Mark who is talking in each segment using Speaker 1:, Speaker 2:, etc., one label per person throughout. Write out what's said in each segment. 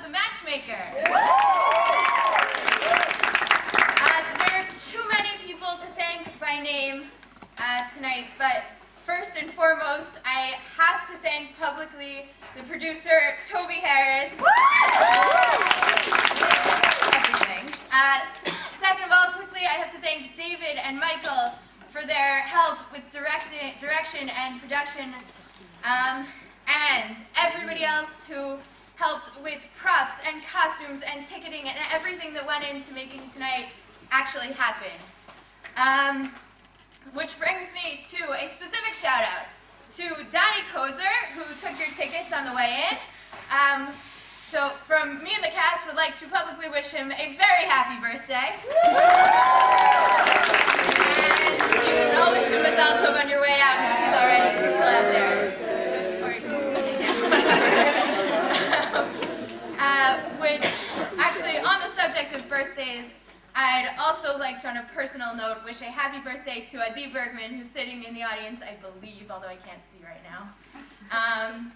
Speaker 1: of the Matchmaker. There are too many people to thank by name tonight, but first and foremost, I have to thank publicly the producer, Toby Harris. Everything. Second of all, quickly, I have to thank David and Michael for their help with direction and production, and everybody else who helped with props and costumes and ticketing and everything that went into making tonight actually happen. Which brings me to a specific shout out to Donnie Kozer, who took your tickets on the way in. So from me and the cast would like to publicly wish him a very happy birthday. And you can all wish him Mazal Tov on your way out because he's still out there. Which, actually, on the subject of birthdays, I'd also like to, on a personal note, wish a happy birthday to Adi Bergman, who's sitting in the audience, I believe, although I can't see right now,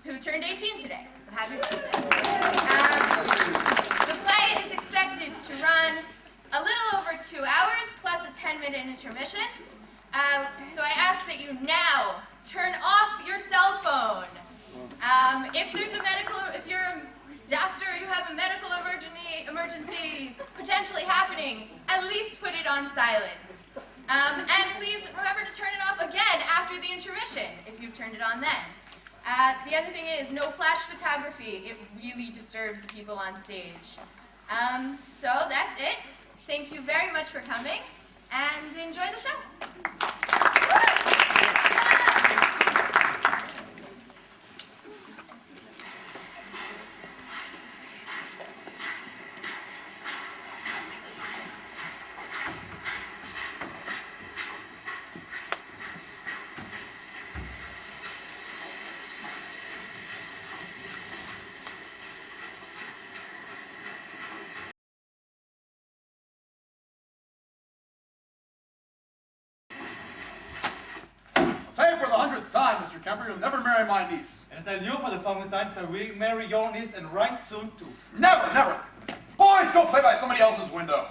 Speaker 1: who turned 18 today. So happy birthday. The play is expected to run a little over 2 hours, plus a 10-minute intermission. So I ask that you now turn off your cell phone. If you're a doctor, you have a medical emergency potentially happening, at least put it on silent. And please remember to turn it off again after the intermission, if you've turned it on then. The other thing is, no flash photography. It really disturbs the people on stage. So that's it. Thank you very much for coming, and enjoy the show.
Speaker 2: Tell you for the 100th time, Mr. Kemper, you'll never marry my niece.
Speaker 3: And I tell you for the 100th time that I will marry your niece, and right soon too.
Speaker 2: Never, never! Boys, go play by somebody else's window.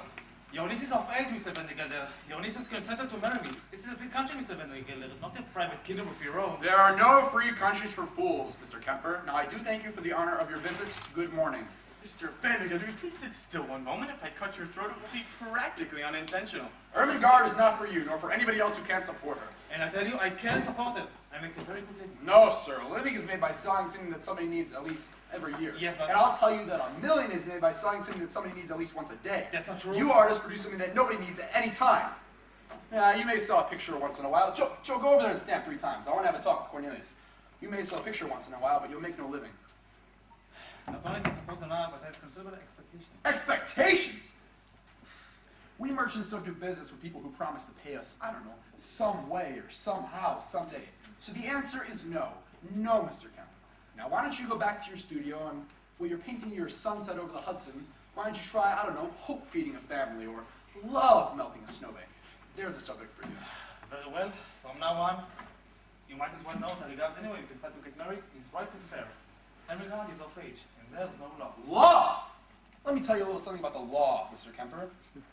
Speaker 3: Your niece is of age, Mr. Vandergelder. Your niece is consented to marry me. This is a free country, Mr. Vandergelder, not a private kingdom of your own.
Speaker 2: There are no free countries for fools, Mr. Kemper. Now, I do thank you for the honor of your visit. Good morning.
Speaker 4: Mr. Vandergelder, please sit still one moment. If I cut your throat, it will be practically unintentional.
Speaker 2: Ermengarde is not for you, nor for anybody else who can't support her.
Speaker 3: And I tell you, I can support it. I make a very good living.
Speaker 2: No, sir. A living is made by selling something that somebody needs at least every year.
Speaker 3: Yes, but...
Speaker 2: And I'll tell you that a million is made by selling something that somebody needs at least once a day.
Speaker 3: That's not true.
Speaker 2: You artists produce something that nobody needs at any time. Yeah, you may sell a picture once in a while. Joe, go over there and stamp 3 times. I want to have a talk with Cornelius. You may sell a picture once in a while, but you'll make no living.
Speaker 3: Not only can I support an art, but I have considerable expectations.
Speaker 2: Expectations? We merchants don't do business with people who promise to pay us, I don't know, some way or somehow, someday. So the answer is no. No, Mr. Kemper. Now, why don't you go back to your studio and, while you're painting your sunset over the Hudson, why don't you try, I don't know, hope feeding a family or love melting a snowbank? There's a subject for you.
Speaker 3: Very well. From now on, you might as well know that regard anyway you can try to get married is right and fair. And regard is of age, and there's no law.
Speaker 2: Law! Let me tell you a little something about the law, Mr. Kemper.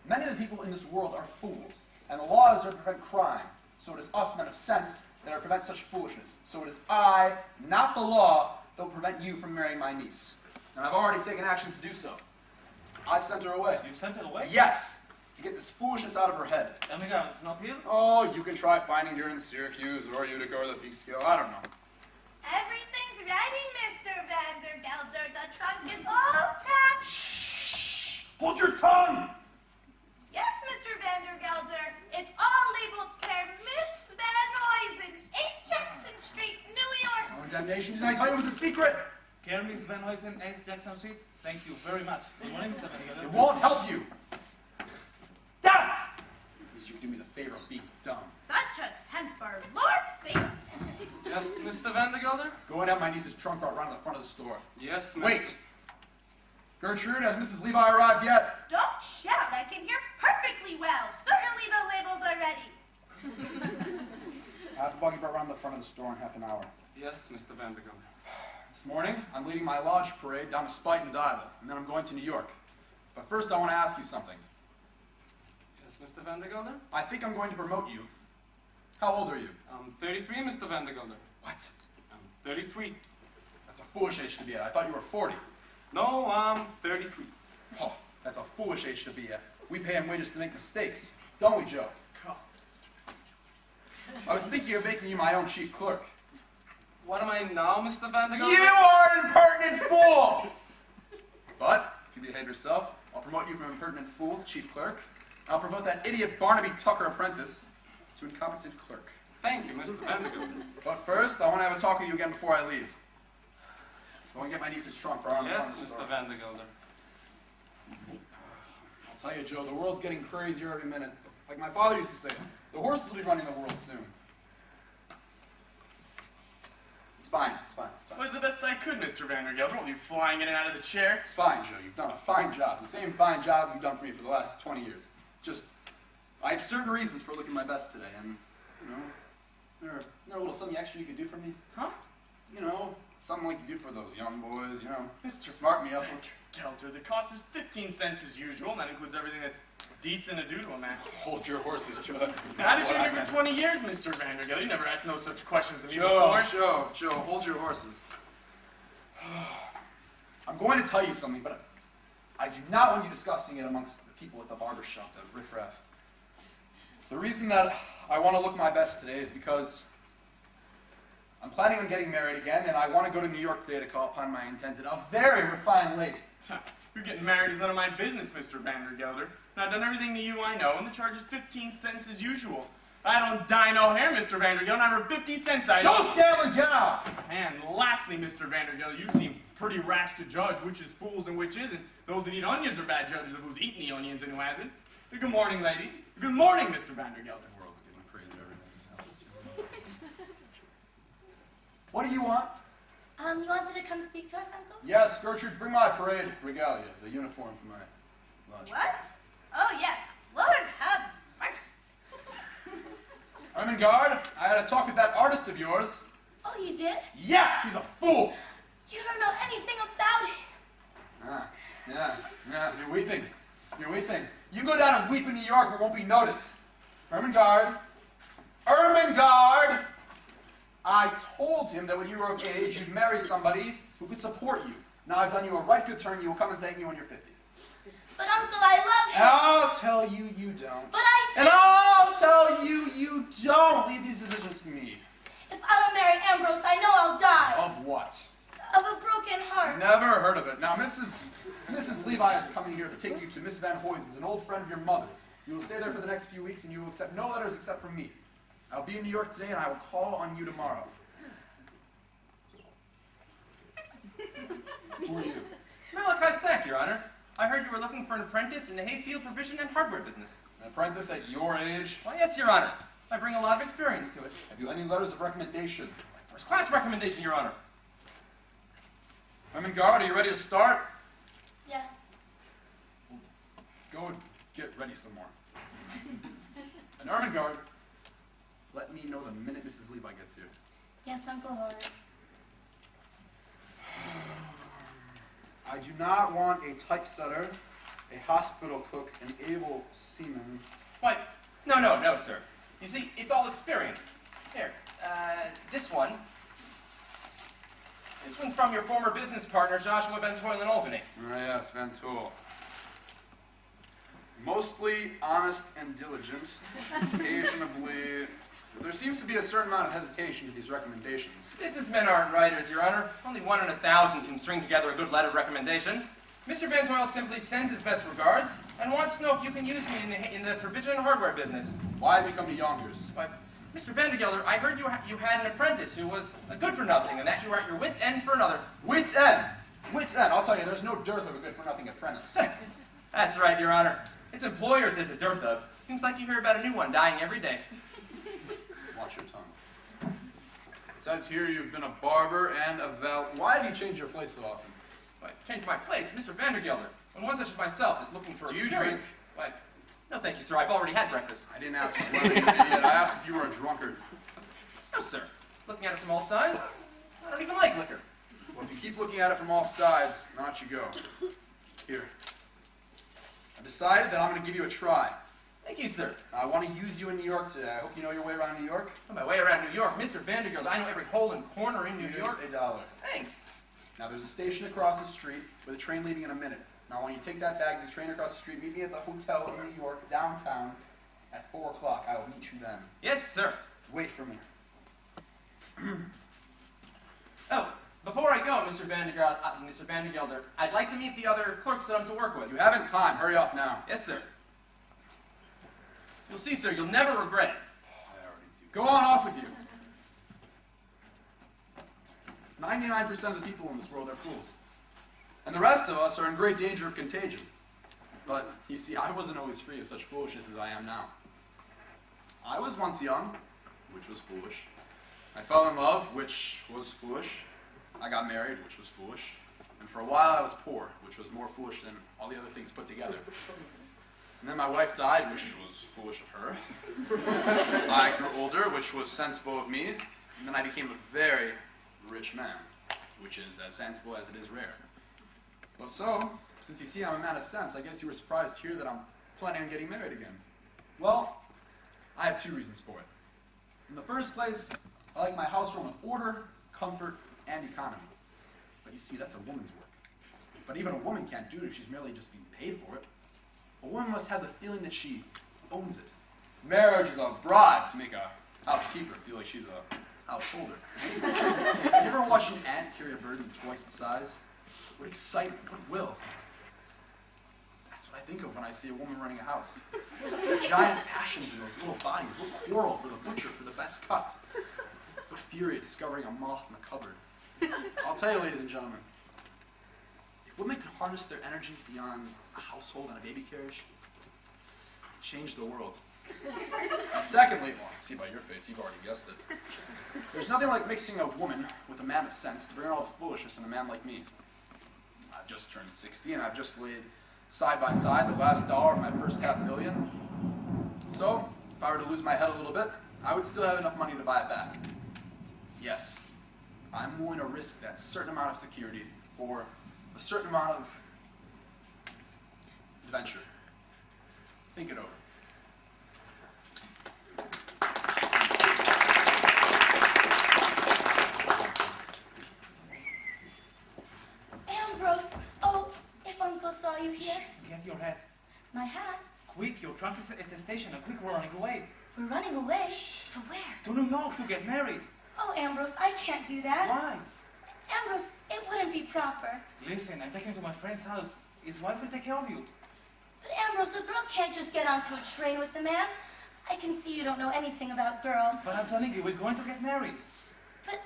Speaker 2: Many of the people in this world are fools, and the law is there to prevent crime. So it is us, men of sense, that are to prevent such foolishness. So it is I, not the law, that will prevent you from marrying my niece. And I've already taken actions to do so. I've sent her away.
Speaker 3: You sent her away?
Speaker 2: Yes! To get this foolishness out of her head.
Speaker 3: Amiga, it's not here?
Speaker 2: Oh, you can try finding her in Syracuse, or Utica, or the Peekskill. I don't know.
Speaker 5: Everything's ready, Mr. Vandergelder. The trunk is all packed.
Speaker 2: Shh! Hold your tongue!
Speaker 5: Yes, Mr. Vandergelder. It's all labeled care Miss Van Huysen, 8 Jackson Street, New York.
Speaker 2: Oh, damnation, didn't I tell you it was a secret?
Speaker 3: Care Miss Van Huysen, 8 Jackson Street. Thank you very much. Good morning, Mr. Vandergelder.
Speaker 2: It won't help you. Death! At least you can do me the favor of being dumb.
Speaker 5: Such a temper. Lord save us.
Speaker 6: Yes, Mr. Vandergelder?
Speaker 2: Go and have my niece's trunk brought around to the front of the store.
Speaker 6: Yes, Mr.
Speaker 2: Wait! Gertrude, has Mrs. Levi arrived yet?
Speaker 5: Don't shout. I can hear perfectly well. Certainly the labels are ready.
Speaker 2: Have the buggy brought around to the front of the store in half an hour.
Speaker 6: Yes, Mr. Vandergelder.
Speaker 2: The This morning, I'm leading my lodge parade down to Spite and Diva, and then I'm going to New York. But first, I want to ask you something.
Speaker 6: Yes, Mr. Vandergelder?
Speaker 2: I think I'm going to promote you. How old are you?
Speaker 6: I'm 33, Mr. Vandergelder.
Speaker 2: What?
Speaker 6: I'm 33.
Speaker 2: That's a foolish age to be at. I thought you were 40.
Speaker 6: No, I'm 33.
Speaker 2: Oh, that's a foolish age to be at. We pay him wages to make mistakes. Don't we, Joe? I was thinking of making you my own chief clerk.
Speaker 6: What am I now, Mr. Vandergelder?
Speaker 2: You are an impertinent fool! But, if you behave yourself, I'll promote you from impertinent fool to chief clerk. I'll promote that idiot Barnaby Tucker apprentice to incompetent clerk.
Speaker 6: Thank you, Mr. Vandergelder.
Speaker 2: But first, I want to have a talk with you again before I leave. Go and get my niece's trunk.
Speaker 6: Yes, Mr. Vandergelder.
Speaker 2: I'll tell you, Joe, the world's getting crazier every minute. Like my father used to say, the horses will be running the world soon. It's fine.
Speaker 4: I did the best I could, Mr. Vandergelder. Won't be flying in and out of the chair.
Speaker 2: It's fine, Joe. You've done a fine job. The same fine job you've done for me for the last 20 years. It's just, I have certain reasons for looking my best today, and, you know, there a little something extra you could do for me?
Speaker 4: Huh?
Speaker 2: You know, something like you do for those young boys, you know.
Speaker 4: Mr.
Speaker 2: Smart me up.
Speaker 4: Vandergelder, the cost is 15 cents as usual, and that includes everything that's decent to do to a man.
Speaker 2: Hold your horses, Joe.
Speaker 4: How did you do for 20 years, Mr. Vandergelder? You never asked no such questions of me
Speaker 2: Joe,
Speaker 4: before.
Speaker 2: Joe, hold your horses. I'm going to tell you something, but I do not want you discussing it amongst the people at the barber shop, the riffraff. The reason that I want to look my best today is because I'm planning on getting married again, and I want to go to New York today to call upon my intended, a very refined lady.
Speaker 4: You're getting married is none of my business, Mr. Vandergelder. And I've done everything to you I know, and the charge is 15 cents as usual. I don't dye no hair, Mr. Vandergelder, not for 50 cents I
Speaker 2: Joe Scanlon, get out!
Speaker 4: And lastly, Mr. Vandergelder, you seem pretty rash to judge which is fools and which isn't. Those that eat onions are bad judges of who's eating the onions and who hasn't. Good morning, ladies. Good morning, Mr. Vandergelder.
Speaker 2: The world's getting crazy every day. What do you want?
Speaker 7: You wanted to come speak to us, Uncle?
Speaker 2: Yes, Gertrude, bring my parade regalia, the uniform for my lodge.
Speaker 5: What? Oh, yes. Lord have mercy.
Speaker 2: Ermengarde, I had a talk with that artist of yours.
Speaker 7: Oh, you did?
Speaker 2: Yes, he's a fool!
Speaker 7: You don't know anything about him.
Speaker 2: Yeah, you're weeping. You go down and weep in New York, it won't be noticed. Ermengarde! I told him that when you were of age, you'd marry somebody who could support you. Now I've done you a right good turn, you will come and thank me when you're 50.
Speaker 7: But, Uncle, I love him.
Speaker 2: I'll tell you you don't.
Speaker 7: But I do.
Speaker 2: And I'll tell you you don't. Leave these decisions to me.
Speaker 7: If I don't marry Ambrose, I know I'll die.
Speaker 2: Of what?
Speaker 7: Of a broken heart.
Speaker 2: Never heard of it. Now, Mrs. Levi is coming here to take you to Miss Van Huysen's, an old friend of your mother's. You will stay there for the next few weeks, and you will accept no letters except from me. I'll be in New York today, and I will call on you tomorrow. Who are you?
Speaker 8: Malachi Stack, Your Honor. I heard you were looking for an apprentice in the hayfield provision and hardware business.
Speaker 2: An apprentice at your age?
Speaker 8: Why, yes, Your Honor. I bring a lot of experience to it.
Speaker 2: Have you any letters of recommendation?
Speaker 8: First-class recommendation, Your Honor.
Speaker 2: Ermengarde, are you ready to start?
Speaker 7: Yes.
Speaker 2: Go and get ready some more. And Ermengarde, let me know the minute Mrs. Levi gets here.
Speaker 7: Yes, Uncle Horace.
Speaker 2: I do not want a typesetter, a hospital cook, an able seaman.
Speaker 8: Why, no, sir. You see, it's all experience. Here, this one's from your former business partner, Joshua Van Toyle in Albany.
Speaker 2: Ah, yes, Van Toyle. Mostly honest and diligent, occasionally. There seems to be a certain amount of hesitation to these recommendations.
Speaker 8: Businessmen aren't writers, Your Honor. Only 1 in 1,000 can string together a good letter of recommendation. Mr. Van Toyle simply sends his best regards and wants to know if you can use me in the provision and hardware business.
Speaker 2: Why have you come to Yonkers?
Speaker 8: Why, Mr. Vandergelder, I heard you had an apprentice who was good for nothing, and that you were at your wit's end for another.
Speaker 2: Wit's end! Wit's end! I'll tell you, there's no dearth of a good-for-nothing apprentice.
Speaker 8: That's right, Your Honor. It's employers there's a dearth of. Seems like you hear about a new one dying every day.
Speaker 2: Watch your tongue. It says here you've been a barber and a valet. Why have you changed your place so often?
Speaker 8: Why, change my place, Mr. Vandergelder. When one such as myself is looking for
Speaker 2: Do you
Speaker 8: experience-
Speaker 2: drink?
Speaker 8: Why, no, thank you, sir. I've already had breakfast.
Speaker 2: I didn't ask whether you did yet. I asked if you were a drunkard.
Speaker 8: No, sir. Looking at it from all sides, I don't even like liquor.
Speaker 2: Well, if you keep looking at it from all sides, out you go. Here. I decided that I'm going to give you a try.
Speaker 8: Thank you, sir.
Speaker 2: I want to use you in New York today. I hope you know your way around New York.
Speaker 8: On my way around New York, Mr. Vandergeld, I know every hole and corner in New
Speaker 2: Here's
Speaker 8: York.
Speaker 2: $1.
Speaker 8: Thanks.
Speaker 2: Now, there's a station across the street with a train leaving in a minute. Now, when you take that bag to the train across the street, meet me at the hotel in New York, downtown, at 4 o'clock. I will meet you then.
Speaker 8: Yes, sir.
Speaker 2: Wait for me.
Speaker 8: Oh, before I go, Mr. Vandergelder, I'd like to meet the other clerks that I'm to work with.
Speaker 2: You haven't time. Hurry off now.
Speaker 8: Yes, sir. You'll see, sir. You'll never regret it.
Speaker 2: Go on off with you. 99% of the people in this world are fools. And the rest of us are in great danger of contagion. But, you see, I wasn't always free of such foolishness as I am now. I was once young, which was foolish. I fell in love, which was foolish. I got married, which was foolish. And for a while I was poor, which was more foolish than all the other things put together. And then my wife died, which was foolish of her. I grew older, which was sensible of me. And then I became a very rich man, which is as sensible as it is rare. Well, so, since you see I'm a man of sense, I guess you were surprised to hear that I'm planning on getting married again. Well, I have 2 reasons for it. In the first place, I like my house run with order, comfort, and economy. But you see, that's a woman's work. But even a woman can't do it if she's merely just being paid for it. A woman must have the feeling that she owns it. Marriage is a bribe to make a housekeeper feel like she's a householder. You ever watch an ant carry a burden twice its size? What excitement, what will. That's what I think of when I see a woman running a house. The giant passions in those little bodies. What quarrel for the butcher for the best cut. What fury at discovering a moth in the cupboard. I'll tell you, ladies and gentlemen, if women could harness their energies beyond a household and a baby carriage, it'd change the world. And secondly, well, I see by your face, you've already guessed it. There's nothing like mixing a woman with a man of sense to bring out all the foolishness in a man like me. I've just turned 60 and I've just laid side by side the last dollar of my first $500,000. So, if I were to lose my head a little bit, I would still have enough money to buy it back. Yes, I'm willing to risk that certain amount of security for a certain amount of adventure. Think it over.
Speaker 7: Ambrose, oh, if Uncle saw you here.
Speaker 3: Get your hat.
Speaker 7: My hat?
Speaker 3: Quick, your trunk is at the station. Quick, we're running away.
Speaker 7: We're running away? To where?
Speaker 3: To New York to get married.
Speaker 7: Oh, Ambrose, I can't do that.
Speaker 3: Why?
Speaker 7: Ambrose, it wouldn't be proper.
Speaker 3: Listen, I'm taking you to my friend's house. His wife will take care of you.
Speaker 7: But Ambrose, a girl can't just get onto a train with a man. I can see you don't know anything about girls.
Speaker 3: But I'm telling you, we're going to get married.
Speaker 7: But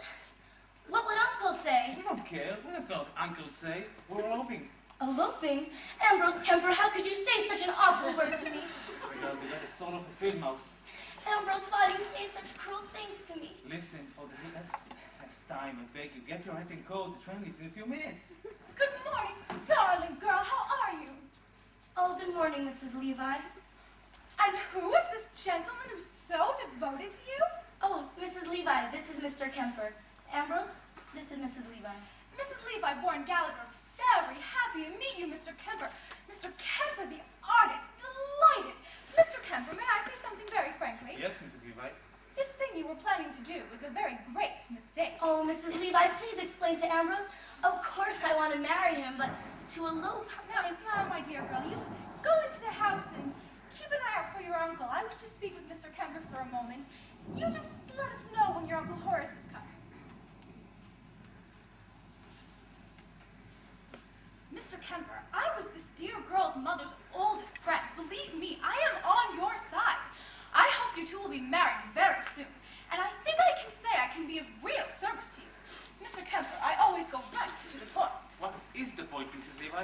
Speaker 7: what would Uncle say?
Speaker 3: We don't care. We're not going to Uncle say. We're eloping.
Speaker 7: Eloping? Ambrose Kemper, how could you say such an awful word to me?
Speaker 3: Because we got the soul of a field mouse.
Speaker 7: Ambrose, why do you say such cruel things to me?
Speaker 3: Listen, for the last time, I beg you, get your hat and coat. The train leaves in a few minutes.
Speaker 1: Good morning, darling girl. How are you?
Speaker 7: Oh, good morning, Mrs. Levi.
Speaker 1: And who is this gentleman who's so devoted to you?
Speaker 7: Oh, Mrs. Levi, this is Mr. Kemper. Ambrose, this is Mrs. Levi.
Speaker 1: Mrs. Levi Bourne Gallagher, very happy to meet you, Mr. Kemper. Mr. Kemper, the artist, delighted. Mr. Kemper, may I say something very frankly?
Speaker 3: Yes, Mrs. Levi.
Speaker 1: This thing you were planning to do was a very great mistake.
Speaker 7: Oh, Mrs. Levi, please explain to Ambrose. Of course I want to marry him, but to elope?
Speaker 1: Now, my dear girl, you go into the house and keep an eye out for your uncle. I wish to speak with Mr. Kemper for a moment. You just let us know when your Uncle Horace is coming. Mr. Kemper, I was this dear girl's mother's oldest friend. Believe me, I am on your side. I hope you two will be married very soon. And I think I can say I can be of real service to you. Mr. Kemper, I always go right to the point.
Speaker 3: What is the point, Mrs. Levi?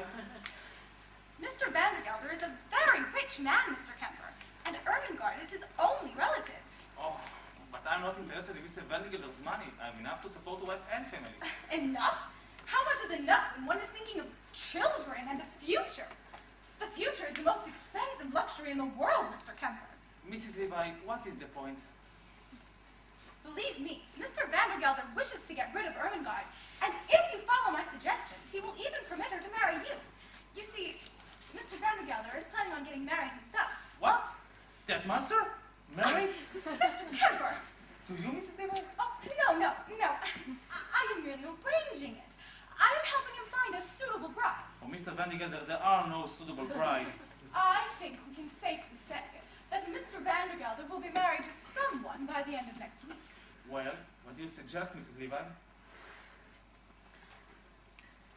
Speaker 1: Mr. Vandergelder is a very rich man, Mr. Kemper. And Ermengarde is his only relative.
Speaker 3: Oh, but I'm not interested in Mr. Vandergelder's money. I have enough to support a wife and family.
Speaker 1: Enough? How much is enough when one is thinking of children and the future? The future is the most expensive luxury in the world, Mr. Kemper.
Speaker 3: Mrs. Levi, what is the point?
Speaker 1: Believe me, Mr. Vandergelder wishes to get rid of Ermengarde. And if you follow
Speaker 3: Master? Married?
Speaker 1: Mr. Kemper!
Speaker 3: To you, Mrs. Levi?
Speaker 1: Oh, no. I am merely arranging it. I am helping him find a suitable bride.
Speaker 3: For Mr. Vandergelder, there are no suitable bride.
Speaker 1: I think we can safely say that Mr. Vandergelder will be married to someone by the end of next week.
Speaker 3: Well, what do you suggest, Mrs. Levi?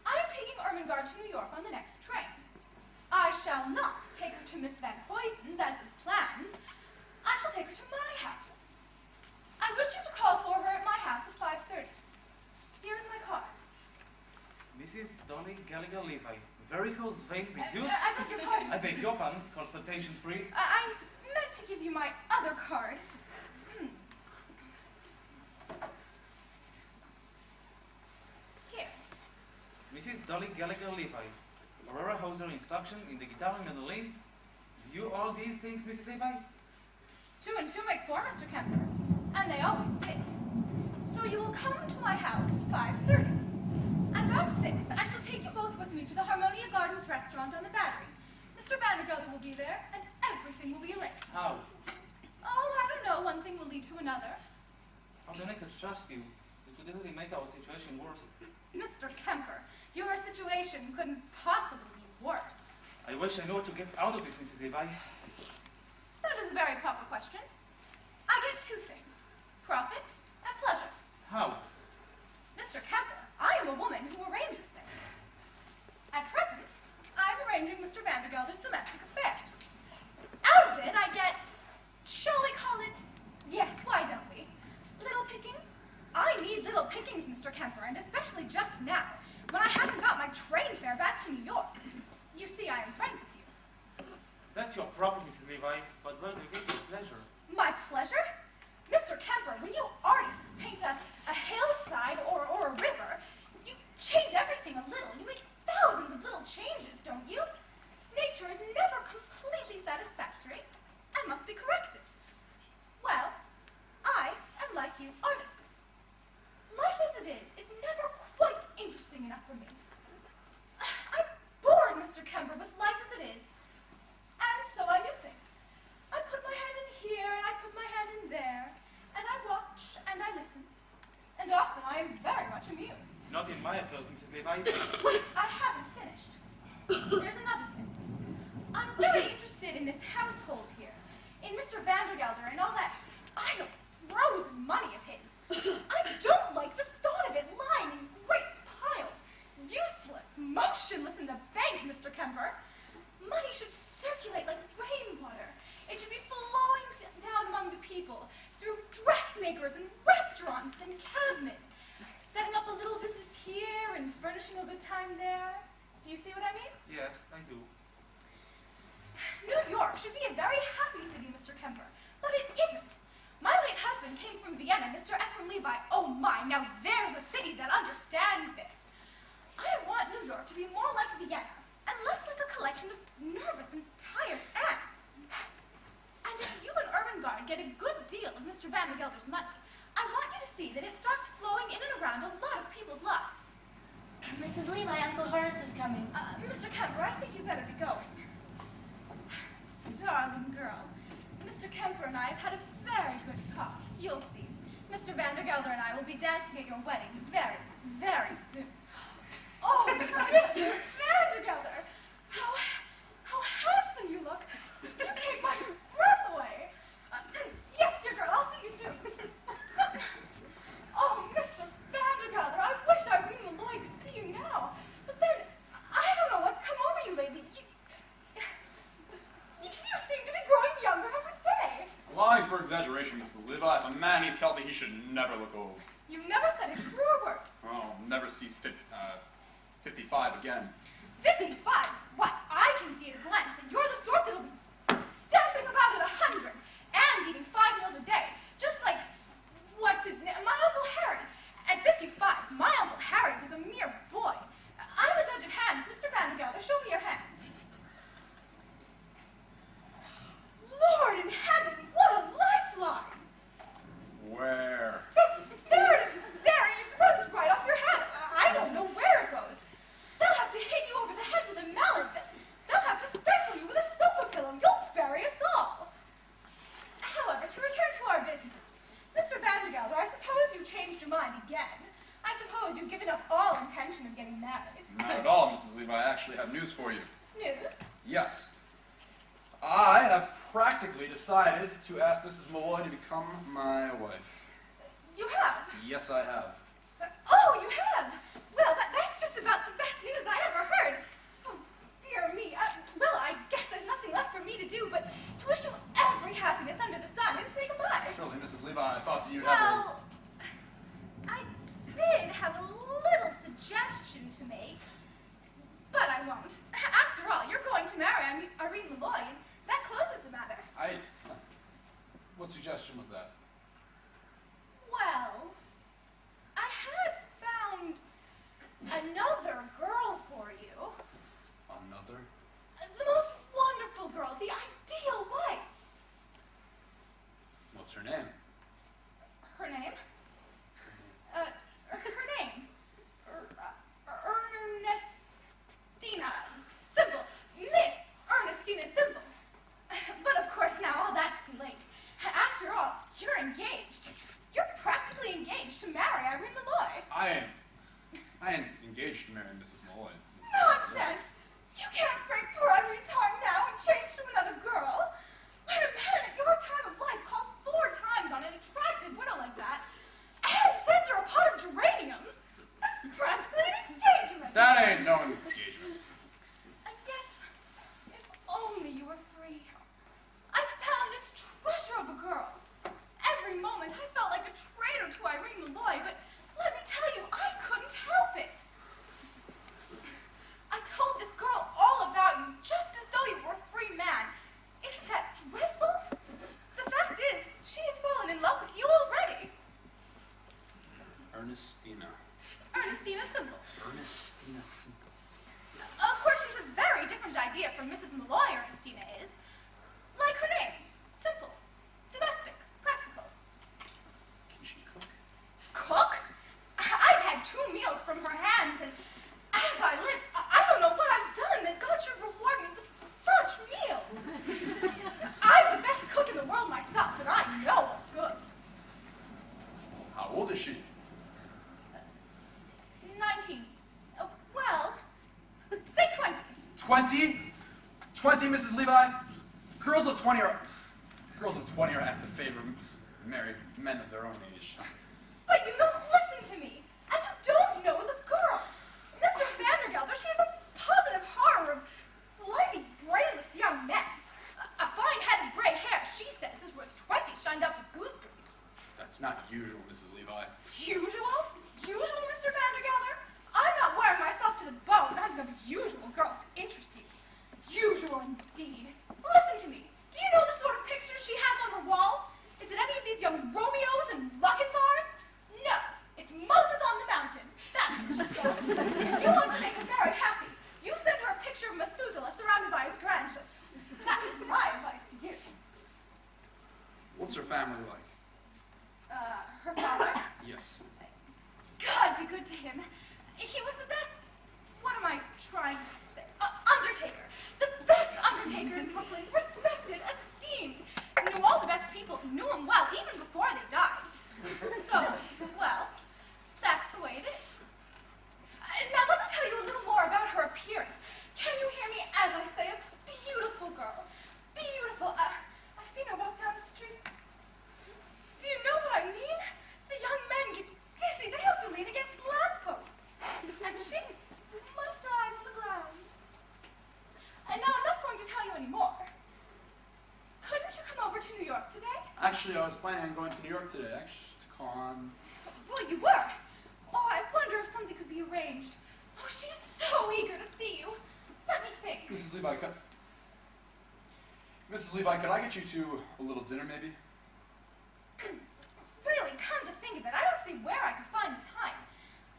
Speaker 1: I am taking Ermengarde to New York on the next train. I shall not take her to Miss Van Huysen's as is planned. I shall take her to my house. I wish you to call for her at my house at 5:30. Here is my card.
Speaker 3: Mrs. Dolly Gallagher Levi, varicose vein reduced.
Speaker 1: I beg your pardon.
Speaker 3: I beg your pardon, consultation free.
Speaker 1: I meant to give you my other card. Here.
Speaker 3: Mrs. Dolly Gallagher Levi, Aurora Hauser instruction in the guitar and mandolin. Do you all did things, Mrs. Levi?
Speaker 1: 2 and 2 make 4, Mr. Kemper. And they always did. So you will come to my house at 5:30. At about 6, I shall take you both with me to the Harmonia Gardens restaurant on the Battery. Mr. Vandergelder will be there, and everything will be arranged.
Speaker 3: How?
Speaker 1: Oh, I don't know. One thing will lead to another.
Speaker 3: How can I trust you? It would easily make our situation worse.
Speaker 1: Mr. Kemper, your situation couldn't possibly be worse.
Speaker 3: I wish I knew what to get out of this, Mrs. Levi.
Speaker 1: That is a very proper question. I get 2 things, profit and pleasure.
Speaker 3: How?
Speaker 1: Mr. Kemper, I am a woman who arranges things. At present, I'm arranging Mr. Vandergelder's domestic affairs. Out of it, I get, shall we call it, yes, why don't we, little pickings? I need little pickings, Mr. Kemper, and especially just now, when I haven't got my train fare back to New York. You see, I am frank with you.
Speaker 3: That's your profit, Mrs. Levi, but where do you get your pleasure?
Speaker 1: My pleasure? Mr. Kemper, when you artists paint a hillside or a river, you change everything a little. You make thousands of little changes, don't you? Nature is never completely satisfactory and must be corrected. Well, I am like you artists. Life as it is never quite interesting enough for me. I'm bored, Mr. Kemper, with life as it is. And so I do things. I put my hand in here and I put my hand in there, and I watch and I listen. And often I am very much amused.
Speaker 3: Not in my affairs, Mrs. Levi.
Speaker 1: I haven't finished. There's another thing. I'm very interested in this household here, in Mr. Vandergelder and all that idle, frozen money of his. I don't like the thought of it lying in great piles, useless, motionless in the bank, Mr. Kemper. Money should circulate like rainwater. It should be flowing down among the people through dressmakers and restaurants and cabmen, setting up a little business here and furnishing a good time there. Do you see what I mean?
Speaker 3: Yes, I do.
Speaker 1: New York should be a very happy city, Mr. Kemper, but it isn't. My late husband came from Vienna, Mr. Ephraim Levi. Oh my, now there's a city that understands this. I want New York to be more like Vienna and less like a collection of nervous and tired ants. And if you and Ermengarde get a good deal of Mr. Vandergelder's money, I want you to see that it starts flowing in and around a lot of people's lives.
Speaker 7: Mrs. Levi, Uncle Horace is coming.
Speaker 1: Mr. Kemper, I think you better be going. Darling girl, Mr. Kemper and I have had a very good talk. You'll see. Mr. Vandergelder and I will be dancing at your wedding very, very soon. Oh, Mr. Vandergelder! How handsome you look! You take my breath away! Yes, dear girl, I'll see you soon. Oh, Mr. Vandergelder, I wish Irene Malloy could see you now. But then, I don't know what's come over you lately. You seem to be growing younger every day.
Speaker 9: Allowing for exaggeration, Mrs. Levi, if a man eats healthy, he should never look old.
Speaker 1: You never said a truer word.
Speaker 9: Oh, never see 55 again.
Speaker 1: 55? Why, I can see at a glance that you're the sort that'll be stamping about at 100 and eating 5 meals a day. Just like, what's his name? My Uncle Harry. At 55, my Uncle Harry was a mere boy. I'm a judge of hands. Mr. Vandergelder, show me your hand. Lord in heaven, what a lifeline!
Speaker 9: Where?
Speaker 1: There, it runs right off your head. I don't know where it goes. They'll have to hit you over the head with a mallet. They'll have to stifle you with a sofa pillow. You'll bury us all.
Speaker 5: married.
Speaker 9: Not at all, Mrs. Levi. I actually have news for you.
Speaker 5: News?
Speaker 2: Yes. I have practically decided to ask Mrs. Malloy to become my wife.
Speaker 5: You have?
Speaker 2: Yes, I have.
Speaker 5: Oh, you have? Well, that's just about the best news I ever heard. Oh, dear me. Well, I guess there's nothing left for me to do but to wish you every happiness under the sun and say goodbye.
Speaker 9: Surely, Mrs. Levi, I thought that you'd have
Speaker 5: Well, I did have a little suggestion to make, but I won't. After all, you're going to marry Irene Malloy, and that closes the matter.
Speaker 2: What suggestion was that?
Speaker 5: Well, I had found another girl for you.
Speaker 2: Another?
Speaker 5: The most wonderful girl, the ideal wife.
Speaker 2: What's her name?
Speaker 5: Her name? Her name. Ernestina. Simple. Miss Ernestina Simple. But of course now all that's too late. After all, you're engaged. You're practically engaged to marry Irene Malloy.
Speaker 9: I am engaged to marry Mrs. Malloy.
Speaker 5: Nonsense! You can't break poor Irene's heart now and change to another girl. When a man at your time of life calls 4 times on an attractive widow like that and sends her a pot of geraniums, that's practically an engagement.
Speaker 9: That ain't no engagement.
Speaker 5: And yet, if only you were free. I found this treasure of a girl. Every moment I felt like a traitor to Irene Malloy, but let me tell you, I couldn't help it. I told this girl all about you, just as though you were a free man. Isn't that dreadful? The fact is, she has fallen in love with you already.
Speaker 2: Ernestina.
Speaker 5: Ernestina Simple.
Speaker 2: Ernestina Simple.
Speaker 5: Of course, she's a very different idea from Mrs. Malloy Ernestina is. Like her name. Simple. Domestic. Practical.
Speaker 2: Can she cook?
Speaker 5: Cook? I've had 2 meals from her hands, and as I live, I don't know what I've done that God should reward me with such meals. I'm the best cook in the world myself, and I know what's good.
Speaker 2: How old is she?
Speaker 5: 19. Well, say 20.
Speaker 2: 20? 20, Mrs. Levi? Girls of 20 are apt to favor married men of their own age.
Speaker 5: But you don't listen to me, and you don't know the girl. Mr. Vandergelder, she is a positive horror of flighty, brainless young men. A fine head of gray hair, she says, is worth 20 shined up with goose grease.
Speaker 2: That's not usual, Mrs. Levi.
Speaker 5: Usual? Usual, Mr. Vandergelder? I'm not wearing myself to the bone hunting up usual girls to interest you. Usual indeed. Listen to me. Do you know the sort of pictures she has on her wall? Is it any of these young Romeos and Lochinvars? No, it's Moses on the mountain. That's what she does. You want to make her very happy. You send her a picture of Methuselah surrounded by his grandchildren. That's my advice to you.
Speaker 2: What's her family like?
Speaker 5: Her father?
Speaker 2: Yes.
Speaker 5: God be good to him. He was the best, what am I trying to say? Undertaker. The best undertaker in Brooklyn. Respected, esteemed. Knew all the best people who knew him well, even before they died. So, well, that's the way it is. Now let me tell you a little more about her appearance. Can you hear me as I say a beautiful girl? Beautiful. I've seen her walk down the street. Do you know what I mean? The young men get dizzy. They have to lean against lampposts. And she, most eyes on the ground. And now I'm not going to tell you anymore. Couldn't you come over to New York today?
Speaker 2: Actually, I was planning on going to New York today. Actually, to con.
Speaker 5: Well, you were. Oh, I wonder if something could be arranged. Oh, she's so eager to see you. Let me think.
Speaker 2: Mrs. Levi, could I get you to a little dinner, maybe?
Speaker 5: Really, come to think of it, I don't see where I could find the time.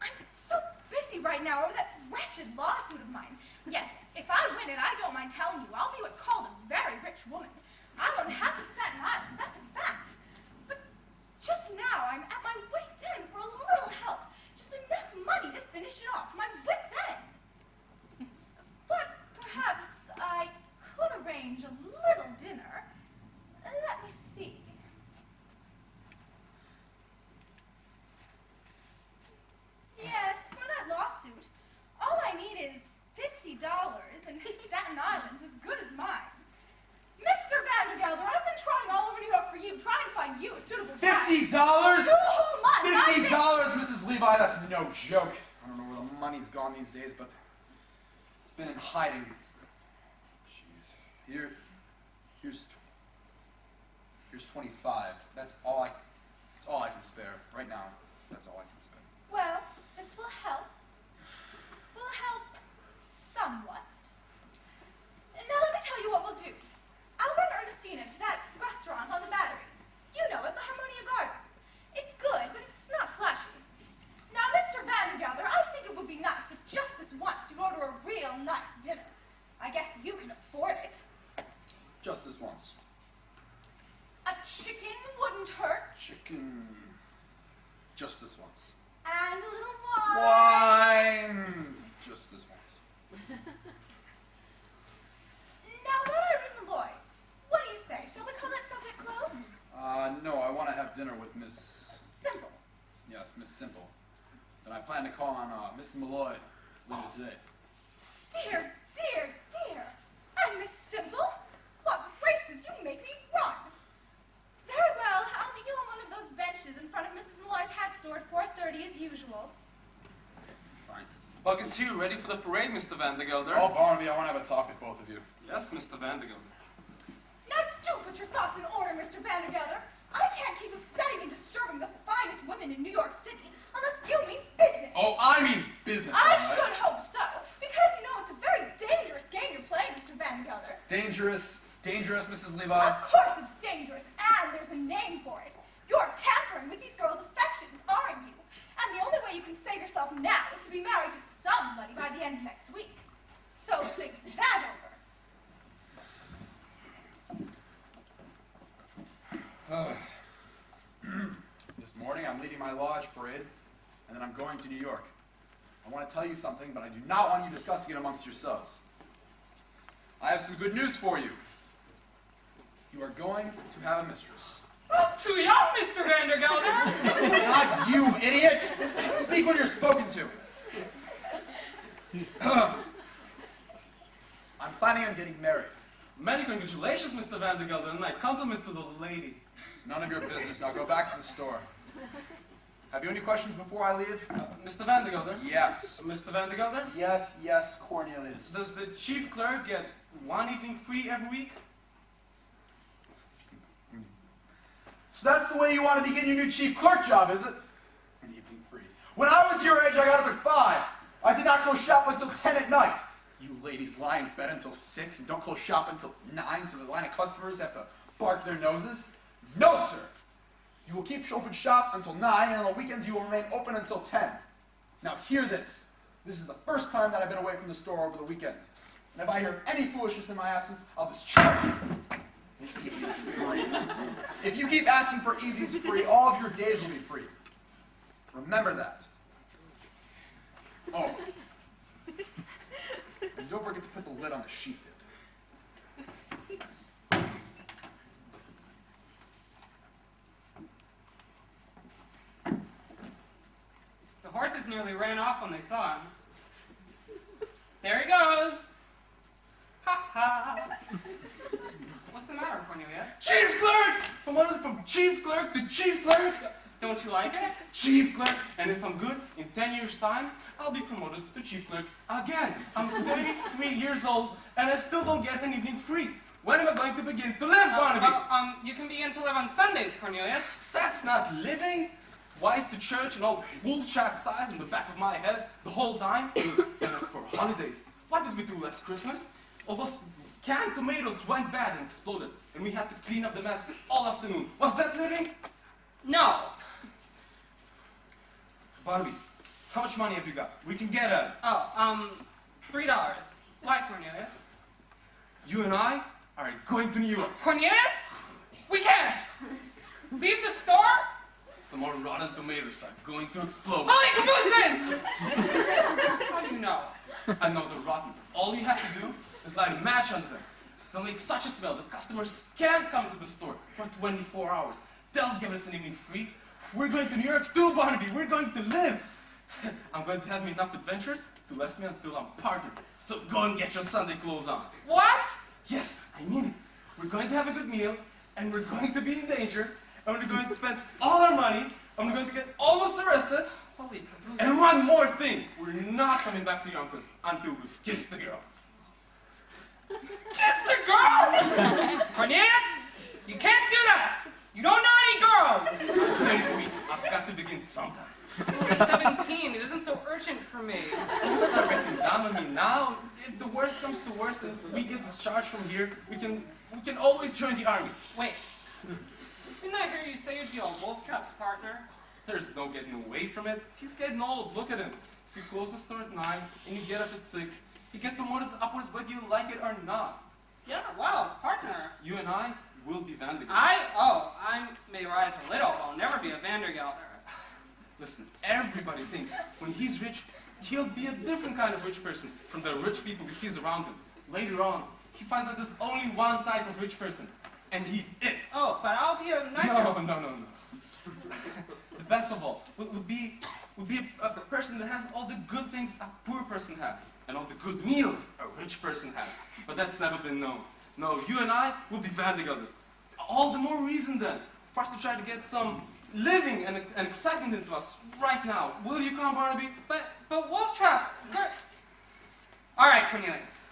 Speaker 5: I'm so busy right now over that wretched lawsuit of mine. Yes, if I win it, I don't mind telling you, I'll be what's called a very rich woman. I'll own half of Staten Island, that's a fact. But just now, I'm at my wit's end for a little help. Just enough money to finish it off. My wit's end. But perhaps I could arrange a little dinner. Let me see. Yes, for that lawsuit.
Speaker 2: Mrs. Levi, that's no joke. I don't know where the money's gone these days, but it's been in hiding. Jeez. Here's 25. That's all I can spare right now. That's all I can spare.
Speaker 5: Well, this will help. Will help somewhat. Now let me tell you what we'll do. I'll run Ernestina to that restaurant on the Battery. You know it, the Harmonia Gardens. It's good, but it's not flashy. Now, Mr. Vandergelder, I think it would be nice if just this once you'd order a real nice dinner. I guess you can afford it.
Speaker 2: Just this once.
Speaker 5: A chicken wouldn't hurt.
Speaker 2: Chicken. Just this once.
Speaker 5: And a little wine.
Speaker 2: Wine. Just this once.
Speaker 5: Now, about Irene Malloy, what do you say? Shall we call that subject closed?
Speaker 2: No, I want to have dinner with Miss...
Speaker 5: Simple.
Speaker 2: Yes, Miss Simple. And I plan to call on Miss Malloy later today.
Speaker 5: Dear, dear, dear. And Miss Simple? What races you make me run! Very well, I'll meet you on one of those benches in front of Mrs. Malloy's hat store at 4:30 as usual.
Speaker 2: Fine.
Speaker 6: Buck is here, ready for the parade, Mr. Vandergelder.
Speaker 2: Oh, Barnaby, I want to have a talk with both of you.
Speaker 6: Yes, Mr. Vandergelder.
Speaker 5: Now do put your thoughts in order, Mr. Vandergelder. I can't keep upsetting and disturbing the finest women in New York City unless you mean business.
Speaker 2: Oh, I mean business,
Speaker 5: I
Speaker 2: all right?
Speaker 5: should hope so, because you know it's a very dangerous game you're playing, Mr. Vandergelder.
Speaker 2: Dangerous, Mrs. Levi.
Speaker 5: Of course it's dangerous, and there's a name for it. You're tampering with these girls' affections, aren't you? And the only way you can save yourself now is to be married to somebody by the end of next week. So think that over.
Speaker 2: This morning I'm leading my lodge parade, and then I'm going to New York. I want to tell you something, but I do not want you discussing it amongst yourselves. I have some good news for you. You are going to have a mistress.
Speaker 10: I'm too young, Mr. Vandergelder.
Speaker 2: Not you, idiot! Speak when you're spoken to. I'm planning on getting married.
Speaker 6: Many congratulations, Mr. Vandergelder, and my compliments to the lady.
Speaker 2: It's none of your business. Now go back to the store. Have you any questions before I leave?
Speaker 6: Mr. Vandergelder?
Speaker 2: Yes.
Speaker 6: Mr. Vandergelder?
Speaker 2: Yes, Cornelius.
Speaker 6: Does the chief clerk get one evening free every week?
Speaker 2: So that's the way you want to begin your new chief clerk job, is it? An evening free. When I was your age, I got up at 5. I did not close shop until 10 at night. You ladies lie in bed until 6 and don't close shop until 9 so the line of customers have to bark their noses. No, sir. You will keep open shop until 9, and on the weekends you will remain open until 10. Now hear this. This is the first time that I've been away from the store over the weekend. And if I hear any foolishness in my absence, I'll discharge you. Evening free. If you keep asking for evenings free, all of your days will be free. Remember that. Oh. And don't forget to put the lid on the sheet dip.
Speaker 10: The horses nearly ran off when they saw him. There he goes. Ha ha. What's the matter, Cornelia?
Speaker 6: Chief clerk! From chief clerk to chief clerk!
Speaker 10: Don't you like it?
Speaker 6: Chief clerk, and if I'm good, in 10 years' time, I'll be promoted to chief clerk again. I'm 33 years old, and I still don't get an evening free. When am I going to begin to live, Barnaby?
Speaker 10: You can begin to live on Sundays, Cornelius.
Speaker 6: That's not living. Why is the church an old wolf chap size in the back of my head the whole time? And as for holidays, what did we do last Christmas? All those canned tomatoes went bad and exploded, and we had to clean up the mess all afternoon. Was that living?
Speaker 10: No.
Speaker 6: Barnaby, how much money have you got? We can get a...
Speaker 10: $3. Why, Cornelius?
Speaker 6: You and I are going to New York.
Speaker 10: Cornelius? We can't. Leave the store?
Speaker 6: Some more rotten tomatoes are going to explode.
Speaker 10: Holy cabooses! How do you know?
Speaker 6: I know they're rotten. All you have to do is light a match under them. They'll make such a smell that customers can't come to the store for 24 hours. They'll give us an evening free. We're going to New York too, Barnaby. We're going to live. I'm going to have me enough adventures to last me until I'm partnered. So go and get your Sunday clothes on.
Speaker 10: What?
Speaker 6: Yes, I mean it. We're going to have a good meal, and we're going to be in danger, and we're going to spend all our money I'm going to get almost arrested.
Speaker 10: Holy caboose.
Speaker 6: And one more thing, we're not coming back to Yonkers until we've kissed the girl.
Speaker 10: Kiss the girl! Cornelius, you can't do that! You don't know any girls!
Speaker 6: Thankfully, I've got to begin sometime.
Speaker 10: I'm only 17. It isn't so urgent for me.
Speaker 6: You start breaking down on me now. If the worst comes to worst and we get discharged from here, we can always join the army.
Speaker 10: Wait. Didn't I hear you say you'd be a Wolf Trap's partner?
Speaker 6: There's no getting away from it. He's getting old. Look at him. If you close the store at 9 and you get up at 6, you get promoted upwards whether you like it or not.
Speaker 10: Yeah, wow, partner.
Speaker 6: Yes, you and I will be Vandergelder.
Speaker 10: I may rise a little. I'll never be a Vandergelder.
Speaker 6: Listen, everybody thinks when he's rich, he'll be a different kind of rich person from the rich people he sees around him. Later on, he finds out there's only one type of rich person, and he's it.
Speaker 10: Oh, but I'll be a nicer...
Speaker 6: No. The best of all would be a person that has all the good things a poor person has, and all the good meals a rich person has. But that's never been known. No, you and I will be Vandergelders. All the more reason then for us to try to get some living and excitement into us right now. Will you come, Barnaby?
Speaker 10: But Wolf Trap... All right, Cornelius.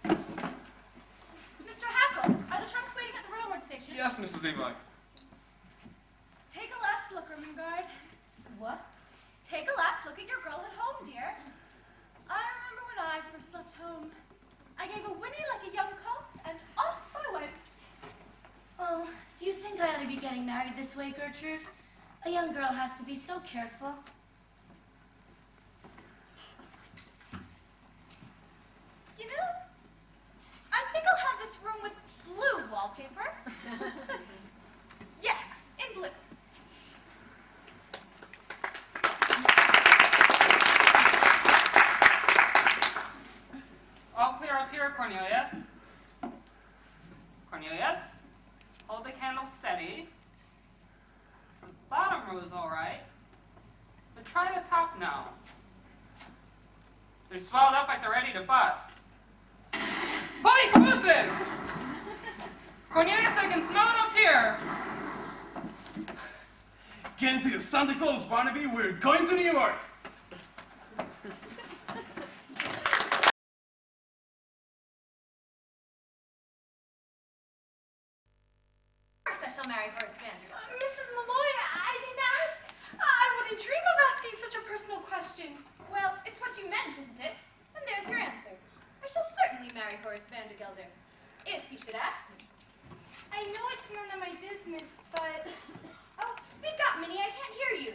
Speaker 5: Mr. Hackle, are the trunks waiting at the railroad station?
Speaker 6: Yes, Mrs. Levi.
Speaker 5: Take a last look, Ermengarde.
Speaker 7: What?
Speaker 5: Take a last look at your girl at home, dear. I remember when I first left home. I gave a whinny like a young colt, and off I went.
Speaker 7: Oh, do you think I ought to be getting married this way, Gertrude? A young girl has to be so careful.
Speaker 5: You know, I think I'll have this room with blue wallpaper. Yes, in blue.
Speaker 10: All clear up here, Cornelius. Cornelius, hold the candle steady. The bottom row is all right, but try the top now. They're swelled up like they're ready to bust. Holy cabooses! Cornelius, I can smell it up here.
Speaker 6: Get into your Sunday clothes, Barnaby. We're going to New York.
Speaker 5: Of course I shall marry Horace Vanderbilt.
Speaker 11: Mrs. Malloy, I didn't ask. I wouldn't dream of asking such a personal question.
Speaker 5: Well, it's what you meant, isn't it? And there's your answer. I shall certainly marry Horace Vandergelder, if you should ask me.
Speaker 11: I know it's none of my business, but...
Speaker 5: Oh, speak up, Minnie, I can't hear you.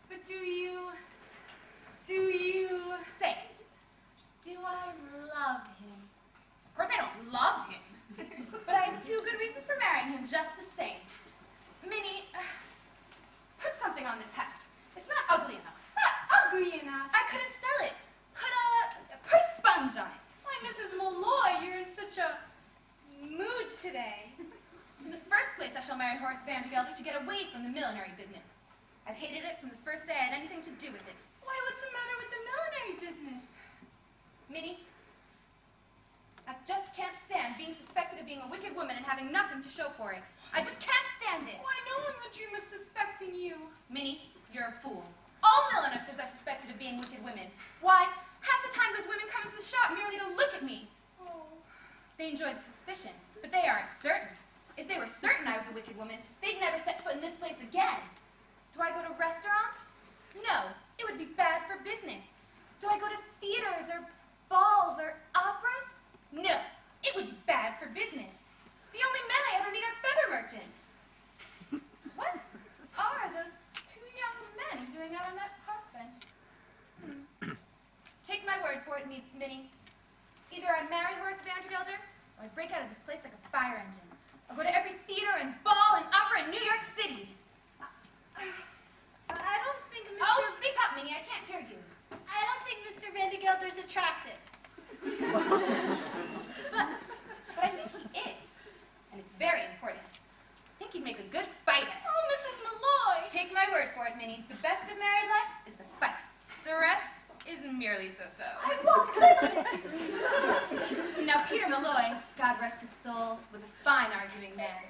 Speaker 11: But do you...
Speaker 5: Say it. Do I love him? Of course I don't love him. But I have 2 good reasons for marrying him just the same. Minnie, put something on this hat. It's not ugly enough.
Speaker 11: Not ugly enough.
Speaker 5: I couldn't sell it. Put a sponge on it.
Speaker 11: Why, Mrs. Malloy, you're in such a mood today.
Speaker 5: In the first place, I shall marry Horace Vandergelder to get away from the millinery business. I've hated it from the first day I had anything to do with it.
Speaker 11: Why, what's the matter with the millinery business?
Speaker 5: Minnie, I just can't stand being suspected of being a wicked woman and having nothing to show for it. I just can't stand it.
Speaker 11: Why, no one would dream of suspecting you.
Speaker 5: Minnie, you're a fool. All milliners are suspected of being wicked women. Why, half the time those women come into the shop merely to look at me.
Speaker 11: Oh.
Speaker 5: They enjoy the suspicion, but they aren't certain. If they were certain I was a wicked woman, they'd never set foot in this place again. Do I go to restaurants? No, it would be bad for business. Do I go to theaters or balls or operas? No, it would be bad for business. The only men I ever meet are feather merchants. What are those 2 young men doing out on that park bench? Take my word for it, Minnie. Either I marry Horace Vandergelder, or I break out of this place like a fire engine. I'll go to every theater and ball and opera in New York City.
Speaker 11: I don't think Mr.
Speaker 5: Oh, speak up, Minnie. I can't hear you.
Speaker 11: I don't think Mr. Vandergelder's attractive.
Speaker 5: But I think he is. And it's very important. I think he'd make a good fighter.
Speaker 11: Oh, Mrs. Malloy!
Speaker 5: Take my word for it, Minnie. The best of married life is the fights. The rest,
Speaker 1: is merely so-so.
Speaker 5: I won't listen.
Speaker 1: Now, Peter Malloy, God rest his soul, was a fine arguing man.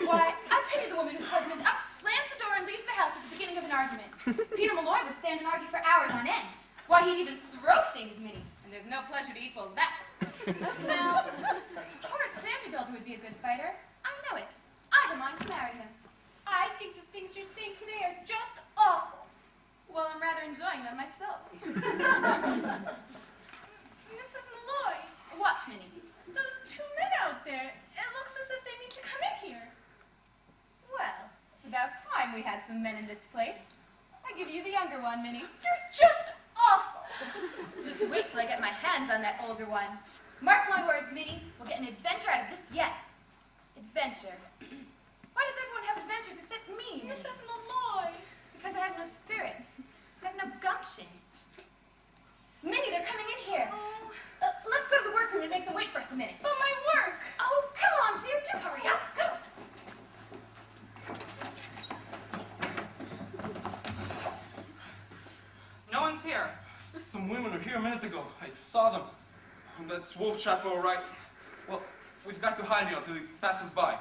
Speaker 1: Why, I pity the woman whose husband up slams the door and leaves the house at the beginning of an argument. Peter Malloy would stand and argue for hours on end. Why, he'd even throw things, Minnie, and there's no pleasure to equal that. Now, Horace Vanderbilt would be a good fighter. I know it. I'd a mind to marry him.
Speaker 5: I think the things you're saying today are just awful.
Speaker 1: Well, I'm rather enjoying them myself.
Speaker 5: Mrs. Malloy,
Speaker 1: What, Minnie?
Speaker 5: those two men out there, it looks as if they need to come in here.
Speaker 1: Well, it's about time we had some men in this place. I give you the younger one, Minnie.
Speaker 5: You're just awful.
Speaker 1: Just wait till I get my hands on that older one. Mark my words, Minnie. We'll get an adventure out of this yet. Adventure. Why does everyone have adventures except me, Minnie?
Speaker 5: Mrs. Malloy.
Speaker 1: It's because I have no spirit. I have no gumption. Minnie, they're coming in here. Let's go to the workroom and make them wait for us a minute.
Speaker 5: But my work.
Speaker 1: Oh, come on, dear. Do hurry up. Go.
Speaker 10: No one's here.
Speaker 6: Some women were here a minute ago. I saw them. That's Wolf Chap, all right. Well, we've got to hide here until he passes by.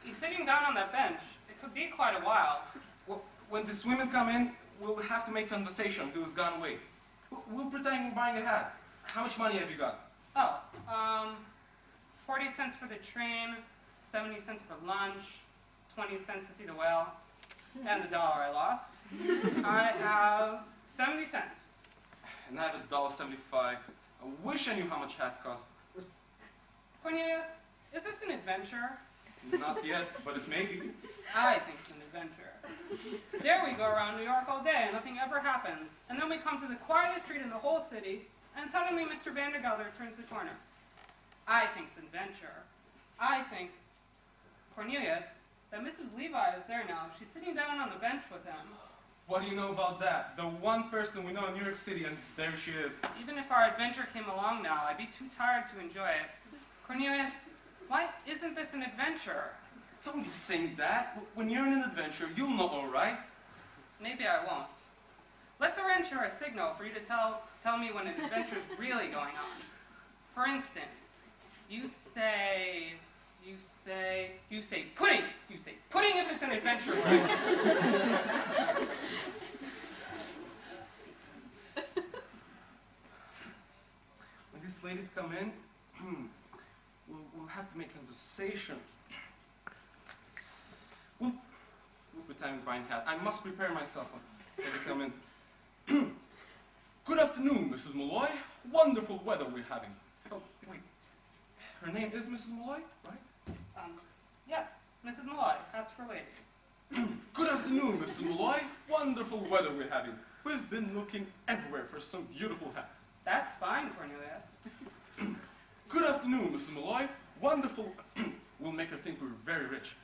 Speaker 10: He's sitting down on that bench. It could be quite a while.
Speaker 6: Well, when these women come in, we'll have to make conversation until he's gone away. We'll pretend we're buying a hat. How much money have you got?
Speaker 10: Oh, 40 cents for the train, 70 cents for lunch, 20 cents to see the whale, and the dollar I lost. I have 70 cents.
Speaker 6: And I have $1.75. I wish I knew how much hats cost.
Speaker 10: Cornelius, is this an adventure?
Speaker 6: Not yet, but it may be.
Speaker 10: I think it's an adventure. There we go around New York all day and nothing ever happens. And then we come to the quietest street in the whole city, and suddenly Mr. Vandergelder turns the corner. I think it's an adventure. I think, Cornelius, that Mrs. Levi is there now. She's sitting down on the bench with him.
Speaker 6: What do you know about that? The one person we know in New York City, and there she is.
Speaker 10: Even if our adventure came along now, I'd be too tired to enjoy it. Cornelius, why isn't this an adventure?
Speaker 6: Don't be saying that. When you're in an adventure, you'll know all right.
Speaker 10: Maybe I won't. Let's arrange for a signal for you to tell me when an adventure's really going on. For instance, you say pudding. You say pudding if it's an adventure.
Speaker 6: When these ladies come in, we'll have to make conversation. We'll pretend we're buying hat. I must prepare myself when they come in. Good afternoon, Mrs. Malloy. Wonderful weather we're having. Oh, wait. Her name is Mrs. Malloy, right?
Speaker 10: Yes, Mrs. Malloy, hats for ladies.
Speaker 6: Good afternoon, Mrs. Malloy. Wonderful weather we're having. We've been looking everywhere for some beautiful hats.
Speaker 10: That's fine, Cornelius.
Speaker 6: Good afternoon, Mrs. Malloy. Wonderful. We'll make her think we're very rich.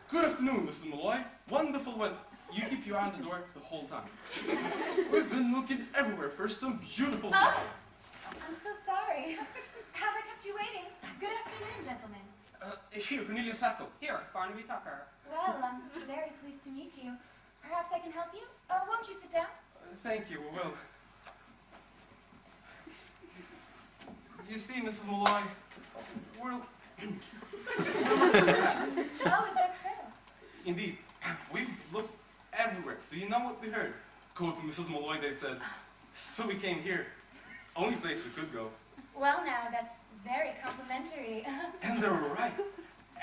Speaker 6: Good afternoon, Mrs. Malloy. Wonderful weather. You keep your eye on the door the whole time. We've been looking everywhere for some beautiful hats.
Speaker 1: I'm so sorry. Have I kept you waiting? Good afternoon, gentlemen.
Speaker 6: Here, Cornelius Hackle.
Speaker 10: Here, Barnaby Tucker.
Speaker 1: Well, I'm very pleased to meet you. Perhaps I can help you? Won't you sit down?
Speaker 6: Thank you, we will. You see, Mrs. Malloy, we're looking for hats.
Speaker 1: Oh, is that so?
Speaker 6: Indeed, we've looked everywhere. Do you know what we heard? Go to Mrs. Malloy, they said. So we came here. Only place we could go.
Speaker 1: Well, now, that's very complimentary.
Speaker 6: And they were right.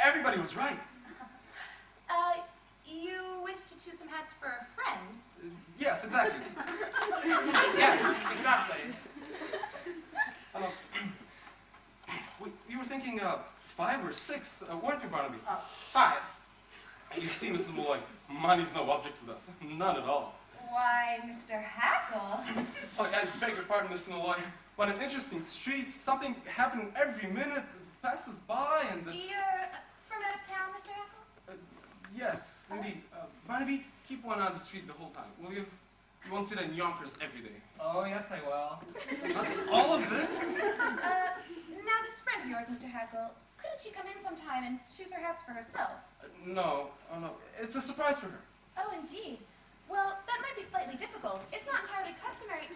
Speaker 6: Everybody was right.
Speaker 1: You wish to choose some hats for a friend?
Speaker 6: Yes, exactly.
Speaker 10: Yes, exactly.
Speaker 6: We were thinking 5 or 6, weren't we, Barnaby?
Speaker 10: 5.
Speaker 6: You see, Mrs. Malloy, money's no object with us. None at all.
Speaker 1: Why, Mr. Hackle.
Speaker 6: Oh, I beg your pardon, Mr. Malloy. But an interesting street, something happening every minute, passes by and...
Speaker 1: You're from out of town, Mr. Hackle?
Speaker 6: Yes, indeed. Barnaby, keep one on the street the whole time, will you? You won't see that in Yonkers every day.
Speaker 10: Oh, yes, I will.
Speaker 6: Not all of it.
Speaker 1: Now this friend of yours, Mr. Hackle, couldn't she come in sometime and choose her hats for herself?
Speaker 6: No, oh no. It's a surprise for her.
Speaker 1: Oh, indeed. Well, that might be slightly difficult. It's not entirely customary.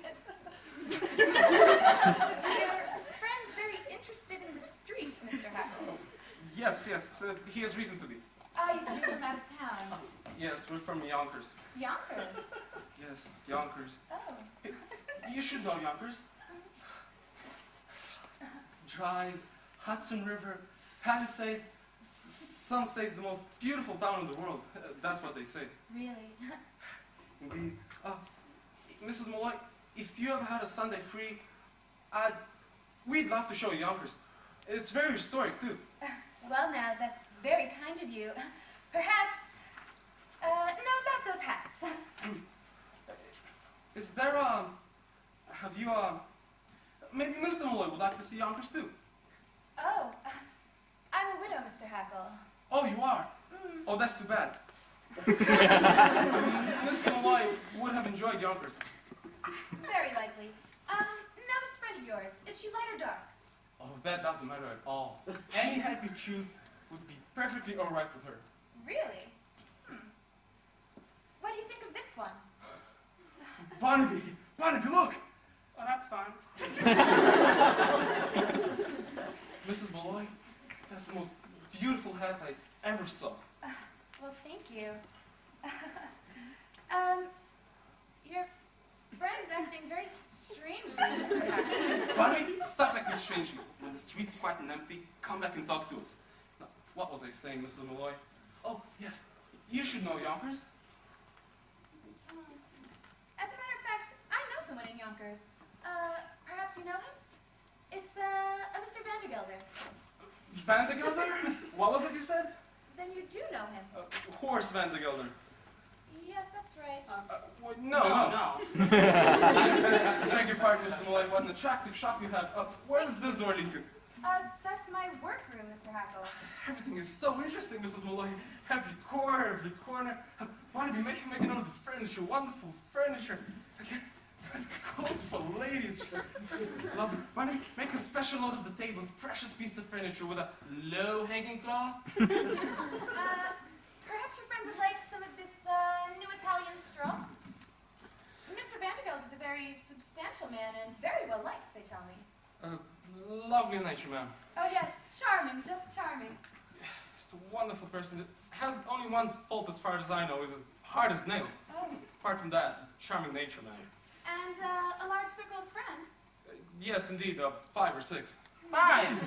Speaker 6: he has reason to be.
Speaker 5: You said you're from out of town.
Speaker 6: Yes, we're from Yonkers.
Speaker 5: Yonkers?
Speaker 6: Yes, Yonkers.
Speaker 5: Oh.
Speaker 6: You should know Yonkers. Drives, Hudson River, Palisades. Some say it's the most beautiful town in the world. That's what they say.
Speaker 5: Really?
Speaker 6: Indeed. Mrs. Malloy, if you ever had a Sunday free, we'd love to show you Yonkers. It's very historic, too.
Speaker 5: Well, now, that's very kind of you. Perhaps, no, not those hats.
Speaker 6: Is there, have you, maybe Mr. Malloy would like to see Yonkers, too?
Speaker 5: Oh, I'm a widow, Mr. Hackle.
Speaker 6: Oh, you are? Oh, that's too bad. Mr. Malloy would have enjoyed Yonkers.
Speaker 5: Very likely. Now this friend of yours, is she light or dark?
Speaker 6: Oh, that doesn't matter at all. Any hat you choose would be perfectly all right with her.
Speaker 5: Really? What do you think of this one?
Speaker 6: Barnaby! Barnaby, look!
Speaker 10: Oh, that's fun.
Speaker 6: Mrs. Malloy, that's the most beautiful hat I ever saw.
Speaker 5: Well, thank you. Your friend's acting very strangely, Mr. Hackle.
Speaker 6: Barnaby, stop acting strangely. When the street's quiet and empty, come back and talk to us. Now, what was I saying, Mrs. Malloy? Oh, yes, you should know Yonkers.
Speaker 5: As a matter of fact, I know someone in Yonkers. Perhaps you know him? It's, a Mr. Vandergelder.
Speaker 6: Vandergelder? What was it you said?
Speaker 5: Then you do know him.
Speaker 6: Horse Vandergelder.
Speaker 5: Yes, that's right.
Speaker 6: No. Beg your pardon, Mr. Malloy, what an attractive shop you have. Where does this door lead to?
Speaker 5: That's my workroom, Mr. Hackle.
Speaker 6: Everything is so interesting, Mrs. Malloy. Every corner. Barnaby, make a note of the furniture. Wonderful furniture. Clothes for ladies. Just lovely. Barnaby, make a special note of the tables. Precious piece of furniture with a low-hanging cloth.
Speaker 5: Perhaps your friend would like some of this, new Italian straw? Mr. Vandergelder is a very substantial man and very well liked, they tell me.
Speaker 6: Lovely nature, ma'am.
Speaker 5: Oh yes, charming, just charming.
Speaker 6: He's a wonderful person. Has only one fault as far as I know, is as hard as nails.
Speaker 5: Oh.
Speaker 6: Apart from that, charming nature, ma'am.
Speaker 5: And, a large circle of friends.
Speaker 6: Yes, indeed, 5 or 6.
Speaker 10: 5!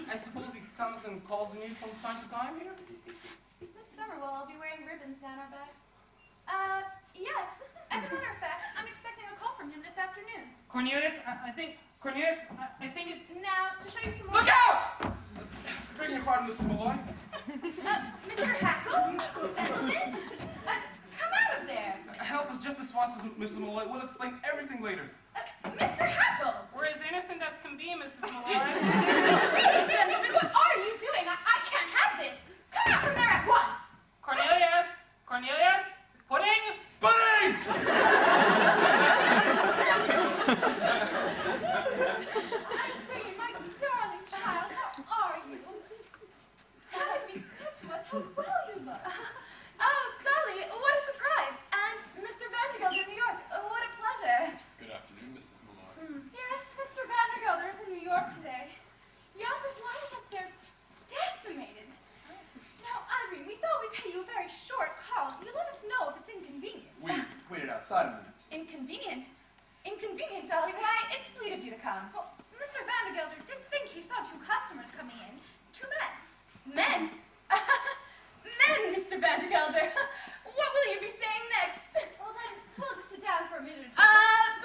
Speaker 6: I suppose he comes and calls on you from time to time here?
Speaker 5: This summer we'll all be wearing ribbons down our backs. Yes. As a matter of fact, I'm expecting a call from him this afternoon.
Speaker 10: Cornelius, I think it's...
Speaker 5: Now, to show you some more...
Speaker 10: Look out!
Speaker 6: Beg your pardon, Mrs. Malloy.
Speaker 5: Mr. Hackle? Gentlemen? Come out of there.
Speaker 6: Help us just as once, Mrs. Malloy. We'll explain everything later.
Speaker 5: Mr. Hackle!
Speaker 10: We're as innocent as can be, Mrs. Malloy.
Speaker 5: Really, gentlemen, what are you doing? I can't have this. Come out from there at once.
Speaker 10: Cornelius! Pudding!
Speaker 6: Pudding!
Speaker 11: Irene, my darling child, how are you? How be good to us? How well you look.
Speaker 5: Oh, Dolly, what a surprise. And Mr. Vandergelder, New York, what a pleasure.
Speaker 9: Good afternoon, Mrs. Malloy.
Speaker 11: Yes, Mr. Vandergelder is in New York today. Yonkers lies up there decimated. Now, Irene, we thought we'd pay you a very short call. You let us know if it's inconvenient.
Speaker 2: We waited outside a minute.
Speaker 5: Inconvenient? Inconvenient, Dolly. Why, it's sweet of you to come.
Speaker 11: Well, Mr. Vandergelder did think he saw 2 customers coming in. 2 men.
Speaker 5: Men? Men, Mr. Vandergelder. What will you be saying next?
Speaker 11: Well, then, we'll just sit down for a minute or 2.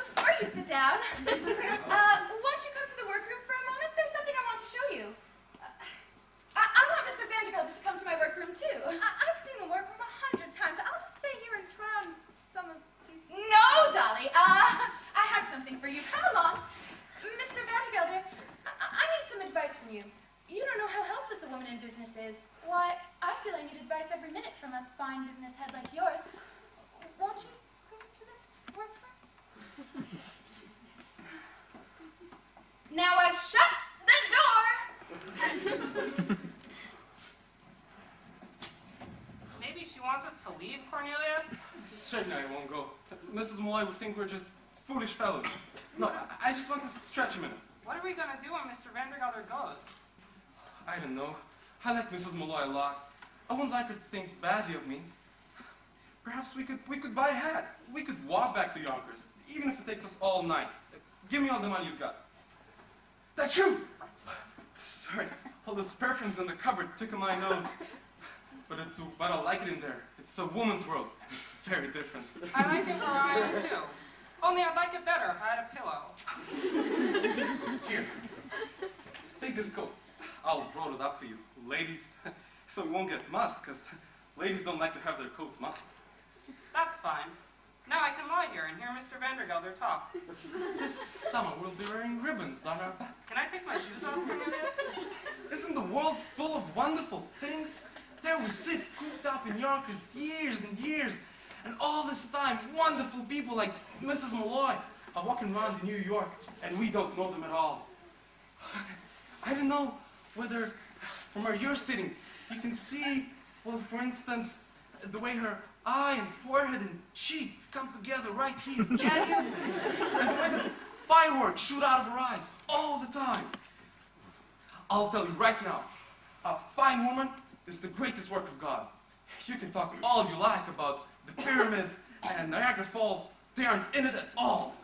Speaker 5: Before you sit down, won't you come to the workroom for a moment? There's something I want to show you. I want Mr. Vandergelder to come to my workroom, too.
Speaker 11: I've seen the workroom 100 times. I'll just stay here and try on some of these.
Speaker 5: No, Dolly. I have something for you. Come along. Mr. Vandergelder, I need some advice from you. You don't know how helpless a woman in business is. Why, I feel I need advice every minute from a fine business head like yours. Won't you go to the workroom? Now I shut the door!
Speaker 10: Maybe she wants us to leave, Cornelius?
Speaker 6: Certainly I won't go. Mrs. Malloy would think we're just foolish fellows. No, I just want to stretch a minute.
Speaker 10: What are we going to do when Mr. Vandergelder goes?
Speaker 6: I don't know. I like Mrs. Malloy a lot. I wouldn't like her to think badly of me. Perhaps we could buy a hat. We could walk back to Yonkers, even if it takes us all night. Give me all the money you've got. That's you! Sorry, all those perfumes in the cupboard tickle my nose. But I like it in there. It's a woman's world, and it's very different.
Speaker 10: I like it where I am too. Only I'd like it better if I had a pillow.
Speaker 6: Here, take this coat. I'll roll it up for you, ladies, so we won't get mussed, because ladies don't like to have their coats mussed.
Speaker 10: That's fine. Now I can lie here and hear Mr. Vandergelder talk.
Speaker 6: This summer we'll be wearing ribbons on our back.
Speaker 10: Can I take my shoes off for a minute?
Speaker 6: Isn't the world full of wonderful things? There we sit, cooped up in Yonkers years and years, and all this time, wonderful people like Mrs. Malloy are walking around in New York, and we don't know them at all. I don't know whether, from where you're sitting, you can see, well, for instance, the way her eye and forehead and cheek come together right here, can you? And the way the fireworks shoot out of her eyes all the time. I'll tell you right now, a fine woman is the greatest work of God. You can talk all you like about the pyramids and Niagara Falls. They aren't in it at all.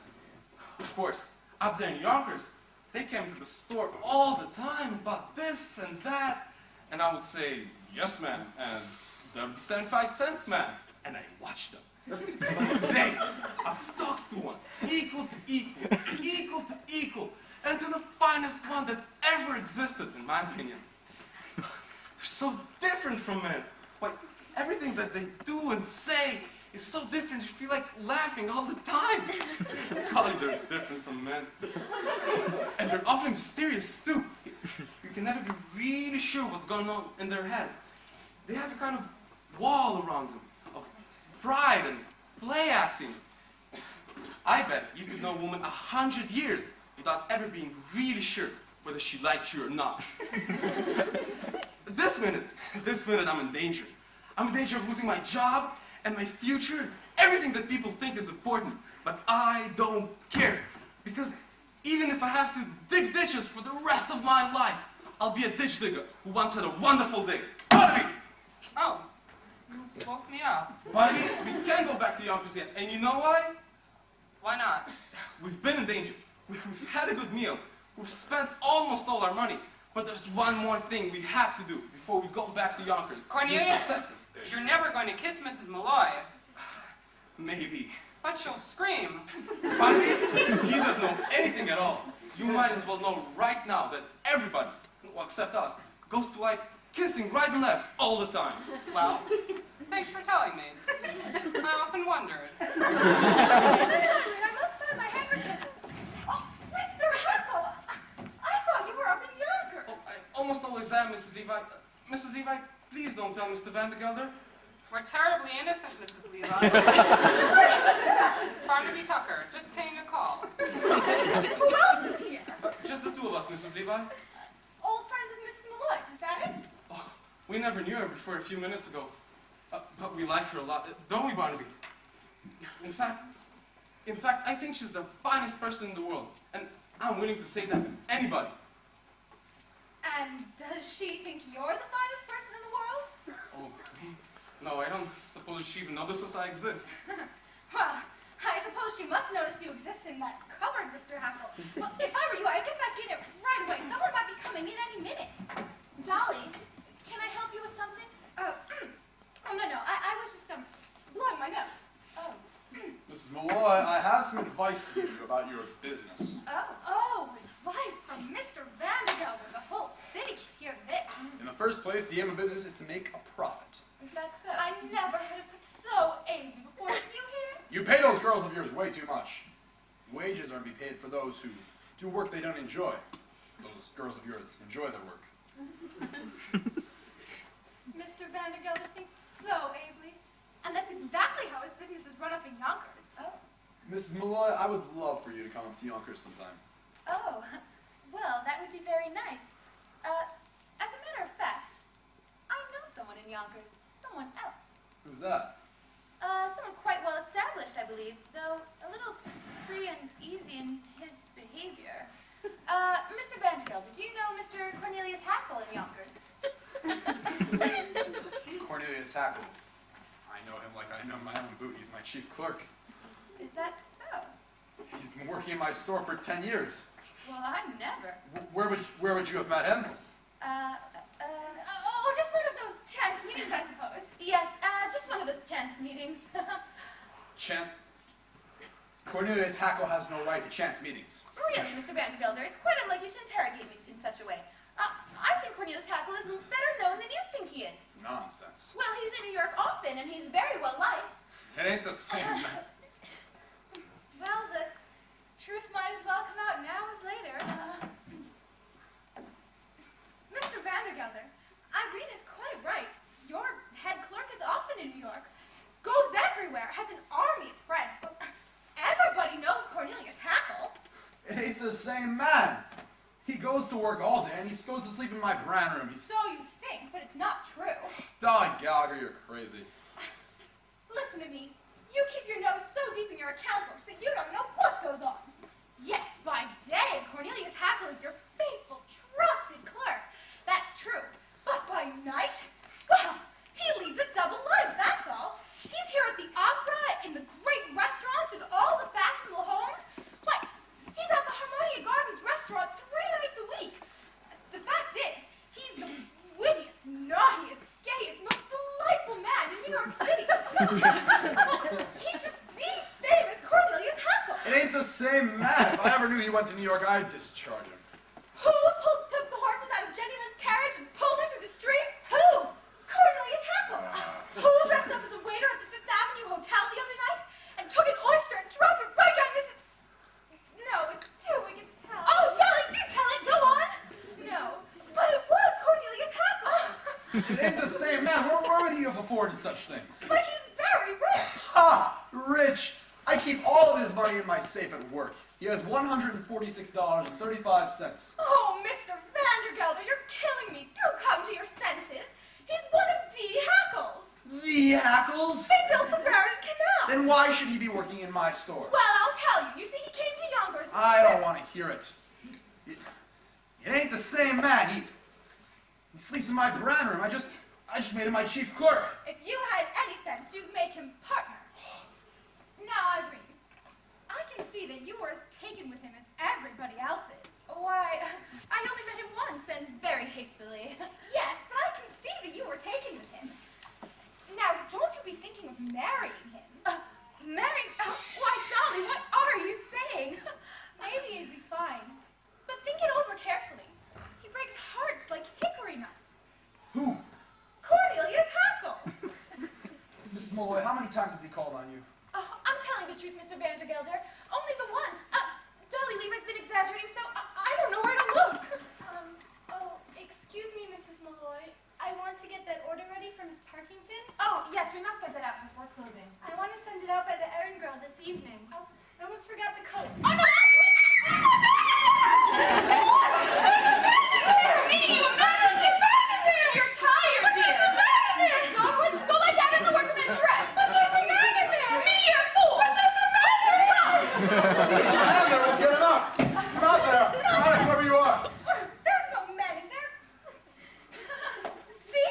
Speaker 6: Of course, up there in Yonkers, they came to the store all the time about this and that. And I would say, yes, ma'am, and 75 cents, ma'am. And I watched them. But today, I've talked to one, equal to equal, equal to equal, and to the finest one that ever existed, in my opinion. They're so different from men. Like, everything that they do and say is so different, you feel like laughing all the time. Golly, they're different from men. And they're awfully mysterious, too. You can never be really sure what's going on in their heads. They have a kind of wall around them of pride and play acting. I bet you could know a woman 100 years without ever being really sure whether she liked you or not. This minute I'm in danger. I'm in danger of losing my job and my future, everything that people think is important. But I don't care, because even if I have to dig ditches for the rest of my life, I'll be a ditch digger who once had a wonderful day. Barnaby!
Speaker 10: Oh, you woke me up.
Speaker 6: Barnaby, we can't go back to Yonkers yet, and you know why?
Speaker 10: Why not?
Speaker 6: We've been in danger. We've had a good meal. We've spent almost all our money. But there's one more thing we have to do before we go back to Yonkers.
Speaker 10: Cornelius, you're never going to kiss Mrs. Malloy.
Speaker 6: Maybe.
Speaker 10: But she'll scream.
Speaker 6: Barnaby, he doesn't know anything at all. You might as well know right now that everybody, well, except us, goes to life kissing right and left all the time.
Speaker 10: Well, thanks for telling me. I often wondered.
Speaker 11: I must find my handkerchief. Oh, Mr. Heckle! I thought you were up in Yonkers.
Speaker 6: Oh, I almost always am, Mrs. Levi. Mrs. Levi, please don't tell Mr. Vandergelder.
Speaker 10: We're terribly innocent, Mrs. Levi. Barnaby Tucker, just paying a call.
Speaker 11: Who else is here?
Speaker 6: Just the two of us, Mrs. Levi.
Speaker 11: Old friends of Mrs. Malloy's, is that it?
Speaker 6: Oh, we never knew her before a few minutes ago. But we like her a lot, don't we, Barnaby? In fact, I think she's the finest person in the world. And I'm willing to say that to anybody.
Speaker 11: And does she think you're the finest person in the world?
Speaker 6: Oh, me? No, I don't suppose she even notices I exist.
Speaker 11: Well, I suppose she must notice you exist in that cupboard, Mr. Hackle. Well, if I were you, I'd get back in it right away. Someone might be coming in any minute.
Speaker 5: Dolly, can I help you with something?
Speaker 11: Oh, no. I was just, blowing my nose.
Speaker 5: Oh.
Speaker 9: Mrs. Malloy, I have some advice to give you about your business.
Speaker 11: Oh, advice from Mr. Vandergelder. The whole city should hear this.
Speaker 9: In the first place, the aim of business is to make a profit.
Speaker 5: Is that so?
Speaker 11: I never heard it put so ably before. Did you hear?
Speaker 9: You pay those girls of yours way too much. Wages are to be paid for those who do work they don't enjoy. Those girls of yours enjoy their work.
Speaker 11: Mr. Vandergelder thinks so ably. And that's exactly how his business is run up in Yonkers. Oh.
Speaker 9: Mrs. Malloy, I would love for you to come up to Yonkers sometime.
Speaker 5: Oh, well, that would be very nice. As a matter of fact, I know someone in Yonkers. Someone else.
Speaker 9: Who's that?
Speaker 5: Someone quite well established, I believe, though a little free and easy in his behavior.
Speaker 11: Mr. Vandergelder, do you know Mr. Cornelius Hackle in Yonkers?
Speaker 2: Cornelius Hackle. I know him like I know my own boot. He's my chief clerk.
Speaker 11: Is that so?
Speaker 2: He's been working in my store for 10 years.
Speaker 11: Well, I never.
Speaker 2: Where would you have met him?
Speaker 11: Oh, just one of those chance meetings, I suppose. Yes, just one of those chance meetings.
Speaker 2: Cornelius Hackle has no right to chance meetings.
Speaker 11: Really, Mr. Vandergelder, it's quite unlike you to interrogate me in such a way. I think Cornelius Hackle is better known than you think he is.
Speaker 2: Nonsense.
Speaker 11: Well, he's in New York often, and he's very well liked.
Speaker 2: It ain't the same.
Speaker 11: Well, the truth might as well come out now as later. Mr. Vandergelder, Irene is quite right. Your head clerk is often in New York. Goes everywhere, has an army of friends. Well, everybody knows Cornelius Hackle.
Speaker 2: It ain't the same man. He goes to work all day and he goes to sleep in my brand room.
Speaker 11: So you think, but it's not true.
Speaker 2: Dog Gallagher, you're crazy.
Speaker 11: Listen to me. You keep your nose so deep in your account books that you don't know what goes on. Yes, by day, Cornelius Hackle is your faithful, trusted clerk. That's true. But by night, well, he leads a double life, that's all. He's here at the opera, in the great restaurants, and all the fashionable homes. Like, he's at the Harmonia Gardens restaurant 3 nights a week. The fact is, he's the wittiest, naughtiest, gayest, most delightful man in New York City. He's just the famous Cornelius Hackle.
Speaker 2: It ain't the same man. If I ever knew he went to New York, I'd discharge him.
Speaker 11: Who took the horses out of Jenny Lind's carriage and pulled her through the streets? Who? Cornelius Hackle. Who dressed up as a waiter at the Fifth Avenue Hotel the other night and took an oyster and dropped it right on Mrs. No, it's too wicked to tell. Oh, tell it, do tell it, go on. No, but it was Cornelius Hackle.
Speaker 2: It ain't the same man. Where would he have afforded such things?
Speaker 11: But he's very rich.
Speaker 2: Ha! Rich! I keep all of his money in my safe at work. He has $146.35.
Speaker 11: Oh, Mr. Vandergelder, you're killing me. Do come to your senses. He's one of the Hackles.
Speaker 2: The Hackles?
Speaker 11: They built the Raritan Canal.
Speaker 2: Then why should he be working in my store?
Speaker 11: Well, I'll tell you. You see, he came to Yonkers.
Speaker 2: I don't want to hear it. It ain't the same man. He sleeps in my brand room. I just made him my chief clerk.
Speaker 11: If you had any sense, you'd make him partner. Now, Irene, I can see that you were as taken with him as everybody else is.
Speaker 5: Why, I only met him once, and very hastily.
Speaker 11: Yes, but I can see that you were taken with him. Now, don't you be thinking of marrying him.
Speaker 5: Marrying? Why, Dolly, what are you saying?
Speaker 11: Maybe it'd be fine. But think it over carefully. He breaks hearts like hickory nuts.
Speaker 2: Who?
Speaker 11: Cornelius Hackle.
Speaker 2: Mrs. Molloy, how many times has he called on you?
Speaker 11: I'm telling the truth, Mr. Vandergelder. Only the once. Dolly Lever's been exaggerating, so I don't know where to look.
Speaker 5: Excuse me, Mrs. Malloy. I want to get that order ready for Miss Parkington.
Speaker 11: Oh, yes, we must get that out before closing.
Speaker 5: I want to send it out by the errand girl this evening. Oh, I almost forgot the code.
Speaker 11: Oh, no! Minnie, you imagine it! You're tired, dear! There's a man in there! Go lie down in the workman's dress! But there's a man in there! Minnie, you're a fool! But there's a man in there!
Speaker 2: He's a man there. We'll get him out. Come out there. Come out, whoever you are.
Speaker 11: There's no man in there! See?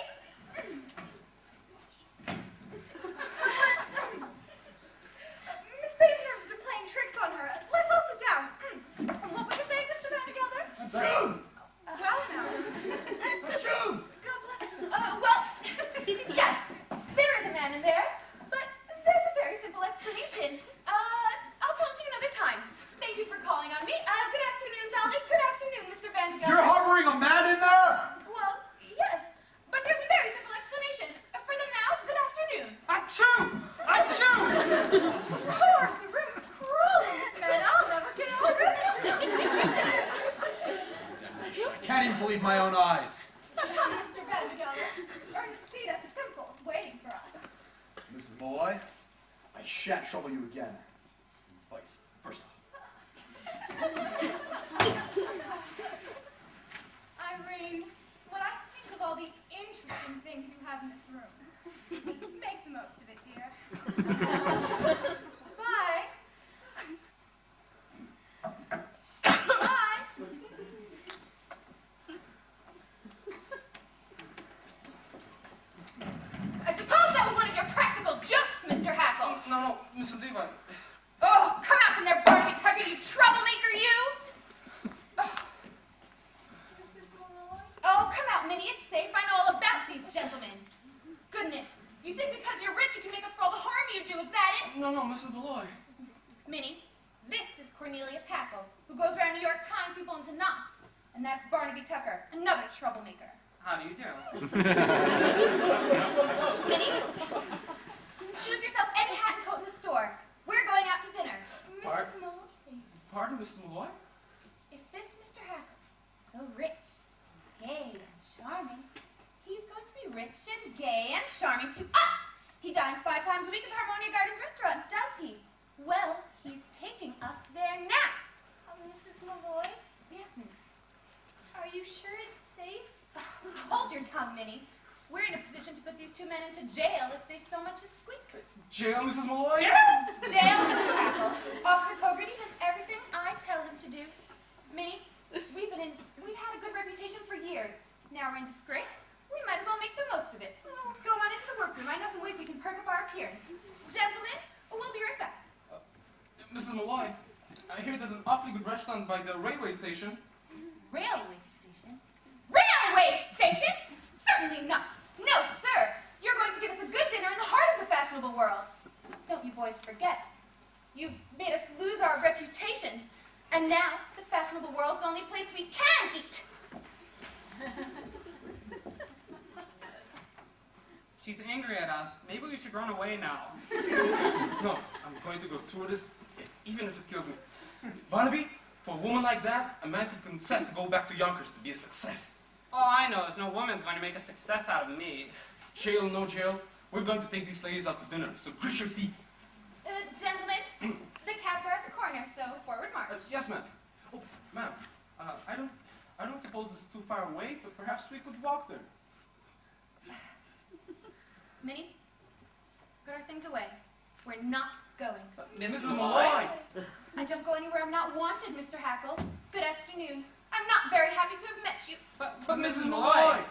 Speaker 11: Miss Basinger's been playing tricks on her. Let's all sit down. What were you saying, Mr. Vandergelder?
Speaker 2: June!
Speaker 11: Well, now.
Speaker 2: June!
Speaker 11: God bless you. Well, yes, there is a man in there, but there's a very simple explanation. I'll tell it to you another time. Thank you for calling on me. Good afternoon, Dolly. Good afternoon, Mr. Vandergelder.
Speaker 2: You're harboring a man in there?
Speaker 11: Well, yes, but there's a very simple explanation. For them now, good afternoon.
Speaker 10: Achoo! Achoo!
Speaker 11: Poor, the room's cruel, man. I'll never get over it.
Speaker 2: I can't even believe my own eyes.
Speaker 11: Come, Mr. Vandergelder. Ernestina Simple's waiting for us.
Speaker 2: Mrs. Molloy, I shan't trouble you again. Vice versa.
Speaker 11: Irene, when I think of all the interesting things you have in this room, make the most of it, dear. Bye. Bye.
Speaker 6: Mrs. Levi.
Speaker 11: Oh, come out from there, Barnaby Tucker, you troublemaker, you!
Speaker 5: Mrs. Malloy?
Speaker 11: Oh, come out, Minnie, it's safe. I know all about these gentlemen. Goodness, you think because you're rich you can make up for all the harm you do, is that it?
Speaker 6: No, Mrs. Malloy.
Speaker 11: Minnie, this is Cornelius Hackle, who goes around New York tying people into knots. And that's Barnaby Tucker, another troublemaker.
Speaker 10: How do you do?
Speaker 11: Minnie, choose yourself any hat and coat in the store. We're going out to dinner.
Speaker 5: Mrs. Malloy?
Speaker 6: Pardon, Mrs. Malloy?
Speaker 11: If this Mr. Hackle is so rich, gay, and charming, he's going to be rich and gay and charming to us. He dines 5 times a week at the Harmonia Gardens restaurant, does he? Well, he's taking us there now.
Speaker 5: Mrs. Malloy?
Speaker 11: Yes, Minnie.
Speaker 5: Are you sure it's safe?
Speaker 11: Hold your tongue, Minnie. We're in a position to put these 2 men into jail if they so much as squeak.
Speaker 6: Jail, Mrs. Malloy?
Speaker 11: Jail, Mr. Hackle. Officer Cogarty does everything I tell him to do. Minnie, we've had a good reputation for years. Now we're in disgrace. We might as well make the most of it. Go on into the workroom. I know some ways we can perk up our appearance. Gentlemen, we'll be right back.
Speaker 6: Mrs. Malloy, I hear there's an awfully good restaurant by the railway station.
Speaker 11: Railway station? Railway station? Certainly not. No, sir. You're going to give us a good dinner in the heart of the fashionable world. Don't you boys forget. You've made us lose our reputations, and now the fashionable world's the only place we can eat.
Speaker 10: She's angry at us. Maybe we should run away now.
Speaker 6: No, I'm going to go through this, even if it kills me. Barnaby, for a woman like that, a man could consent to go back to Yonkers to be a success.
Speaker 10: All I know is no woman's going to make a success out of me.
Speaker 6: Jail, no jail, we're going to take these ladies out to dinner, so grit your teeth.
Speaker 11: Gentlemen, the cabs are at the corner, so forward march.
Speaker 6: Yes, ma'am. Oh, ma'am, I don't suppose it's too far away, but perhaps we could walk there.
Speaker 11: Minnie, put our things away. We're not going.
Speaker 6: Mrs. Malloy!
Speaker 11: I don't go anywhere I'm not wanted, Mr. Hackle. Good afternoon. I'm not very happy to have met you.
Speaker 6: But Mrs. Malloy!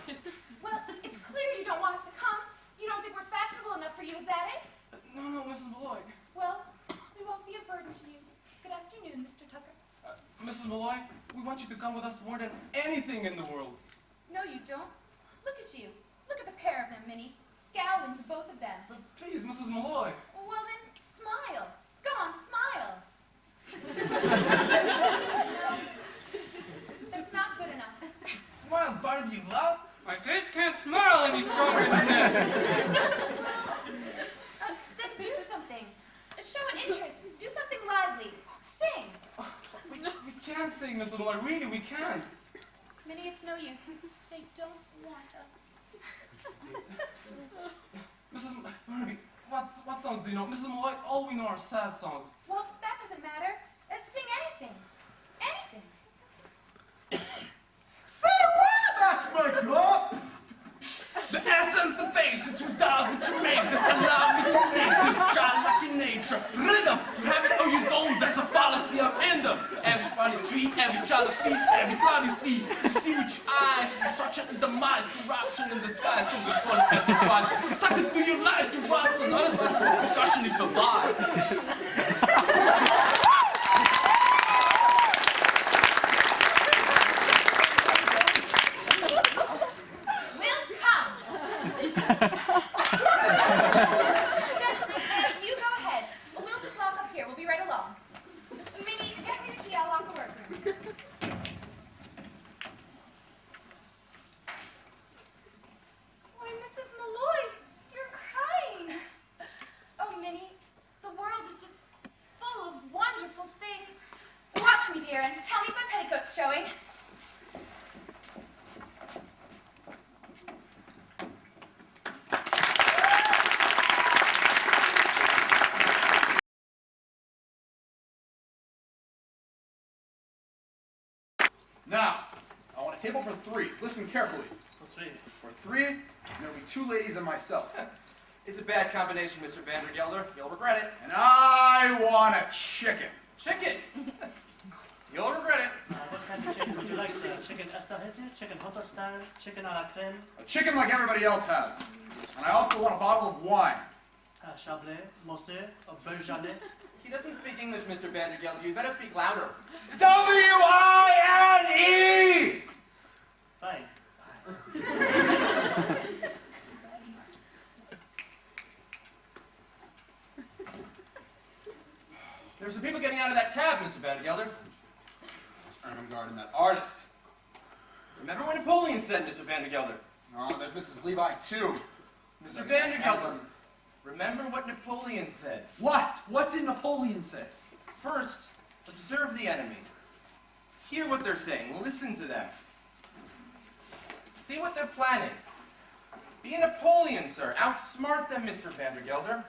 Speaker 11: Well, it's clear you don't want us to come. You don't think we're fashionable enough for you, is that it?
Speaker 6: No, Mrs. Malloy.
Speaker 11: Well, we won't be a burden to you. Good afternoon, Mr. Tucker.
Speaker 6: Mrs. Malloy, we want you to come with us more than anything in the world.
Speaker 11: No, you don't. Look at you. Look at the pair of them, Minnie. Scowling, the both of them.
Speaker 6: But please, Mrs. Malloy.
Speaker 11: Well, then, smile. Go on, smile. No, that's not good enough.
Speaker 6: Smile, Barnaby, you loud.
Speaker 10: My face can't smile any stronger than this.
Speaker 11: Then do something. Show an interest. Do something lively. Sing.
Speaker 6: We can't sing, Mrs. Malloy. Really, we can't.
Speaker 11: Minnie, it's no use. They don't want us.
Speaker 6: Mrs. Barnaby, what songs do you know? Mrs. Malloy, all we know are sad songs.
Speaker 11: Well, that doesn't matter. Sing anything. Anything.
Speaker 2: Say what, Matchmaker?
Speaker 6: The essence, the basics, without what you make this, allow me to make this childlike in nature. Rhythm, you have it or you don't, that's a fallacy, I'm in them. Every spawning tree, every child of peace, every cloud you see with your eyes, destruction and demise, corruption in the skies, from this fun and the wise. Suck it through your lives, you rust, and others, but some percussion it provides.
Speaker 11: Gentlemen, you go ahead. We'll just lock up here. We'll be right along. Minnie, get me the key. I'll lock the workroom.
Speaker 5: Why, Mrs. Malloy, you're crying.
Speaker 11: Oh, Minnie, the world is just full of wonderful things. Watch me, dear, and tell me if my petticoat's showing.
Speaker 2: Now, I want a table for 3. Listen carefully.
Speaker 3: Let's read.
Speaker 2: For 3, there'll be 2 ladies and myself.
Speaker 8: It's a bad combination, Mr. Vandergelder. You'll regret it.
Speaker 2: And I want a chicken.
Speaker 8: Chicken! You'll regret it.
Speaker 12: What kind of chicken would you like, sir? Chicken Esterhazy, chicken hotter style, chicken a la creme?
Speaker 2: A chicken like everybody else has. And I also want a bottle of wine.
Speaker 12: Chablais, Mosse, Berjanet.
Speaker 8: He doesn't speak English, Mr. Vandergelder. You'd better speak louder.
Speaker 2: W-I-N-E!
Speaker 12: Fine.
Speaker 8: There's some people getting out of that cab, Mr. Vandergelder.
Speaker 2: It's Ermengarde and that artist.
Speaker 8: Remember what Napoleon said, Mr. Vandergelder?
Speaker 2: Oh, there's Mrs. Levi, too.
Speaker 8: Mr. Vandergelder, remember what Napoleon said.
Speaker 2: What? What did Napoleon say?
Speaker 8: First, observe the enemy. Hear what they're saying. Listen to them. See what they're planning. Be a Napoleon, sir. Outsmart them, Mr. Vandergelder.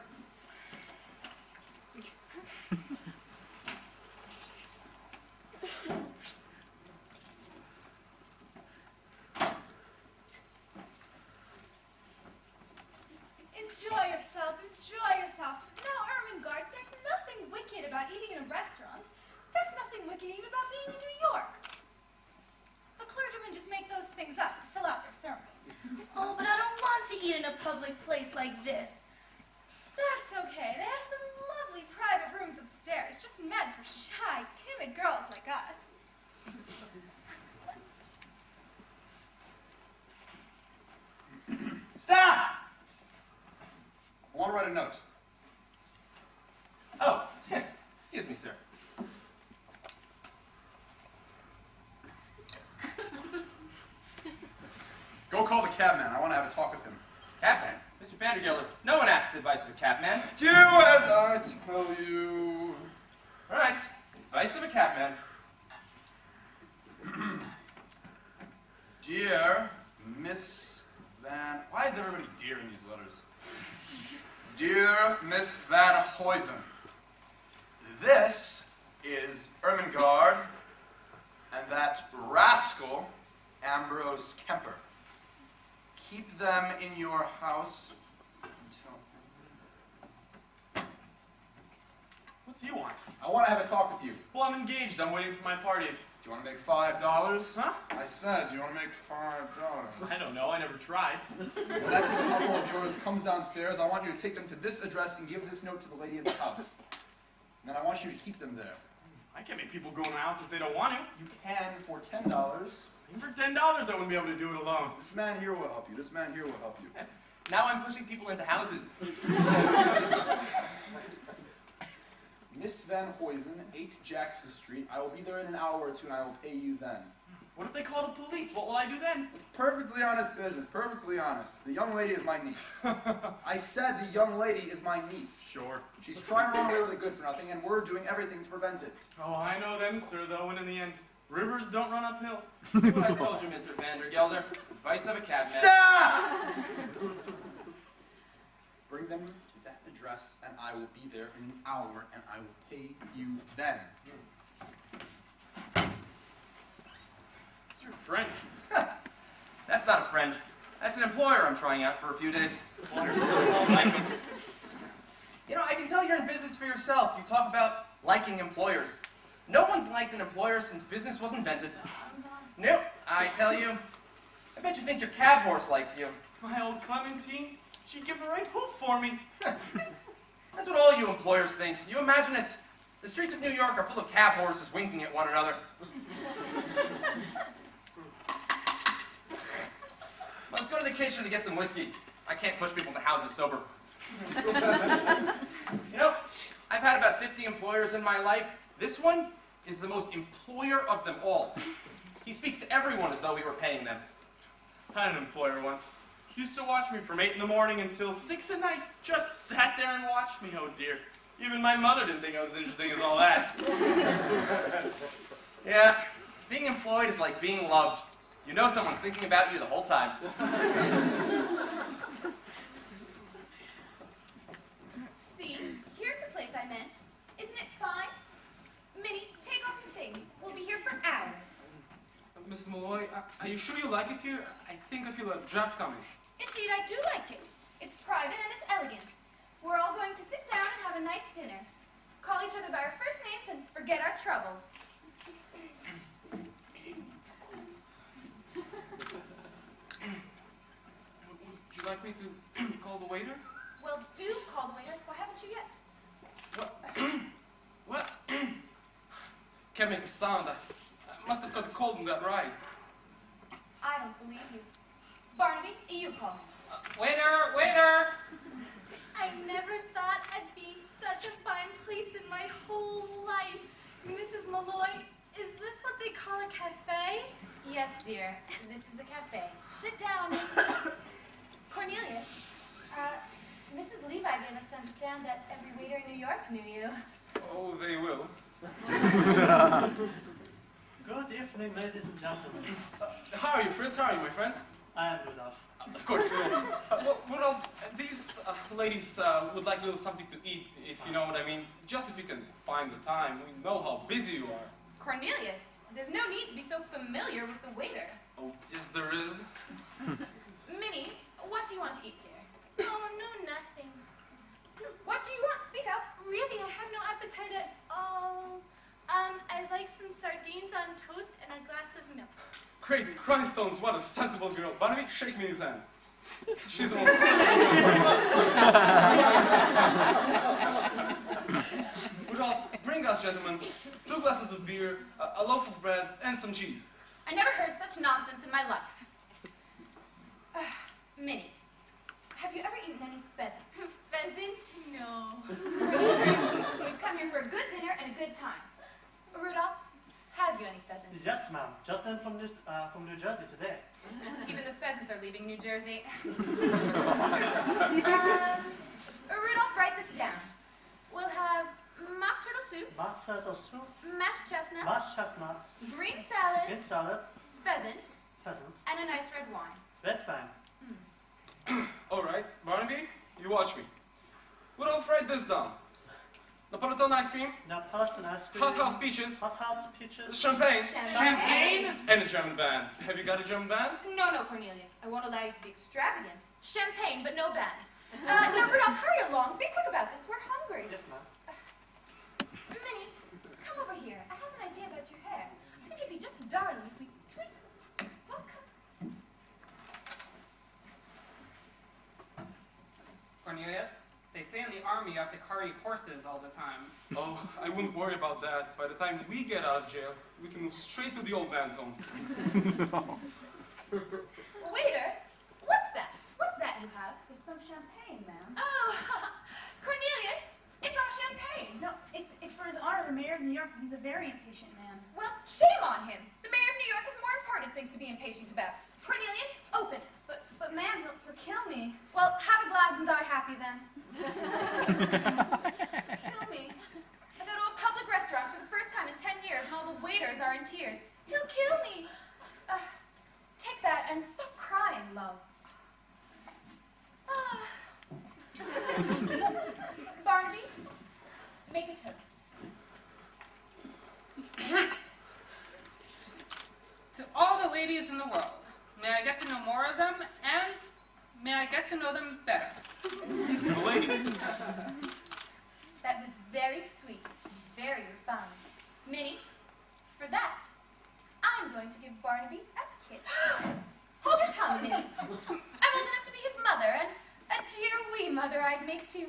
Speaker 11: Enjoy yourself, enjoy yourself. Now, Ermengarde, there's nothing wicked about eating in a restaurant. There's nothing wicked even about being in New York. The clergymen just make those things up to fill out their sermons.
Speaker 7: Oh, but I don't want to eat in a public place like this.
Speaker 11: That's okay. They have some lovely private rooms upstairs, just meant for shy, timid girls like us.
Speaker 2: Stop! I want to write a note.
Speaker 8: Oh, excuse me, sir.
Speaker 2: Go call the cabman. I want to have a talk with him.
Speaker 8: Cabman? Mr. Vandergelder, no one asks advice of a cabman.
Speaker 2: Do as I tell you.
Speaker 8: All right, advice of a cabman.
Speaker 2: Dear Miss Van... Why is everybody dear in these letters? Dear Miss Van Huysen, this is Ermengarde and that rascal Ambrose Kemper. Keep them in your house until...
Speaker 4: What's he want?
Speaker 2: I want to have a talk with you.
Speaker 4: Well, I'm engaged. I'm waiting for my parties.
Speaker 2: Do you want to make $5?
Speaker 4: Huh?
Speaker 2: I said, do you want to make $5?
Speaker 4: I don't know. I never tried.
Speaker 2: When that couple of yours comes downstairs, I want you to take them to this address and give this note to the lady in the house. And then I want you to keep them there.
Speaker 4: I can't make people go in my house if they don't want to.
Speaker 2: You can for $10.
Speaker 4: Even for $10, I wouldn't be able to do it alone.
Speaker 2: This man here will help you. This man here will help you.
Speaker 8: Now I'm pushing people into houses.
Speaker 2: Miss Van Huysen, 8 Jackson Street. I will be there in an hour or two and I will pay you then.
Speaker 4: What if they call the police? What will I do then?
Speaker 2: It's perfectly honest business, perfectly honest. The young lady is my niece. I said the young lady is my niece.
Speaker 4: Sure.
Speaker 2: She's trying to run away with a good for nothing and we're doing everything to prevent it.
Speaker 4: Oh, I know them, sir, though, and in the end, rivers don't run uphill.
Speaker 8: What I told you, Mr. Vandergelder. Advice of a cabman.
Speaker 2: Stop! Bring them to that address and I will be there in an hour and I will pay you then.
Speaker 4: It's your friend.
Speaker 8: That's not a friend. That's an employer I'm trying out for a few days. You know, I can tell you're in business for yourself. You talk about liking employers. No one's liked an employer since business was invented. Nope, I tell you. I bet you think your cab horse likes you.
Speaker 4: My old Clementine, she'd give the right hoof for me.
Speaker 8: That's what all you employers think. You imagine it. The streets of New York are full of cab horses winking at one another. Well, let's go to the kitchen to get some whiskey. I can't push people into houses sober. You know, I've had about 50 employers in my life. This one is the most employer of them all. He speaks to everyone as though we were paying them.
Speaker 4: I had an employer once. He used to watch me from 8 in the morning until 6 at night. Just sat there and watched me, oh dear. Even my mother didn't think I was as interesting as all that.
Speaker 8: Yeah, being employed is like being loved. You know someone's thinking about you the whole time.
Speaker 11: See, here's the place I meant. Isn't it fine? Minnie, take off your things. We'll be here for hours.
Speaker 8: Mrs. Malloy, are you sure you like it here? I think I feel a draft coming.
Speaker 11: Indeed, I do like it. It's private and it's elegant. We're all going to sit down and have a nice dinner. Call each other by our first names and forget our troubles.
Speaker 8: Would you like me to call the waiter?
Speaker 11: Well, do call the waiter. Why haven't you yet?
Speaker 6: What? Can't make a sound. I must have got a cold in that ride.
Speaker 11: I don't believe you. Barnaby, you call him.
Speaker 10: Waiter, waiter!
Speaker 5: I never thought I'd be such a fine place in my whole life. Mrs. Malloy, is this what they call a cafe?
Speaker 11: Yes, dear. This is a cafe. Sit down. Cornelius, Mrs. Levi gave us to understand that every waiter in New York knew you.
Speaker 6: Oh, they will.
Speaker 12: Good evening, ladies and gentlemen.
Speaker 6: How are you, Fritz? How are you, my friend?
Speaker 12: I am Rudolph.
Speaker 6: Of course, well, Rudolph, these ladies would like a little something to eat, if you know what I mean. Just if you can find the time. We know how busy you are.
Speaker 11: Cornelius, there's no need to be so familiar with the waiter.
Speaker 6: Oh, yes, there is.
Speaker 11: Minnie, what do you want to eat, dear?
Speaker 5: Oh, no, nothing.
Speaker 11: What do you want? Speak up.
Speaker 5: Really, I have no appetite at all. I'd like some sardines on toast and a glass of milk.
Speaker 6: Great Christones, what a sensible girl. Barnaby, shake me his hand. She's the most Rudolph, bring us, gentlemen, 2 glasses of beer, a loaf of bread, and some cheese.
Speaker 11: I never heard such nonsense in my life. Minnie, have you ever eaten any pheasant?
Speaker 5: Pheasant? No.
Speaker 11: We've come here for a good dinner and a good time. Rudolph, have you any pheasant?
Speaker 12: Yes, ma'am. Just in from New Jersey today.
Speaker 11: Even the pheasants are leaving New Jersey. Rudolph, write this down. We'll have mock turtle soup,
Speaker 12: Mock turtle soup,
Speaker 11: mashed chestnuts,
Speaker 12: mashed chestnuts,
Speaker 11: green salad,
Speaker 12: green salad,
Speaker 11: pheasant,
Speaker 12: pheasant,
Speaker 11: and a nice red wine.
Speaker 12: red wine.
Speaker 6: All right, Barnaby, you watch me. Rudolph, write this down. Napolitan ice cream,
Speaker 12: Napolitan ice cream,
Speaker 6: hothouse peaches,
Speaker 12: hothouse peaches,
Speaker 6: champagne,
Speaker 10: Champagne?
Speaker 6: and a German band. Have you got a German band?
Speaker 11: No, Cornelius. I won't allow you to be extravagant. Champagne, but no band. Now, Rudolph, hurry along. Be quick about this. We're hungry.
Speaker 12: Yes, ma'am.
Speaker 11: Minnie, come over here. I have an idea about your hair. I think it'd be just darling if we tweak. Oh, come.
Speaker 10: Cornelius, they say in the army you have to carry horses all the time.
Speaker 6: Oh, I wouldn't worry about that. By the time we get out of jail, we can move straight to the old man's home.
Speaker 11: Waiter, what's that? What's that you have?
Speaker 13: It's some champagne, ma'am.
Speaker 11: Oh, Cornelius, it's our champagne.
Speaker 13: No, it's for his honor, the mayor of New York. He's a very impatient man.
Speaker 11: Well, shame on him. The mayor of New York has more important things to be impatient about. Cornelius, open it.
Speaker 13: But ma'am, he'll kill me.
Speaker 11: Well, have a glass and die happy then.
Speaker 13: Kill me.
Speaker 11: I go to a public restaurant for the first time in 10 years and all the waiters are in tears. He'll kill me. Take that and stop crying, love. Barnaby, make a toast.
Speaker 10: To all the ladies in the world, may I get to know more of them, and may I get to know them better.
Speaker 6: The ladies.
Speaker 11: That was very sweet, very refined. Minnie, for that, I'm going to give Barnaby a kiss. Hold your tongue, Minnie. I'm old enough to be his mother, and a dear wee mother I'd make too.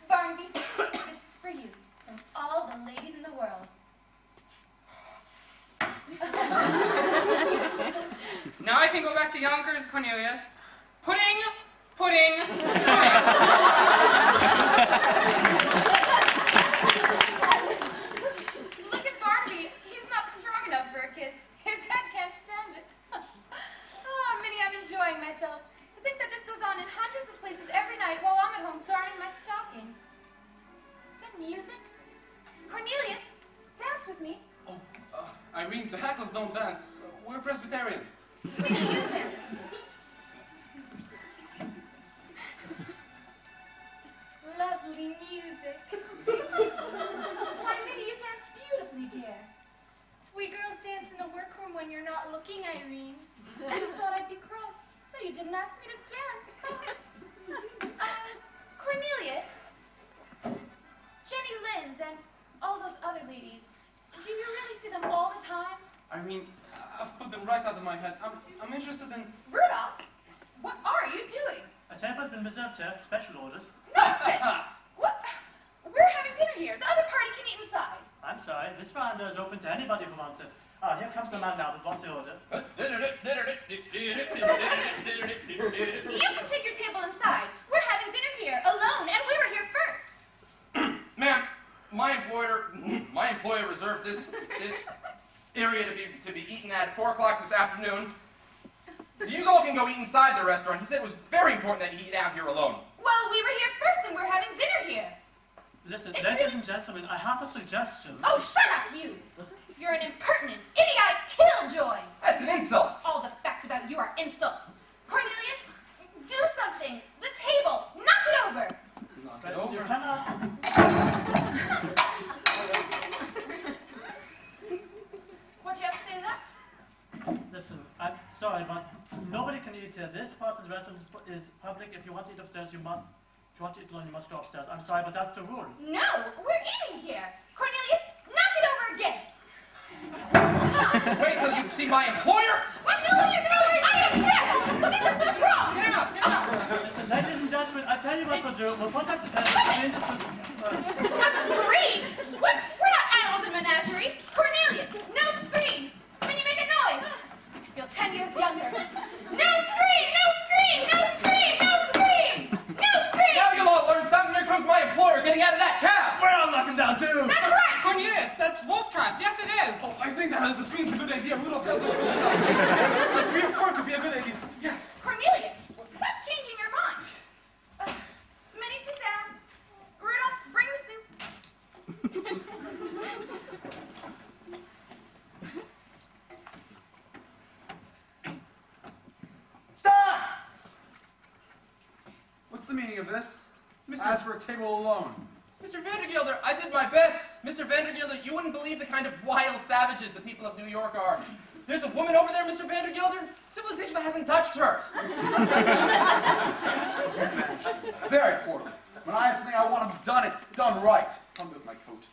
Speaker 11: Barnaby, this is for you, from all the ladies in the world.
Speaker 10: Now I can go back to Yonkers, Cornelius. Pudding, pudding, pudding.
Speaker 11: Look at Barnaby. He's not strong enough for a kiss. His head can't stand it. Oh, Minnie, I'm enjoying myself. To think that this goes on in hundreds of places every night while I'm at home darning my stockings. Is that music? Cornelius, dance with me.
Speaker 6: Oh, Irene, the Hackles don't dance. We're Presbyterian.
Speaker 11: Minnie, you dance.
Speaker 5: Lovely music.
Speaker 11: Why, Minnie, you dance beautifully, dear.
Speaker 5: We girls dance in the workroom when you're not looking, Irene.
Speaker 11: You thought I'd be cross, so you didn't ask me to dance. Cornelius, Jenny Lind, and all those other ladies, do you really see them all the time?
Speaker 6: Irene, I've put them right out of my head. I'm interested in...
Speaker 11: Rudolph, what are you doing?
Speaker 12: A table's been reserved here, special orders.
Speaker 11: Nonsense! What? We're having dinner here. The other party can eat inside.
Speaker 12: I'm sorry, this veranda is open to anybody who wants it. Ah, here comes the man now that brought the order.
Speaker 11: You can take your table inside. We're having dinner here, alone, and we were here first.
Speaker 8: Ma'am, my employer reserved this area to be eaten at 4 o'clock this afternoon. So you all can go eat inside the restaurant. He said it was very important that you eat out here alone.
Speaker 11: Well, we were here first, and we're having dinner here.
Speaker 12: Listen,
Speaker 11: It's
Speaker 12: ladies
Speaker 11: really-
Speaker 12: and gentlemen, I have a suggestion.
Speaker 11: Oh, shut up, you! You're an impertinent, idiotic killjoy!
Speaker 8: That's an insult.
Speaker 11: All the facts about you are insults. Cornelius, do something! The table! Knock it over!
Speaker 8: Knock
Speaker 12: But
Speaker 8: it over.
Speaker 12: you cannot...
Speaker 11: What do you have to say to that?
Speaker 12: Listen, I'm sorry, but nobody can eat here. This part of the restaurant is public. If you want to eat upstairs, you must. If you want to eat alone, you must go upstairs. I'm sorry, but that's the rule.
Speaker 11: No, we're eating here! Cornelius, knock it over again!
Speaker 8: Wait till you see my employer.
Speaker 11: What? No, what are you doing? I object! This is just wrong!
Speaker 10: Get out! Get out!
Speaker 12: Listen, ladies and gentlemen, I tell you what we'll do. We'll put up the table.
Speaker 11: A scream? What? We're not animals in menagerie. Cornelius, no scream! When you make a noise! I feel 10 years younger. No scream! No scream! No scream! No scream! No scream!
Speaker 8: Now you'll all learn something. Here comes my employer getting out of that cab.
Speaker 4: We're all knocking down too.
Speaker 11: That's right!
Speaker 10: Cornelius, that's wolf trap. Yes, it is.
Speaker 2: Oh, I think that the screen's a good idea. Rudolph, help us put this up. Like 3 or 4 could be a good idea. Yeah.
Speaker 11: Cornelius, stop changing your mind. Minnie, sit down. Rudolph, bring the soup.
Speaker 2: Stop! What's the meaning of this?
Speaker 8: Mr.
Speaker 2: Ask for a table alone.
Speaker 8: Mr. Vandergilder, I did my best. Mr. Vandergilder, you wouldn't believe the kind of wild savages the people of New York are. There's a woman over there, Mr. Vandergilder. Civilization hasn't touched her.
Speaker 2: Very poorly. When I have something I want done, it's done right. Come with my coat.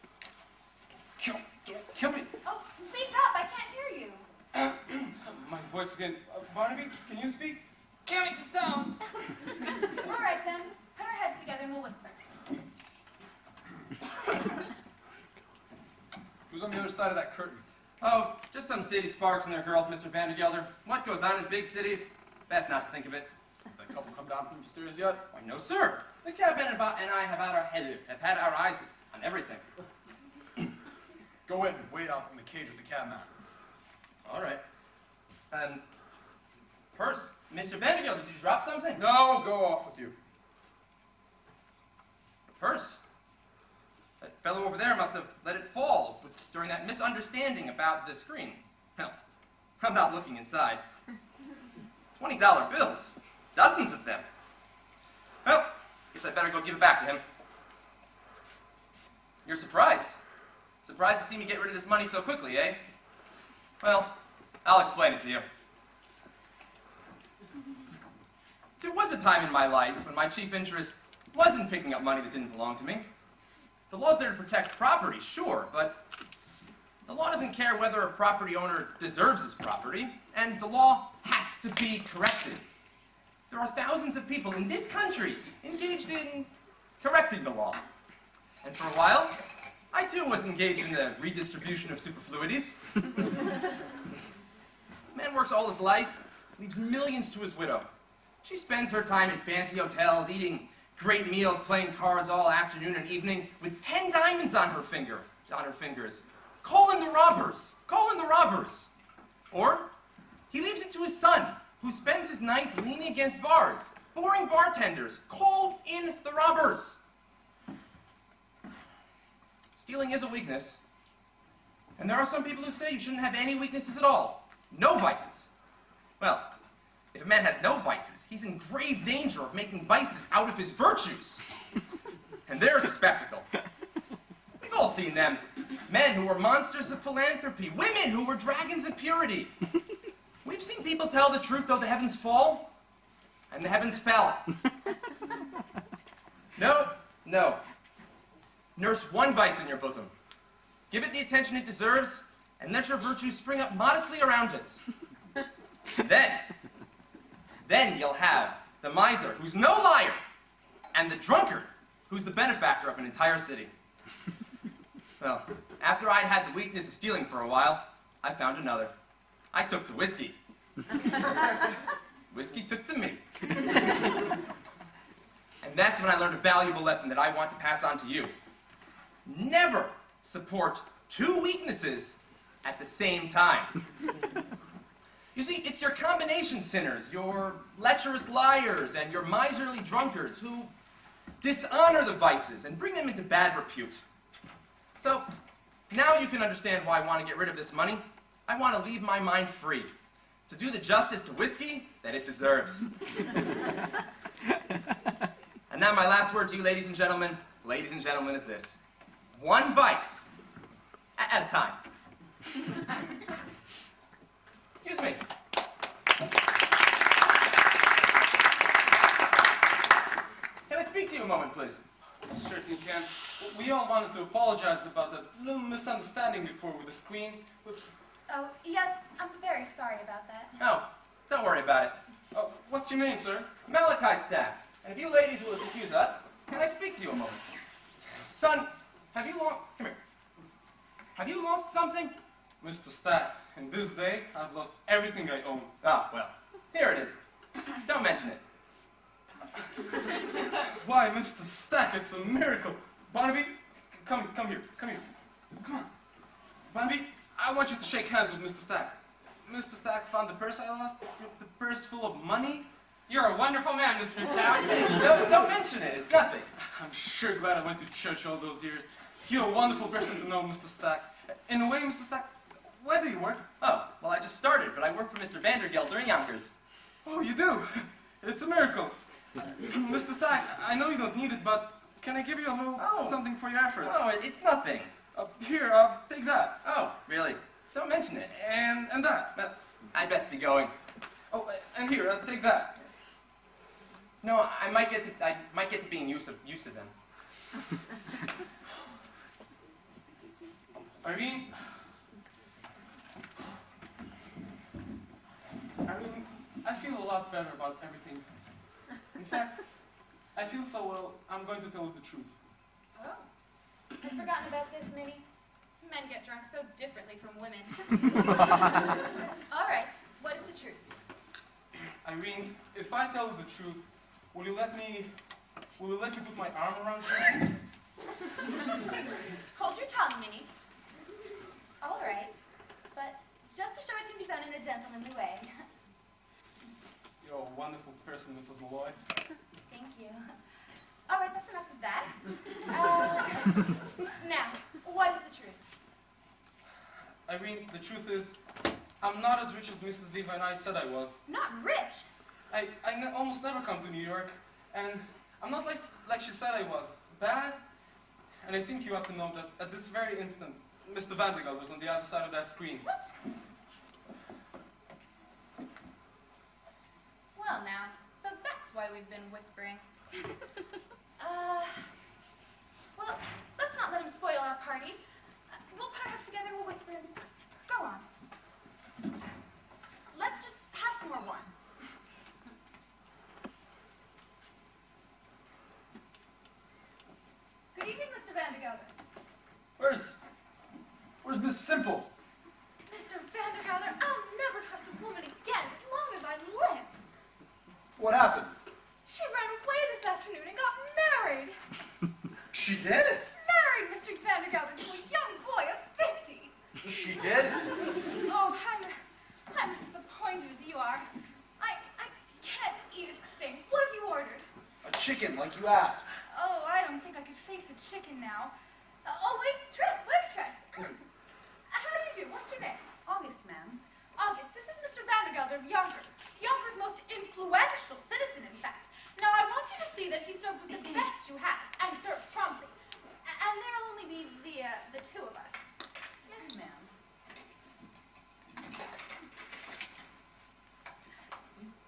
Speaker 2: Don't kill me.
Speaker 11: Oh, speak up. I can't hear you.
Speaker 6: My voice again. Barnaby, can you speak?
Speaker 10: Can't make the sound.
Speaker 11: All right, then. Put our heads together and we'll whisper.
Speaker 2: Who's on the other side of that curtain?
Speaker 8: Oh, just some city sparks and their girls, Mr. Vandergelder. What goes on in big cities? Best not to think of it.
Speaker 2: Has that couple come down from the stairs yet?
Speaker 8: Why, no, sir. The cabman and I have had our eyes on everything.
Speaker 2: Go in and wait out in the cage with the cabman.
Speaker 8: All right. Purse, Mr. Vandergelder, did you drop something?
Speaker 2: No, go off with you.
Speaker 8: Purse. That fellow over there must have let it fall during that misunderstanding about the screen. Well, I'm not looking inside. $20 bills. Dozens of them. Well, guess I better go give it back to him. You're surprised. Surprised to see me get rid of this money so quickly, eh? Well, I'll explain it to you. There was a time in my life when my chief interest wasn't picking up money that didn't belong to me. The law's there to protect property, sure, but the law doesn't care whether a property owner deserves his property, and the law has to be corrected. There are thousands of people in this country engaged in correcting the law. And for a while, I too was engaged in the redistribution of superfluities. Man works all his life, leaves millions to his widow. She spends her time in fancy hotels, eating great meals, playing cards all afternoon and evening, with 10 diamonds on her fingers. Call in the robbers! Call in the robbers! Or, he leaves it to his son, who spends his nights leaning against bars, boring bartenders. Call in the robbers! Stealing is a weakness. And there are some people who say you shouldn't have any weaknesses at all. No vices. Well, if a man has no vices, he's in grave danger of making vices out of his virtues. And there's a spectacle. We've all seen them. Men who were monsters of philanthropy. Women who were dragons of purity. We've seen people tell the truth though the heavens fall. And the heavens fell. No. Nurse one vice in your bosom. Give it the attention it deserves, and let your virtues spring up modestly around it. Then you'll have the miser, who's no liar, and the drunkard, who's the benefactor of an entire city. Well, after I'd had the weakness of stealing for a while, I found another. I took to whiskey. Whiskey took to me. And that's when I learned a valuable lesson that I want to pass on to you. Never support two weaknesses at the same time. You see, it's your combination sinners, your lecherous liars, and your miserly drunkards who dishonor the vices and bring them into bad repute. So, now you can understand why I want to get rid of this money. I want to leave my mind free to do the justice to whiskey that it deserves. And now my last word to you, ladies and gentlemen, is this. One vice at a time. Excuse me. Can I speak to you a moment, please?
Speaker 6: Certainly can. We all wanted to apologize about that little misunderstanding before with the screen.
Speaker 11: Oh, yes, I'm very sorry about that.
Speaker 8: Oh, don't worry about it.
Speaker 6: What's your name, sir?
Speaker 8: Malachi Stack. And if you ladies will excuse us, can I speak to you a moment? Son, have you lost... Come here. Have you lost something?
Speaker 6: Mr. Stack, in this day, I've lost everything I own.
Speaker 8: Ah, well, here it is. Don't mention it.
Speaker 6: Why, Mr. Stack, it's a miracle. Barnaby, come here. Come on. Barnaby, I want you to shake hands with Mr. Stack. Mr. Stack found the purse I lost, the purse full of money.
Speaker 10: You're a wonderful man, Mr. Stack.
Speaker 8: Don't mention it, it's nothing.
Speaker 6: I'm sure glad I went to church all those years. You're a wonderful person to know, Mr. Stack. In a way, Mr. Stack, where do you work?
Speaker 8: Oh, well, I just started, but I work for Mr. Vandergelder in Yonkers.
Speaker 6: Oh, you do? It's a miracle. Mr. Stack, I know you don't need it, but can I give you a little something for your efforts?
Speaker 8: Oh, it's nothing.
Speaker 6: Here, take that.
Speaker 8: Oh, really? Don't mention it.
Speaker 6: And that.
Speaker 8: I'd best be going.
Speaker 6: Oh, and here, take that.
Speaker 8: No, I might get to being used to them.
Speaker 6: Irene, I feel a lot better about everything. In fact, I feel so well, I'm going to tell you the truth.
Speaker 11: Oh, I'd forgotten about this, Minnie. Men get drunk so differently from women. All right, what is the truth?
Speaker 6: Irene, if I tell you the truth, will you let me put my arm around you?
Speaker 11: Hold your tongue, Minnie. All right, but just to show it can be done in a gentlemanly way.
Speaker 6: You're a wonderful person, Mrs. Malloy.
Speaker 11: Thank you. All right, that's enough of that. Now, what is the truth?
Speaker 6: Irene, the truth is, I'm not as rich as Mrs. Viva and I said I was.
Speaker 11: Not rich.
Speaker 6: I almost never come to New York, and I'm not like she said I was. Bad, and I think you ought to know that at this very instant, Mr. Vandergelder was on the other side of that screen.
Speaker 11: What? Well now, so that's why we've been whispering. Well, let's not let him spoil our party. We'll put our heads together and we'll whisper and go on. Let's just have some more wine. Good evening, Mr. Vandergelder.
Speaker 2: Where's Miss Simple?
Speaker 11: Mr. Vandergelder, I'll never trust a woman again as long as I live.
Speaker 2: What happened?
Speaker 11: She ran away this afternoon and got married.
Speaker 2: She did?
Speaker 11: Married, Mr. Vandergelder, to a young boy of 50.
Speaker 2: She did?
Speaker 11: Oh, I'm as disappointed as you are. I can't eat a thing. What have you ordered?
Speaker 2: A chicken, like you asked.
Speaker 11: Oh, I don't think I could face the chicken now. Waitress. How do you do? What's your name?
Speaker 13: August, ma'am.
Speaker 11: August, this is Mr. Vandergelder of Yonkers. Yonkers' most influential citizen, in fact. Now, I want you to see that he's served with the best you have, and served promptly. And there'll only be the two of us.
Speaker 13: Yes, ma'am.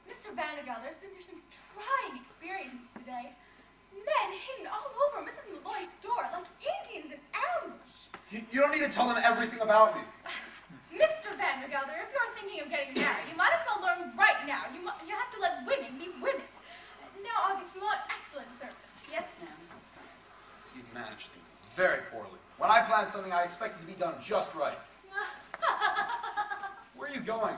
Speaker 11: Mr. Vandergelder's been through some trying experiences today. Men hidden all over Mrs. Malloy's door, like Indians in ambush.
Speaker 2: You don't need to tell them everything about me.
Speaker 11: Mr. Vandergelder, if you're thinking of getting married, you might as well learn right now. You have to let women be women.
Speaker 9: manage things very poorly. When I plan something, I expect it to be done just right. Where are you going?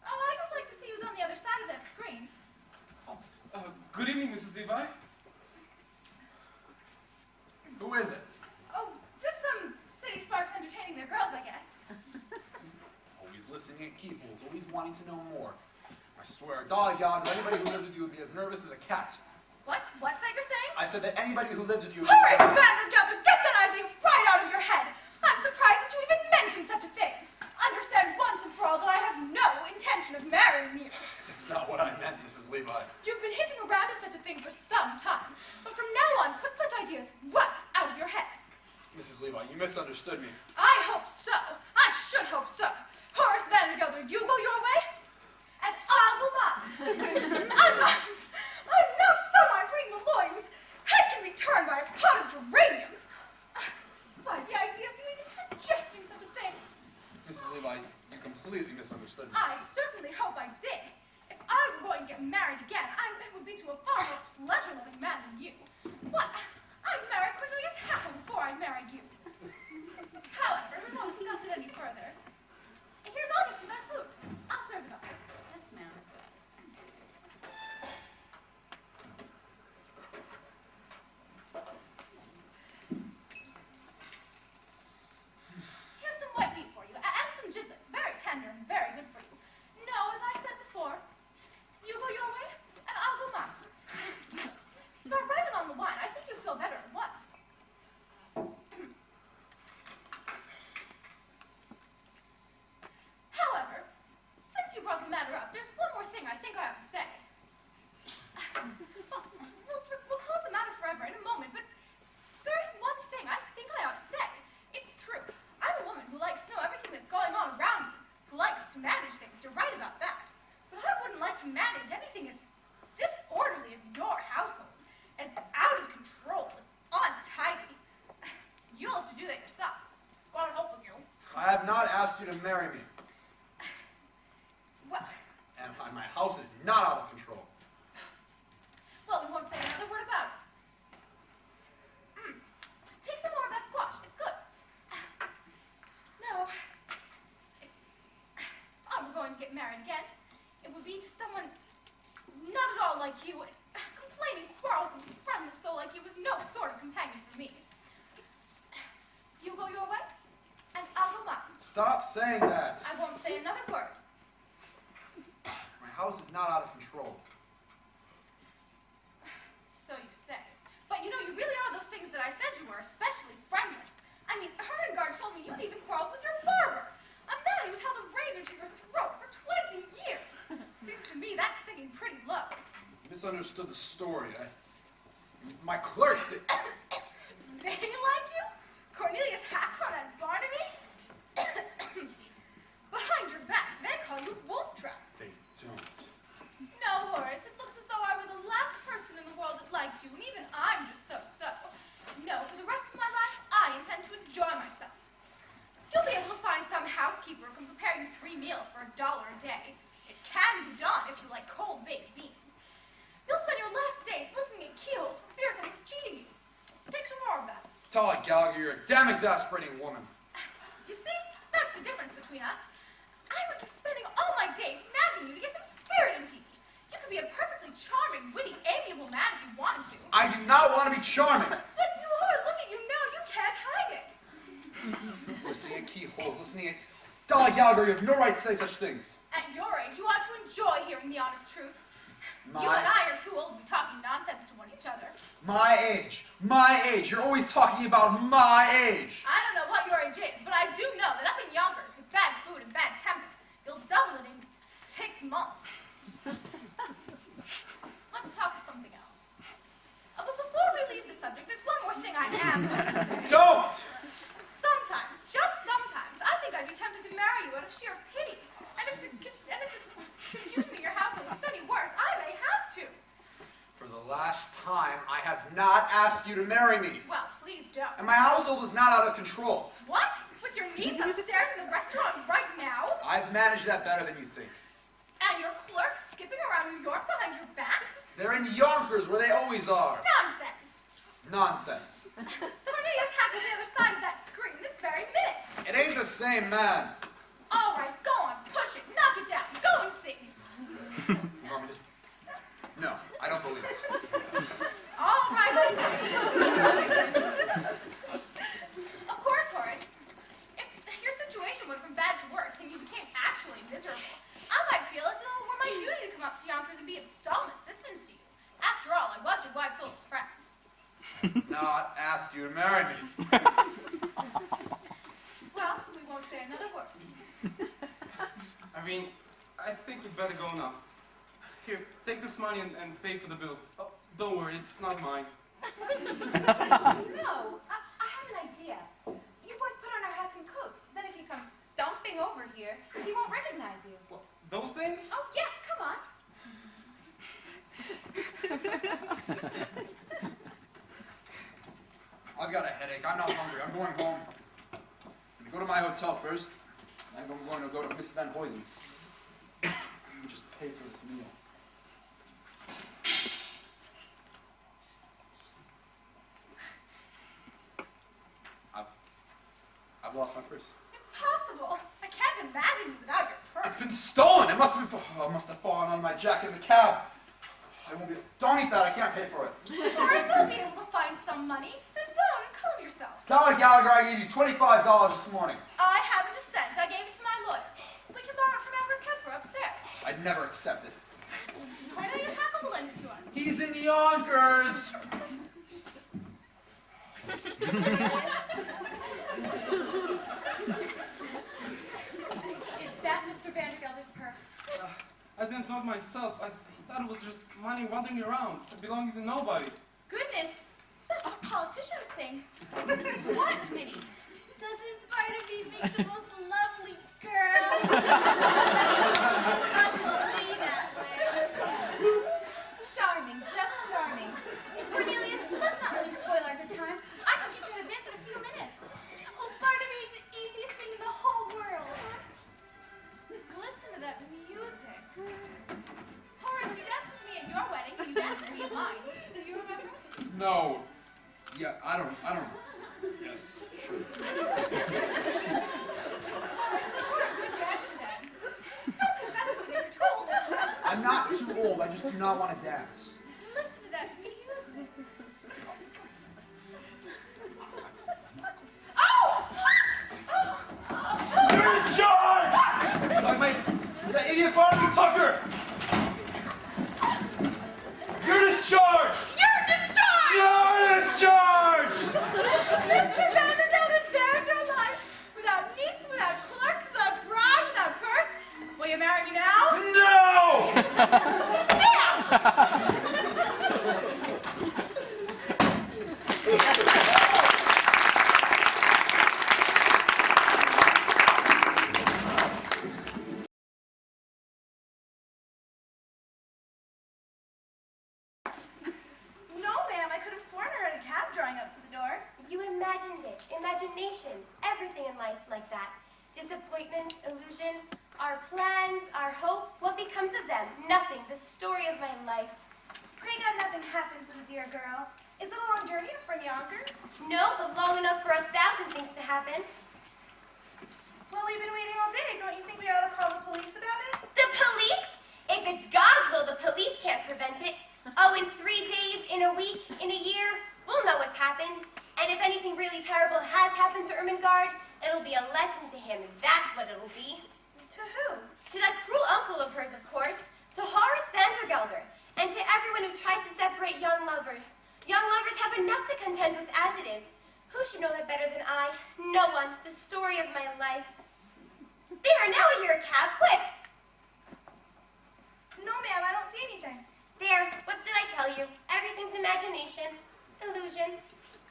Speaker 11: Oh, I just like to see who's on the other side of that screen.
Speaker 6: Good evening, Mrs. Levi.
Speaker 9: Who is it?
Speaker 11: Oh, just some city sparks entertaining their girls, I guess.
Speaker 9: Always listening at keyholes, always wanting to know more. I swear, dolly God, anybody who lived with you would be as nervous as a cat.
Speaker 11: What? What's that you're saying?
Speaker 9: I said that anybody who lived with you would
Speaker 11: Horace Vandergelder, get that idea right out of your head! I'm surprised that you even mentioned such a thing. Understand once and for all that I have no intention of marrying you.
Speaker 9: It's not what I meant, Mrs. Levi.
Speaker 11: You've been hinting around at such a thing for some time, but from now on, put such ideas right out of your head.
Speaker 9: Mrs. Levi, you misunderstood me.
Speaker 11: I hope so. I should hope so. Horace Vandergelder, you go your way, and I'll go mine. I'm not semi-reading the lawyer whose head can be turned by a pot of geraniums. Why, the idea of you even suggesting such a thing.
Speaker 9: Mrs. Levi, you completely misunderstood me.
Speaker 11: I certainly hope I did. If I were going to get married again, it would be to a far more pleasure-loving man than you. What? I'd marry Cornelius Hackle before I'd marry you. However, we won't discuss it any further. Here's August for that food. I'll serve it up.
Speaker 7: Yes, ma'am.
Speaker 11: Here's some white meat for you, and some giblets. Very tender and very good for you. No, as I said before, you go your way, and I'll go mine. Start right in on the wine. I think you'll feel better at once. However, since you brought the matter up, there's one more thing I think I ought to say. We'll close the matter forever in a moment, but there is one thing I think I ought to say. It's true. I'm a woman who likes to know everything that's going on around me, who likes to manage things. You're right about that. But I wouldn't like to manage anything as disorderly as your household, as out of control, as untidy. You'll have to do that yourself. God help with you.
Speaker 9: I have not asked you to marry me.
Speaker 11: Well,
Speaker 9: And my house is not out of control.
Speaker 11: well, we won't say another word about it. Take some more of that squash. It's good. No. If I were going to get married again, it would be to someone not at all like you, complaining, quarrelsome, friendless soul like you was no sort of companion for me. You go your way, and I'll go mine.
Speaker 9: Stop saying that.
Speaker 11: I won't say another word.
Speaker 9: My house is not out of control.
Speaker 11: So you say. But you know, you really are those things that I said you were, especially friendless. I mean, Herngard told me you'd even quarreled with your barber. A man who's held a razor to your throat for 20 years. Seems to me that's sinking pretty low.
Speaker 9: You misunderstood the story. My clerks...
Speaker 11: They like you? Cornelius Hackle and Barnaby? Behind your back, they call you Wolf Trap.
Speaker 9: They don't.
Speaker 11: No, Horace, it looks as though I were the last person in the world that liked you, and even I'm just so-so. No, for the rest of my life, I intend to enjoy myself. You'll be able to find some housekeeper who can prepare you 3 meals for $1 a day. It can be done if you like cold baked beans. You'll spend your last days listening at keyholes for fear someone's cheating you. Take some more of that.
Speaker 9: Dolly Gallagher, you're a damn exasperating woman.
Speaker 11: You see, that's the difference between us. I would be spending all my days nagging you to get some spirit into you. You could be a perfectly charming, witty, amiable man if you wanted to.
Speaker 9: I do not want to be charming.
Speaker 11: But you are. Look at you now. You can't hide it.
Speaker 9: Listening at keyholes, listening at... Dolly Gallagher, you have no right to say such things.
Speaker 11: At your age, you ought to enjoy hearing the honest truth.
Speaker 9: My-
Speaker 11: You and I are too old to be talking nonsense to one another.
Speaker 9: My age. My age. You're always talking about my age.
Speaker 11: I don't know what your age is, but I do know that up in Yonkers, with bad food and bad temper, you'll double it in 6 months. Let's talk of something else. But before we leave the subject, there's one more thing I am going to say.
Speaker 9: Don't!
Speaker 11: Sometimes, just sometimes, I think I'd be tempted to marry you out of sheer pity. And if this confusion in your household gets any worse, I may have to.
Speaker 9: For the last time, I have not asked you to marry me.
Speaker 11: Well, please don't.
Speaker 9: And my household is not out of control.
Speaker 11: What? With your niece upstairs in the restaurant right now?
Speaker 9: I've managed that better than you think.
Speaker 11: And your clerks skipping around New York behind your back?
Speaker 9: They're in Yonkers, where they always are.
Speaker 11: Nonsense.
Speaker 2: Nonsense.
Speaker 11: Cornelius Hackle's the other side of that screen this very minute.
Speaker 2: It ain't the same man.
Speaker 11: All right, go on, push it, knock it down, go and see.
Speaker 2: You want me to... No, I don't believe it.
Speaker 11: All right. Of course, Horace. Your situation went from bad to worse, and you became actually miserable. I might feel as though it were my duty to come up to Yonkers and be of some assistance to you. After all, I was your wife's oldest friend.
Speaker 2: Not asked you to marry me.
Speaker 11: Well, we won't say another word.
Speaker 8: Irene, I think we'd better go now. Here, take this money and pay for the bill. Oh, don't worry, it's not mine.
Speaker 11: No, I have an idea. You boys put on our hats and coats. Then if he comes stomping over here, he won't recognize you.
Speaker 8: What, those things?
Speaker 11: Oh, yes, come on.
Speaker 2: I've got a headache. I'm not hungry. I'm going home. I'm going to go to my hotel first. I'm going to go to Mrs. Van Huysen's. Just pay for this meal. I've lost my purse.
Speaker 11: Impossible. I can't imagine you without your purse.
Speaker 2: It's been stolen. It must have fallen out of my jacket in the cab. I won't be. Don't eat that. I can't pay for it.
Speaker 11: Of course they'll be able to find some money. Sit down and calm yourself.
Speaker 2: Dollar Gallagher, I gave you $25 this morning.
Speaker 11: I haven't a cent. I gave it to my lawyer. We can borrow it from Empress Kemper upstairs.
Speaker 2: I'd never accept it.
Speaker 11: Cornelius Hackle will lend it to us.
Speaker 2: He's in Yonkers.
Speaker 11: Is that Mr. Vandergelder's purse?
Speaker 8: I didn't know it myself. I thought it was just money wandering around, belonging to nobody.
Speaker 11: Goodness, that's what politicians think. What, Minnie? Doesn't Barnaby make the most lovely girl? Just got to see that way. Charming, just charming. Cornelius, let's not let him spoil our good time. I can teach you how to dance in a few minutes. Oh, Barnaby, it's the easiest thing in the whole world. Listen to that music. Horace, you danced with me at your wedding, and you danced with me at mine. Do you remember?
Speaker 2: No. Yeah, I don't. Yes, sure.
Speaker 11: Horace, you were a good dancer then. Don't confess to me that you're too old now.
Speaker 2: I'm not too old. I just do not want to dance.
Speaker 11: Listen to that music.
Speaker 2: You're discharged! That idiot Barnaby Tucker! You're discharged!
Speaker 11: You're discharged!
Speaker 2: You're discharged!
Speaker 11: Mr. Vandergelder, there's your life. Without niece, without clerks, without bride, without purse. Will you marry me now?
Speaker 2: No!
Speaker 11: Damn!
Speaker 13: No, ma'am, I could have sworn I heard a cab drawing up to the door.
Speaker 14: You imagined it. Imagination. Everything in life like that. Disappointment, illusion, our plans, our hope. What becomes of them? Nothing. The story of my life.
Speaker 13: Pray God nothing happened to the dear girl. Is it a long journey up from Yonkers?
Speaker 14: No, but long enough for 1,000 things to happen.
Speaker 13: Well, we've been waiting all day. Don't you think we ought to call the police about it?
Speaker 14: The police? If it's God's will, the police can't prevent it. Oh, in 3 days, in a week, in a year, we'll know what's happened. And if anything really terrible has happened to Ermengarde, it'll be a lesson to him. That's what it'll be.
Speaker 13: To who?
Speaker 14: To that cruel uncle of hers, of course. To Horace Vandergelder. And to everyone who tries to separate young lovers. Young lovers have enough to contend with as it is. Who should know that better than I? No one. The story of my life. There, now I hear a cab. Quick!
Speaker 13: No, ma'am, I don't see anything.
Speaker 14: There, what did I tell you? Everything's imagination. Illusion.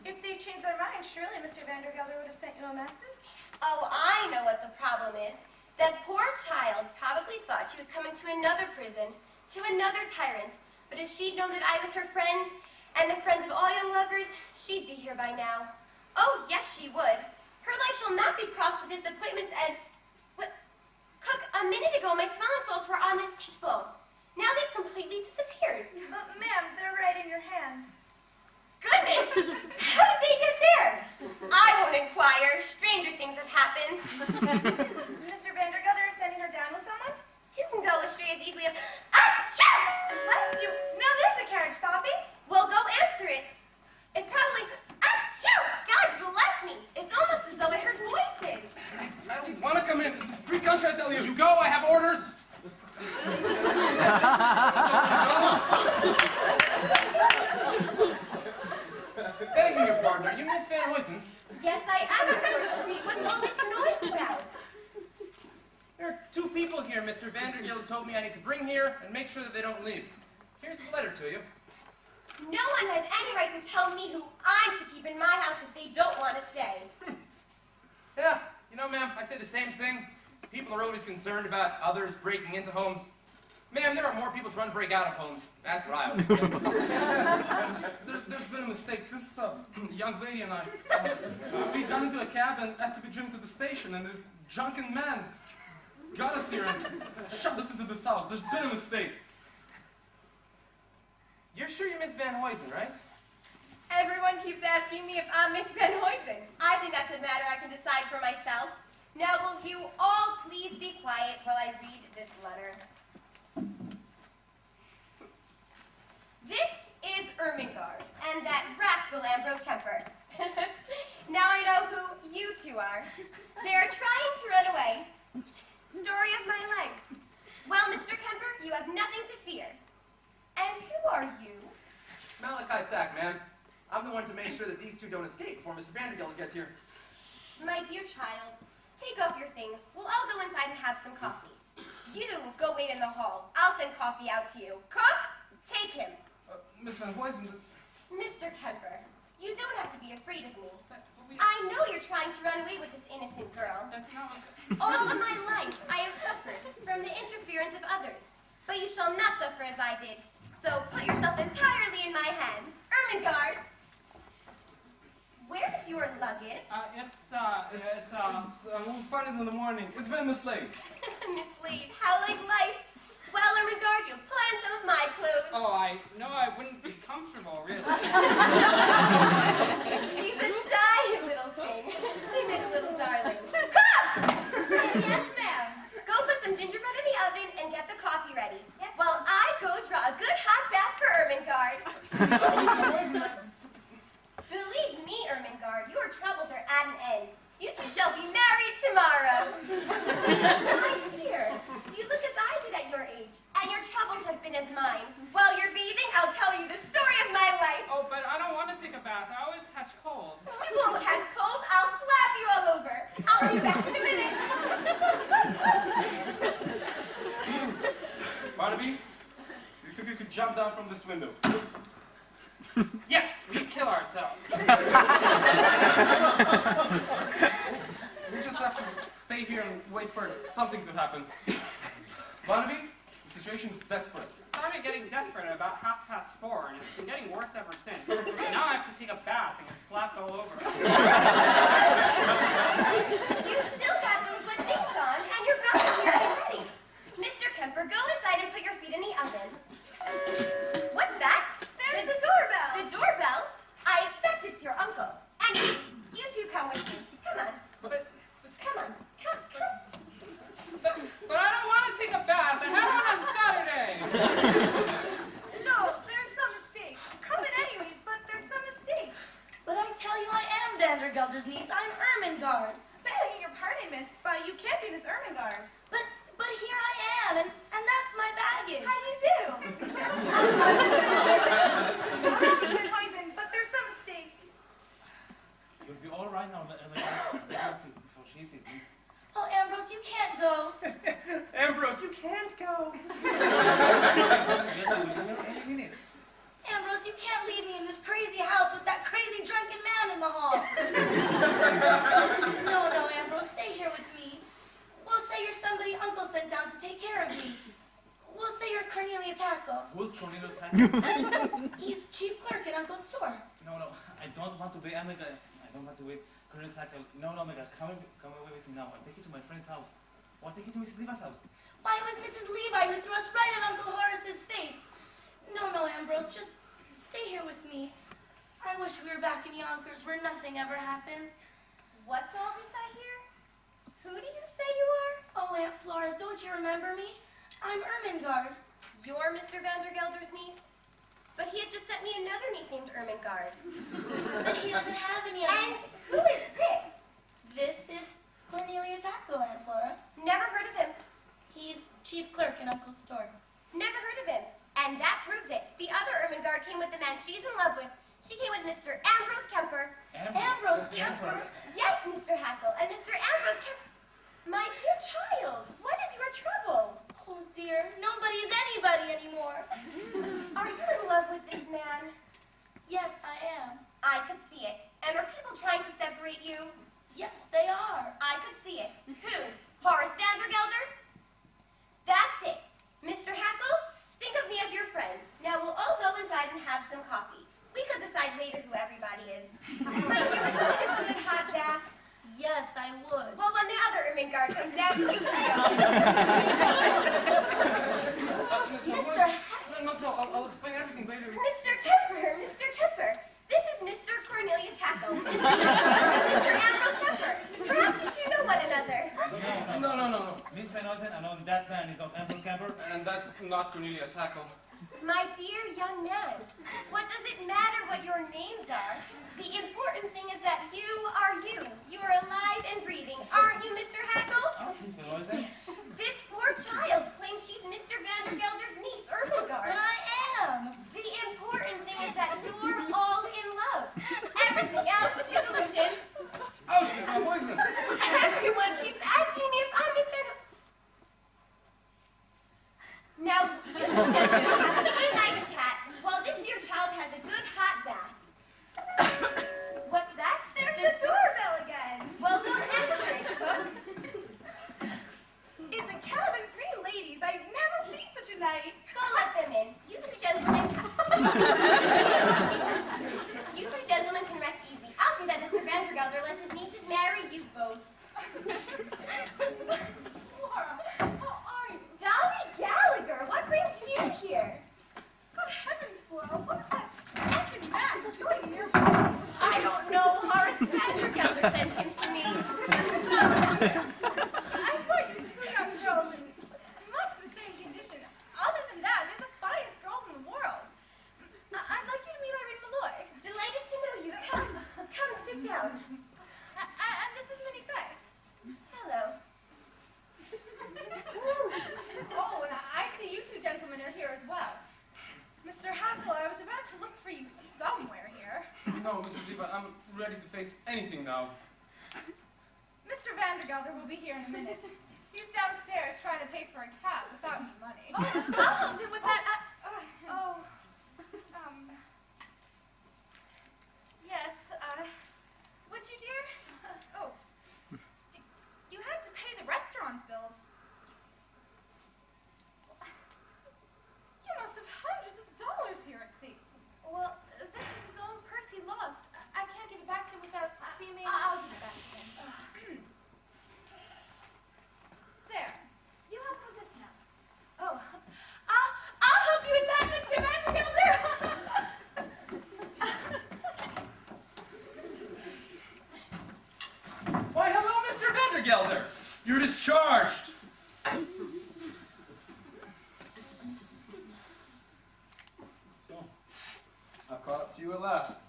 Speaker 13: If they changed their mind, surely Mr. Vandergelder would have sent you a message.
Speaker 14: Oh, I know what the problem is. That poor child probably thought she was coming to another prison, to another tyrant. But if she'd known that I was her friend, and the friend of all young lovers, she'd be here by now. Oh, yes, she would. Her life shall not be crossed with disappointments and... What? Cook, a minute ago my smelling salts were on this table. Now they've completely disappeared.
Speaker 13: But, ma'am, they're right in your hand.
Speaker 14: Goodness! How did they get there? I won't inquire. Stranger things have happened.
Speaker 13: Mr. Vandergelder is sending her down with someone?
Speaker 14: You can go astray as easily as... Achoo!
Speaker 13: Bless you. Now there's a carriage stopping.
Speaker 14: Well, go answer it. It's probably... Achoo! God bless me. It's almost as though I heard voices.
Speaker 6: I don't want to come in. It's a free country, I tell you. You go, I have orders. Begging your partner, you Miss Van Huysen?
Speaker 14: Yes, I am, unfortunately. What's all this noise about?
Speaker 8: There are two people here Mr. Vandergill told me I need to bring here and make sure that they don't leave. Here's his letter to you.
Speaker 14: No one has any right to tell me who I'm to keep in my house if they don't want to stay.
Speaker 8: Yeah, you know, ma'am, I say the same thing. People are always concerned about others breaking into homes. Ma'am, there are more people trying to break out of homes. That's what I always say. There's been a mistake. This young lady and I, we got into a cab and asked to be driven to the station, and this drunken man got us here and shoved us into this house. There's been a mistake. You're sure you're Miss Van Huysen, right?
Speaker 14: Everyone keeps asking me if I'm Miss Van Huysen. I think that's a matter I can decide for myself. Now, will you all please be quiet while I read this letter? This is Ermengarde and that rascal Ambrose Kemper. Now I know who you two are. They are trying to run away. Story of my life. Well, Mr. Kemper, you have nothing to fear. And who are you?
Speaker 8: Malachi Stack, ma'am. I'm the one to make sure that these two don't escape before Mr. Vandergill gets here.
Speaker 14: My dear child, take off your things. We'll all go inside and have some coffee. You go wait in the hall. I'll send coffee out to you. Cook, take him.
Speaker 8: Miss Van Huysen...
Speaker 14: Mr. Kemper, you don't have to be afraid of me. I know you're trying to run away with this innocent girl.
Speaker 10: That's not what...
Speaker 14: All of my life, I have suffered from the interference of others. But you shall not suffer as I did. So put yourself entirely in my hands. Ermengarde! Where's your luggage?
Speaker 8: We'll find it in the morning. It's been mislaid.
Speaker 14: Mislaid. How like life. Well, Ermengarde, you'll put on some of my clothes.
Speaker 10: Oh, I wouldn't be comfortable, really.
Speaker 14: She's a shy little thing. Timid little darling. Cook! Yes, ma'am. Go put some gingerbread in the oven and get the coffee ready. Yes. While I go draw a good hot bath for Ermengarde. Believe me, Ermengarde, your troubles are at an end. You two shall be married tomorrow. My dear, you look as I did at your age, and your troubles have been as mine. While you're bathing, I'll tell you the story of my life.
Speaker 10: Oh, but I don't want to take a bath. I always catch cold.
Speaker 14: You won't catch cold. I'll slap you all over. I'll be back in a minute.
Speaker 8: Barnaby, do you think you could jump down from this window?
Speaker 10: Yes, we'd kill ourselves.
Speaker 8: We just have to stay here and wait for something to happen. Barnaby, the situation is desperate.
Speaker 10: It started getting desperate at about 4:30, and it's been getting worse ever since. Now I have to take a bath and get slapped all over.
Speaker 14: You still got those wet things on, and you're about to be ready. Mr. Kemper, go inside and put your feet in the oven. What's that? There's the doorbell. The doorbell? I expect it's your uncle. And you two come with me. Come on. Come on. Come.
Speaker 10: But I don't want to take a bath. I had one on Saturday.
Speaker 13: No, there's some mistake. Come in anyways, but there's some mistake.
Speaker 7: But I tell you, I am Vandergelder's niece. I'm Ermengarde.
Speaker 13: Begging your pardon, miss, but you can't be Miss Ermengarde.
Speaker 7: But here I am, and that's my baggage.
Speaker 13: How do you do? Miss Van Huysen, but there's some mistake.
Speaker 3: You'll be all right now, before she sees you.
Speaker 7: Oh, Ambrose, you can't go.
Speaker 8: Ambrose, you can't go.
Speaker 7: Ambrose, you can't leave me in this crazy house with that crazy drunken man in the hall. No, Ambrose, stay here with me. We'll say you're somebody Uncle sent down to take care of me. We'll say you're Cornelius Hackle.
Speaker 3: Who's Cornelius Hackle?
Speaker 7: He's chief clerk in Uncle's store.
Speaker 3: No, I don't want to be Amiga. I don't want to be Cornelius Hackle. No, Amiga, come away with me now. I'll take you to my friend's house. Or I'll take you to Mrs. Levi's house.
Speaker 7: Why, it was Mrs. Levi who threw us right in Uncle Horace's face. No, Ambrose, just stay here with me. I wish we were back in Yonkers where nothing ever happens.
Speaker 14: What's all this I hear? Who do you say you are?
Speaker 7: Oh, Aunt Flora, don't you remember me? I'm Ermengarde.
Speaker 14: You're Mr. Vandergelder's niece? But he had just sent me another niece named Ermengarde.
Speaker 7: But he doesn't have any other.
Speaker 14: And who is this?
Speaker 7: This is Cornelius Hackle, Aunt Flora.
Speaker 14: Never heard of him.
Speaker 7: He's chief clerk in Uncle's store.
Speaker 14: Never heard of him. And that proves it. The other Ermengarde came with the man she's in love with. She came with Mr. Ambrose Kemper.
Speaker 7: Ambrose Kemper?
Speaker 14: Yes, Mr. Hackle, and Mr. Ambrose Kemper. My dear child, what is your trouble?
Speaker 7: Oh dear, nobody's anybody anymore.
Speaker 14: Are you in love with this man?
Speaker 7: Yes, I am.
Speaker 14: I could see it. And are people trying to separate you?
Speaker 7: Yes, they are.
Speaker 14: I could see it. Who? Horace Vandergelder? That's it. Mr. Hackle, think of me as your friend. Now we'll all go inside and have some coffee. We could decide later who everybody is. My dear, would you like a good hot bath?
Speaker 7: Yes, I would.
Speaker 14: Well, when the other Ermengarde comes down, you can go.
Speaker 6: Mr. No, I'll explain everything later.
Speaker 14: Mr. Kemper. This is Mr. Cornelius Hackle. This is Mr. Ambrose Kemper. Perhaps you two know one another.
Speaker 6: No.
Speaker 3: Miss Van Oysen, I know that man is of Ambrose Camper.
Speaker 6: And that's not Cornelius Hackle.
Speaker 14: My dear young man, what does it matter what your names are? The important thing is that you are you. You are alive and breathing. Aren't you, Mr. Hackle?
Speaker 3: Oh, Miss Van Oysen.
Speaker 14: This poor child claims she's Mr. Vandergelder's niece, Ermengarde.
Speaker 7: But I am.
Speaker 14: The important thing is that you're all in love. Everything else is illusion.
Speaker 6: Ouch, Miss Van Oysen.
Speaker 14: Everyone keeps asking me if I'm Miss Van. Now, you two gentlemen have a good nice chat while this dear child has a good hot bath. What's that?
Speaker 13: There's the doorbell again.
Speaker 14: Well, don't answer it, cook.
Speaker 13: It's a cabin, 3 ladies. I've never seen such a night.
Speaker 14: Go let them in. You two gentlemen. You two gentlemen can rest easy. I'll see that Mr. Vandergelder lets his nieces marry you both.
Speaker 11: Flora, how are you?
Speaker 14: Dolly Gallagher, what brings you here?
Speaker 11: Good heavens, Flora, what is that fucking man doing in your home?
Speaker 14: I don't know. Horace Vandergelder sent him to me.
Speaker 11: I thought you two young girls in much the same condition. Other than that, they're the finest girls in the world. I'd like you to meet Irene Malloy.
Speaker 14: Delighted to know you. Come sit down.
Speaker 11: And this is Minnie Fay.
Speaker 14: Hello.
Speaker 11: Oh, and I see you two gentlemen are here as well. Mr. Hackle, I was about to look for you somewhere here.
Speaker 6: No, Mrs. Levi, I'm ready to face anything now.
Speaker 11: Mr. Vandergelder will be here in a minute. He's downstairs trying to pay for a cab without any money.
Speaker 14: I'll help him with that.
Speaker 11: Yes, would you, dear? Oh, you had to pay the restaurant bills. You must have hundreds of dollars here, it seems. Well, this is his own purse he lost. I can't give it back to him without seeming... I'll give it back to him. There. You help with this now. Oh, I'll help you with that, Mr. Vandergelder!
Speaker 6: Why, hello, Mr. Vandergelder. You're discharged.
Speaker 2: So, I've caught up to you at last.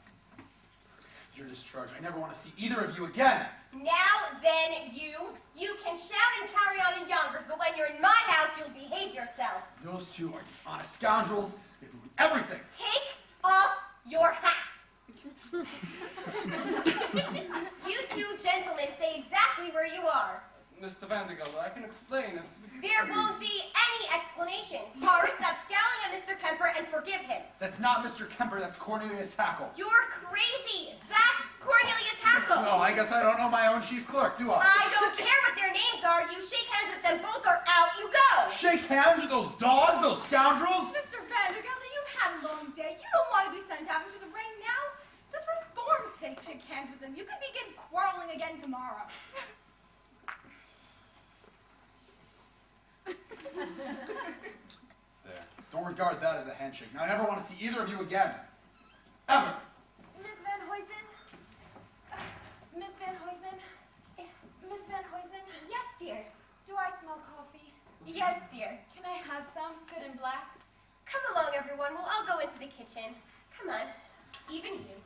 Speaker 2: You're discharged. I never want to see either of you again.
Speaker 14: Now then, you can shout and carry on in Yonkers, but when you're in my house, you'll behave yourself.
Speaker 2: Those two are dishonest scoundrels. They've ruined everything.
Speaker 14: Take off your hat. You two gentlemen say exactly where you are.
Speaker 6: Mr. Vandergelder, I can explain.
Speaker 14: There won't be any explanations. Horace, stop scowling at Mr. Kemper and forgive him.
Speaker 2: That's not Mr. Kemper, that's Cornelius Hackle.
Speaker 14: You're crazy. That's Cornelius Hackle.
Speaker 2: No, I guess I don't know my own chief clerk, do I?
Speaker 14: I don't care what their names are. You shake hands with them both or out you go.
Speaker 2: Shake hands with those dogs, those scoundrels?
Speaker 11: Mr. Vandergelder, you've had a long day. You don't want to be sent out into the rain now. Just for form's sake, shake hands with them. You could begin quarreling again tomorrow.
Speaker 2: There. Don't regard that as a handshake. Now, I never want to see either of you again. Ever.
Speaker 14: Mr.
Speaker 11: Yes, dear. Can I have some? Good and black?
Speaker 14: Come along, everyone. We'll all go into the kitchen. Come on. Even you.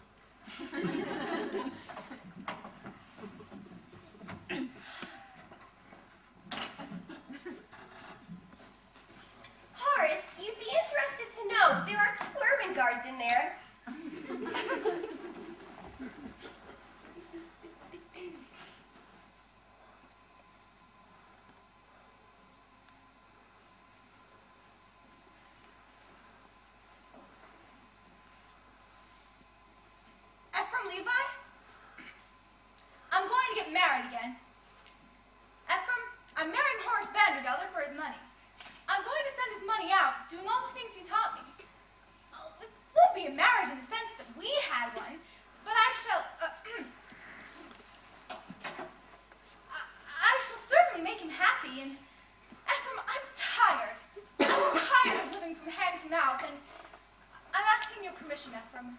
Speaker 14: Horace, you'd be interested to know there are 2 ermine guards in there.
Speaker 11: Ephraim Levi? I'm going to get married again. Ephraim, I'm marrying Horace Vandergelder for his money. I'm going to send his money out, doing all the things you taught me. Oh, it won't be a marriage in the sense that we had one, but I shall certainly make him happy. And Ephraim, I'm tired. I'm tired of living from hand to mouth, and I'm asking your permission, Ephraim.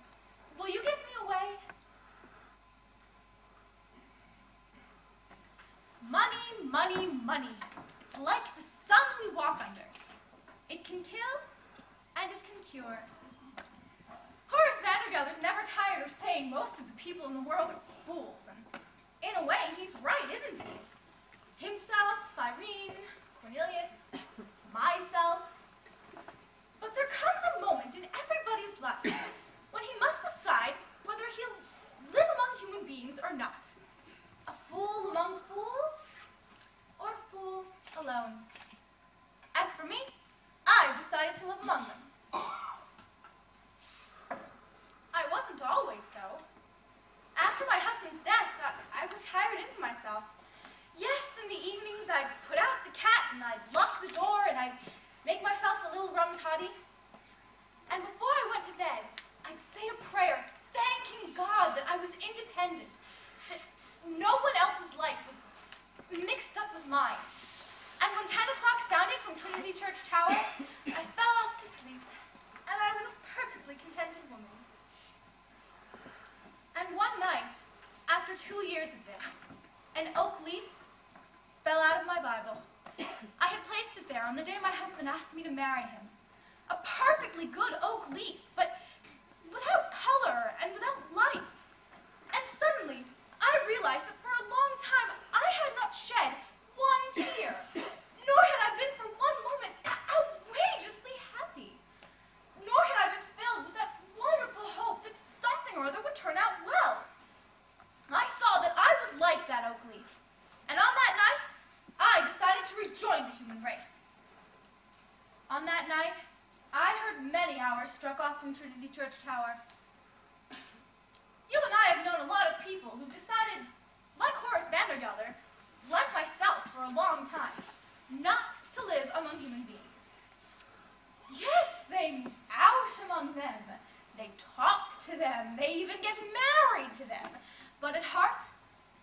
Speaker 11: Will you give me away? Money, money, money. It's like the sun we walk under. It can kill, and it can cure. Horace Vandergelder's never tired of saying most of the people in the world are fools, and in a way, he's right, isn't he? Himself, Irene, Cornelius, myself. But there comes a moment in everybody's life when he must decide whether he'll live among human beings or not. A fool among fools, or a fool alone. As for me, I've decided to live among them. I wasn't always so. After my husband's death, I retired into myself. Yes, in the evenings I'd put out the cat and I'd lock the door and I'd make myself a little rum toddy. And before I went to bed, I'd say a prayer, thanking God that I was independent, that no one else's life was mixed up with mine. And when 10 o'clock sounded from Trinity Church Tower, I fell off to sleep, and I was a perfectly contented woman. And one night, after 2 years of this, an oak leaf fell out of my Bible. I had placed it there on the day my husband asked me to marry him. A perfectly good oak leaf, but without color and without life. And suddenly, I realized that for a long time I had not shed one tear, nor had I been for one moment outrageously happy. Nor had I been filled with that wonderful hope that something or other would turn out well. I saw that I was like that oak leaf, and on that night, I decided to rejoin the human race. On that night, I heard many hours struck off from Trinity Church Tower. You and I have known a lot of people who've decided, like Horace Vandergelder, like myself for a long time, not to live among human beings. Yes, they move out among them. They talk to them. They even get married to them. But at heart,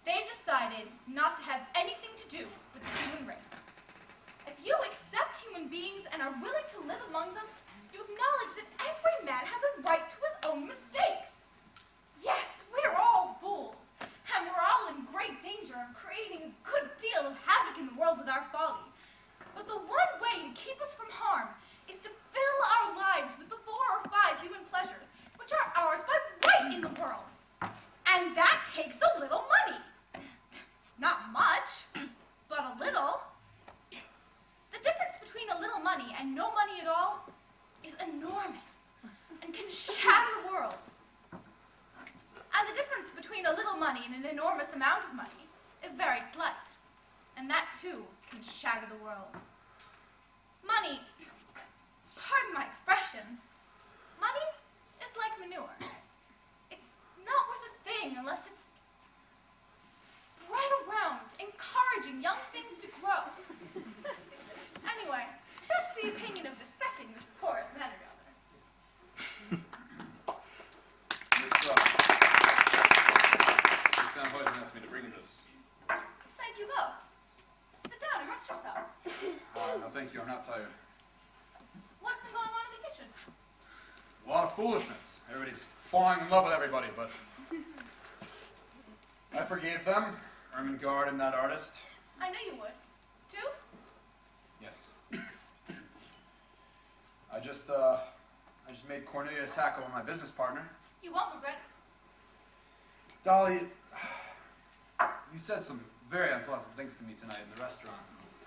Speaker 11: they've decided not to have anything to do with the human race. If you accept human beings and are willing to live among them, you acknowledge that every man has a right to his own mistakes. Yes, we're all fools, and we're all in great danger of creating a good deal of havoc in the world with our folly. But the one way to keep us from harm is to fill our lives with the 4 or 5 human pleasures, which are ours by right in the world. And that takes a little money. Not much, but a little. The difference between a little money and no money at all is enormous and can shatter the world. And the difference between a little money and an enormous amount of money is very slight, and that too can shatter the world. Money, pardon my expression, money is like manure. It's not worth a thing unless it's spread around, encouraging young things to grow. Anyway, that's the opinion of the second Mrs. Horace Vandergelder.
Speaker 9: Miss Van Huysen asked me to bring you this.
Speaker 11: Thank you both. Sit down and rest yourself.
Speaker 9: No, thank you. I'm not tired.
Speaker 11: What's been going on in the kitchen?
Speaker 9: A lot of foolishness. Everybody's falling in love with everybody, but I forgave them. Ermengarde and that artist.
Speaker 11: I knew you would. Too?
Speaker 2: Yes. I just made Cornelius Hackle my business partner.
Speaker 1: You won't regret it.
Speaker 2: Dolly, you said some very unpleasant things to me tonight in the restaurant.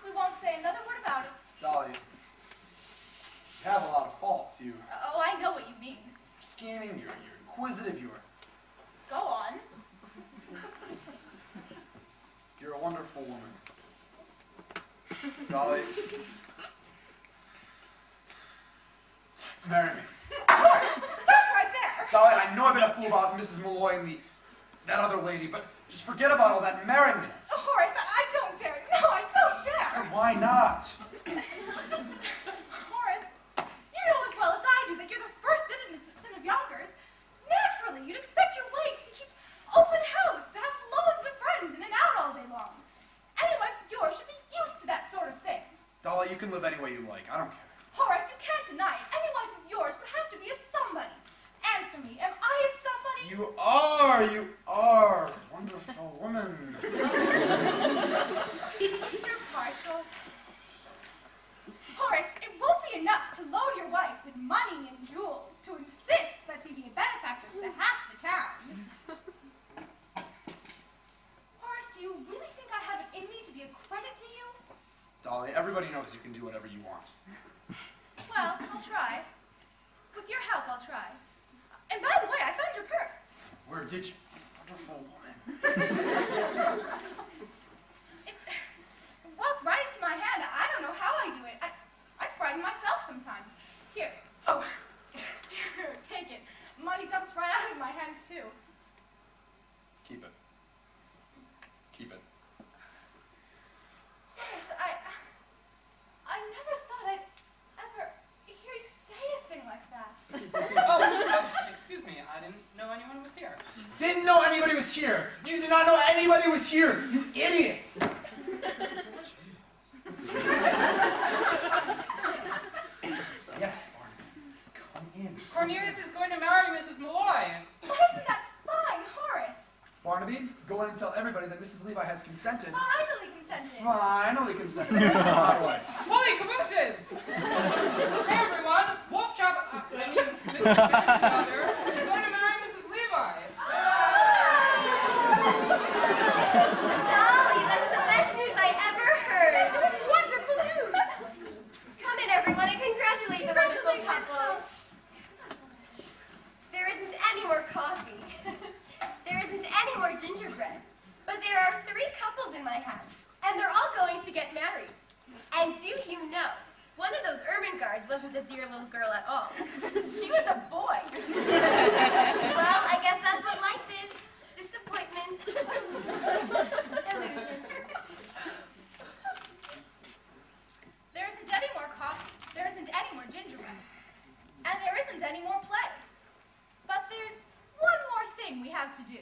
Speaker 11: We won't say another word about it.
Speaker 2: Dolly, you have a lot of faults. You
Speaker 11: Oh, I know what you mean.
Speaker 2: You're scheming, you're inquisitive,
Speaker 11: Go on.
Speaker 2: you're a wonderful woman. Dolly, marry me.
Speaker 11: Horace, stop right there.
Speaker 2: Dolly, I know I've been a fool about Mrs. Malloy and that other lady, but just forget about all that and marry me.
Speaker 11: Horace, I don't dare. No, I don't dare.
Speaker 2: Why not?
Speaker 11: Horace, you know as well as I do that you're the first citizen of Yonkers. Naturally, you'd expect your wife to keep open house, to have loads of friends in and out all day long. Any wife of yours should be used to that sort of thing.
Speaker 2: Dolly, you can live any way you like. I don't care.
Speaker 11: Horace, you can't deny it. Any wife of yours would have to be a somebody. Answer me, am I a somebody?
Speaker 2: You are a wonderful woman.
Speaker 11: You're partial. Horace, it won't be enough to load your wife with money and jewels to insist that she be a benefactress to half the town. Horace, do you really think I have it in me to be a credit to you?
Speaker 2: Dolly, everybody knows you can do whatever you want.
Speaker 11: Well, I'll try. With your help, I'll try. And by the way, I found your purse.
Speaker 2: Where did you? Wonderful woman.
Speaker 11: It walked right into my hand. I don't know how I do it. I frighten myself sometimes. Here. Oh. Here, take it. Money jumps right out of my hands, too.
Speaker 2: Keep it. Keep it.
Speaker 11: Yes, I never thought I'd ever hear you say a thing like that.
Speaker 10: Excuse me, I didn't know anyone was here.
Speaker 2: Didn't know anybody was here. You did not know anybody was here. You idiot. Yes, Barnaby. Come in.
Speaker 10: Cornelius is going to marry Mrs. Malloy.
Speaker 11: Well, isn't that fine, Horace?
Speaker 2: Barnaby, go in and tell everybody that Mrs. Levi has consented.
Speaker 11: Finally consented.
Speaker 2: Finally consented. My wife.
Speaker 10: Holy cabooses! Hey everyone, Wolf Chop, Mr. Vanderbilder is going to marry Mrs. Levi.
Speaker 14: Dolly, that's the best news I ever heard.
Speaker 11: It's just wonderful news.
Speaker 14: Come in, everyone, and congratulate the wonderful couple. There isn't any more coffee. There isn't any more gingerbread. But there are 3 couples in my house, and they're all going to get married. And do you know, one of those ermine guards wasn't a dear little girl at all. She was a boy. Well, I guess that's what life is. Disappointment. Illusion.
Speaker 11: There isn't any more coffee. There isn't any more gingerbread. And there isn't any more play. But there's one more thing we have to do.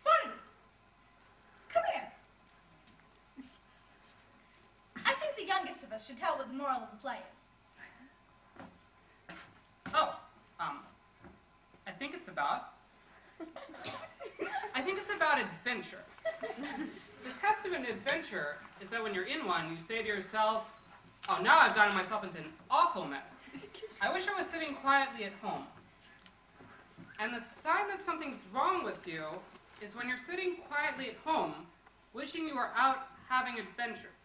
Speaker 11: Barnaby, come here. I think the youngest of us should tell what the moral of the play is.
Speaker 10: Oh, I think it's about adventure. The test of an adventure is that when you're in one, you say to yourself, oh, now I've gotten myself into an awful mess. I wish I was sitting quietly at home. And the sign that something's wrong with you is when you're sitting quietly at home, wishing you were out having adventures.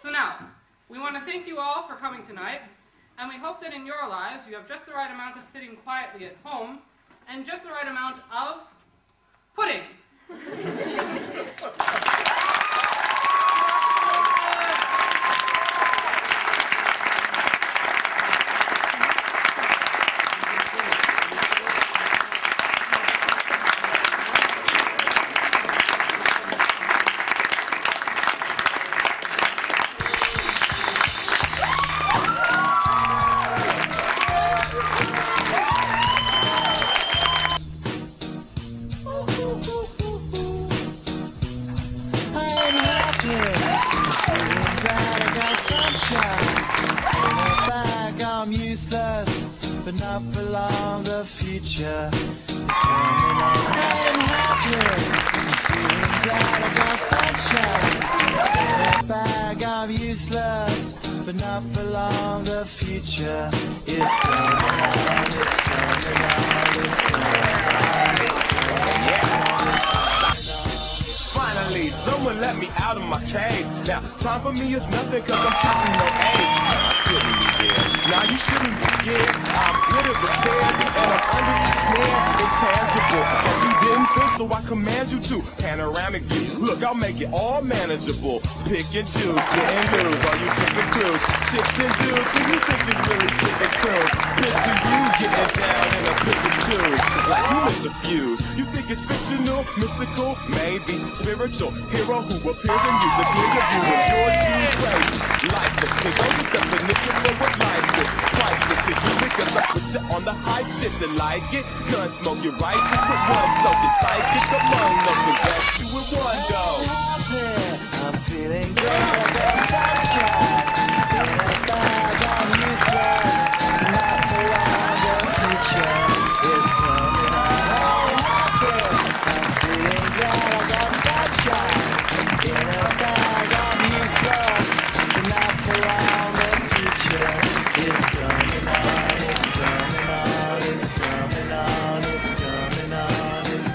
Speaker 10: So now, we want to thank you all for coming tonight, and we hope that in your lives you have just the right amount of sitting quietly at home, and just the right amount of pudding.
Speaker 15: I'm useless, but not for long. The future is coming on. I'm happy, feeling glad I got sunshine not for long. The future is coming on, it's coming on, it's coming on.
Speaker 16: Finally, someone let me out of my cage. Now, time for me is nothing cause I'm counting no age. I couldn't be there. Now you shouldn't be scared. I'm good at the tears and I'm under each snare. Intangible. And you didn't think, so I command you to. Panoramic view. Look, I'll make it all manageable. Pick and choose, get and lose. All you pick and cruise. Chicks and dudes, who you think is really picking tunes? Picture you getting down in a pick and choose. Like you with the fuse. You think it's fictional, mystical, maybe spiritual hero who appears in you to clear the view when you're too crazy. Lifeless, the only definition for what life is. Priceless to you because I put you on the hype shit. You like it? Gun smoke, you're righteous with one toe. You're psychic among them, possess you with one go.
Speaker 15: I'm feeling good, I got sunshine. In a bag, I'm useless. Not for long, the future is coming on. I'm feeling glad I got sunshine. In a bag, I'm useless. Not for long, the future is coming on. It's coming on, it's coming on, it's coming on, it's coming on.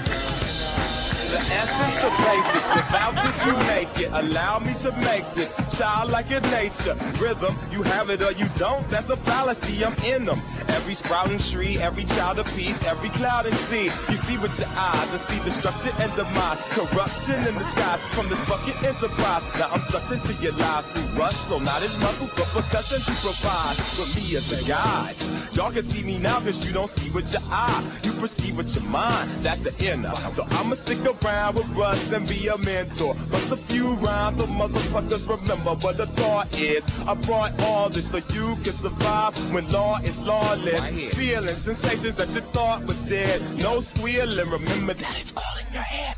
Speaker 16: The essence, the basics, without did you make it? Allow me to make this childlike in nature. Rhythm, you have it or you don't, that's a fallacy, I'm in them. Every sprouting tree, every child of peace, every cloud and sea. You see with your eyes, I see destruction and demise. Corruption in the skies from this fucking enterprise. Now I'm sucked into your lies through rust, so not as muscles, but percussion to provide for me as a guide. Y'all can see me now cause you don't see with your eye. You perceive with your mind, that's the inner. So I'ma stick around with Russ and be a mentor. Bust a few rhymes so motherfuckers remember what the thought is. I brought all this so you can survive when law is lawless. Feelings, sensations that you thought was dead. No squealing, remember that it's all in your head.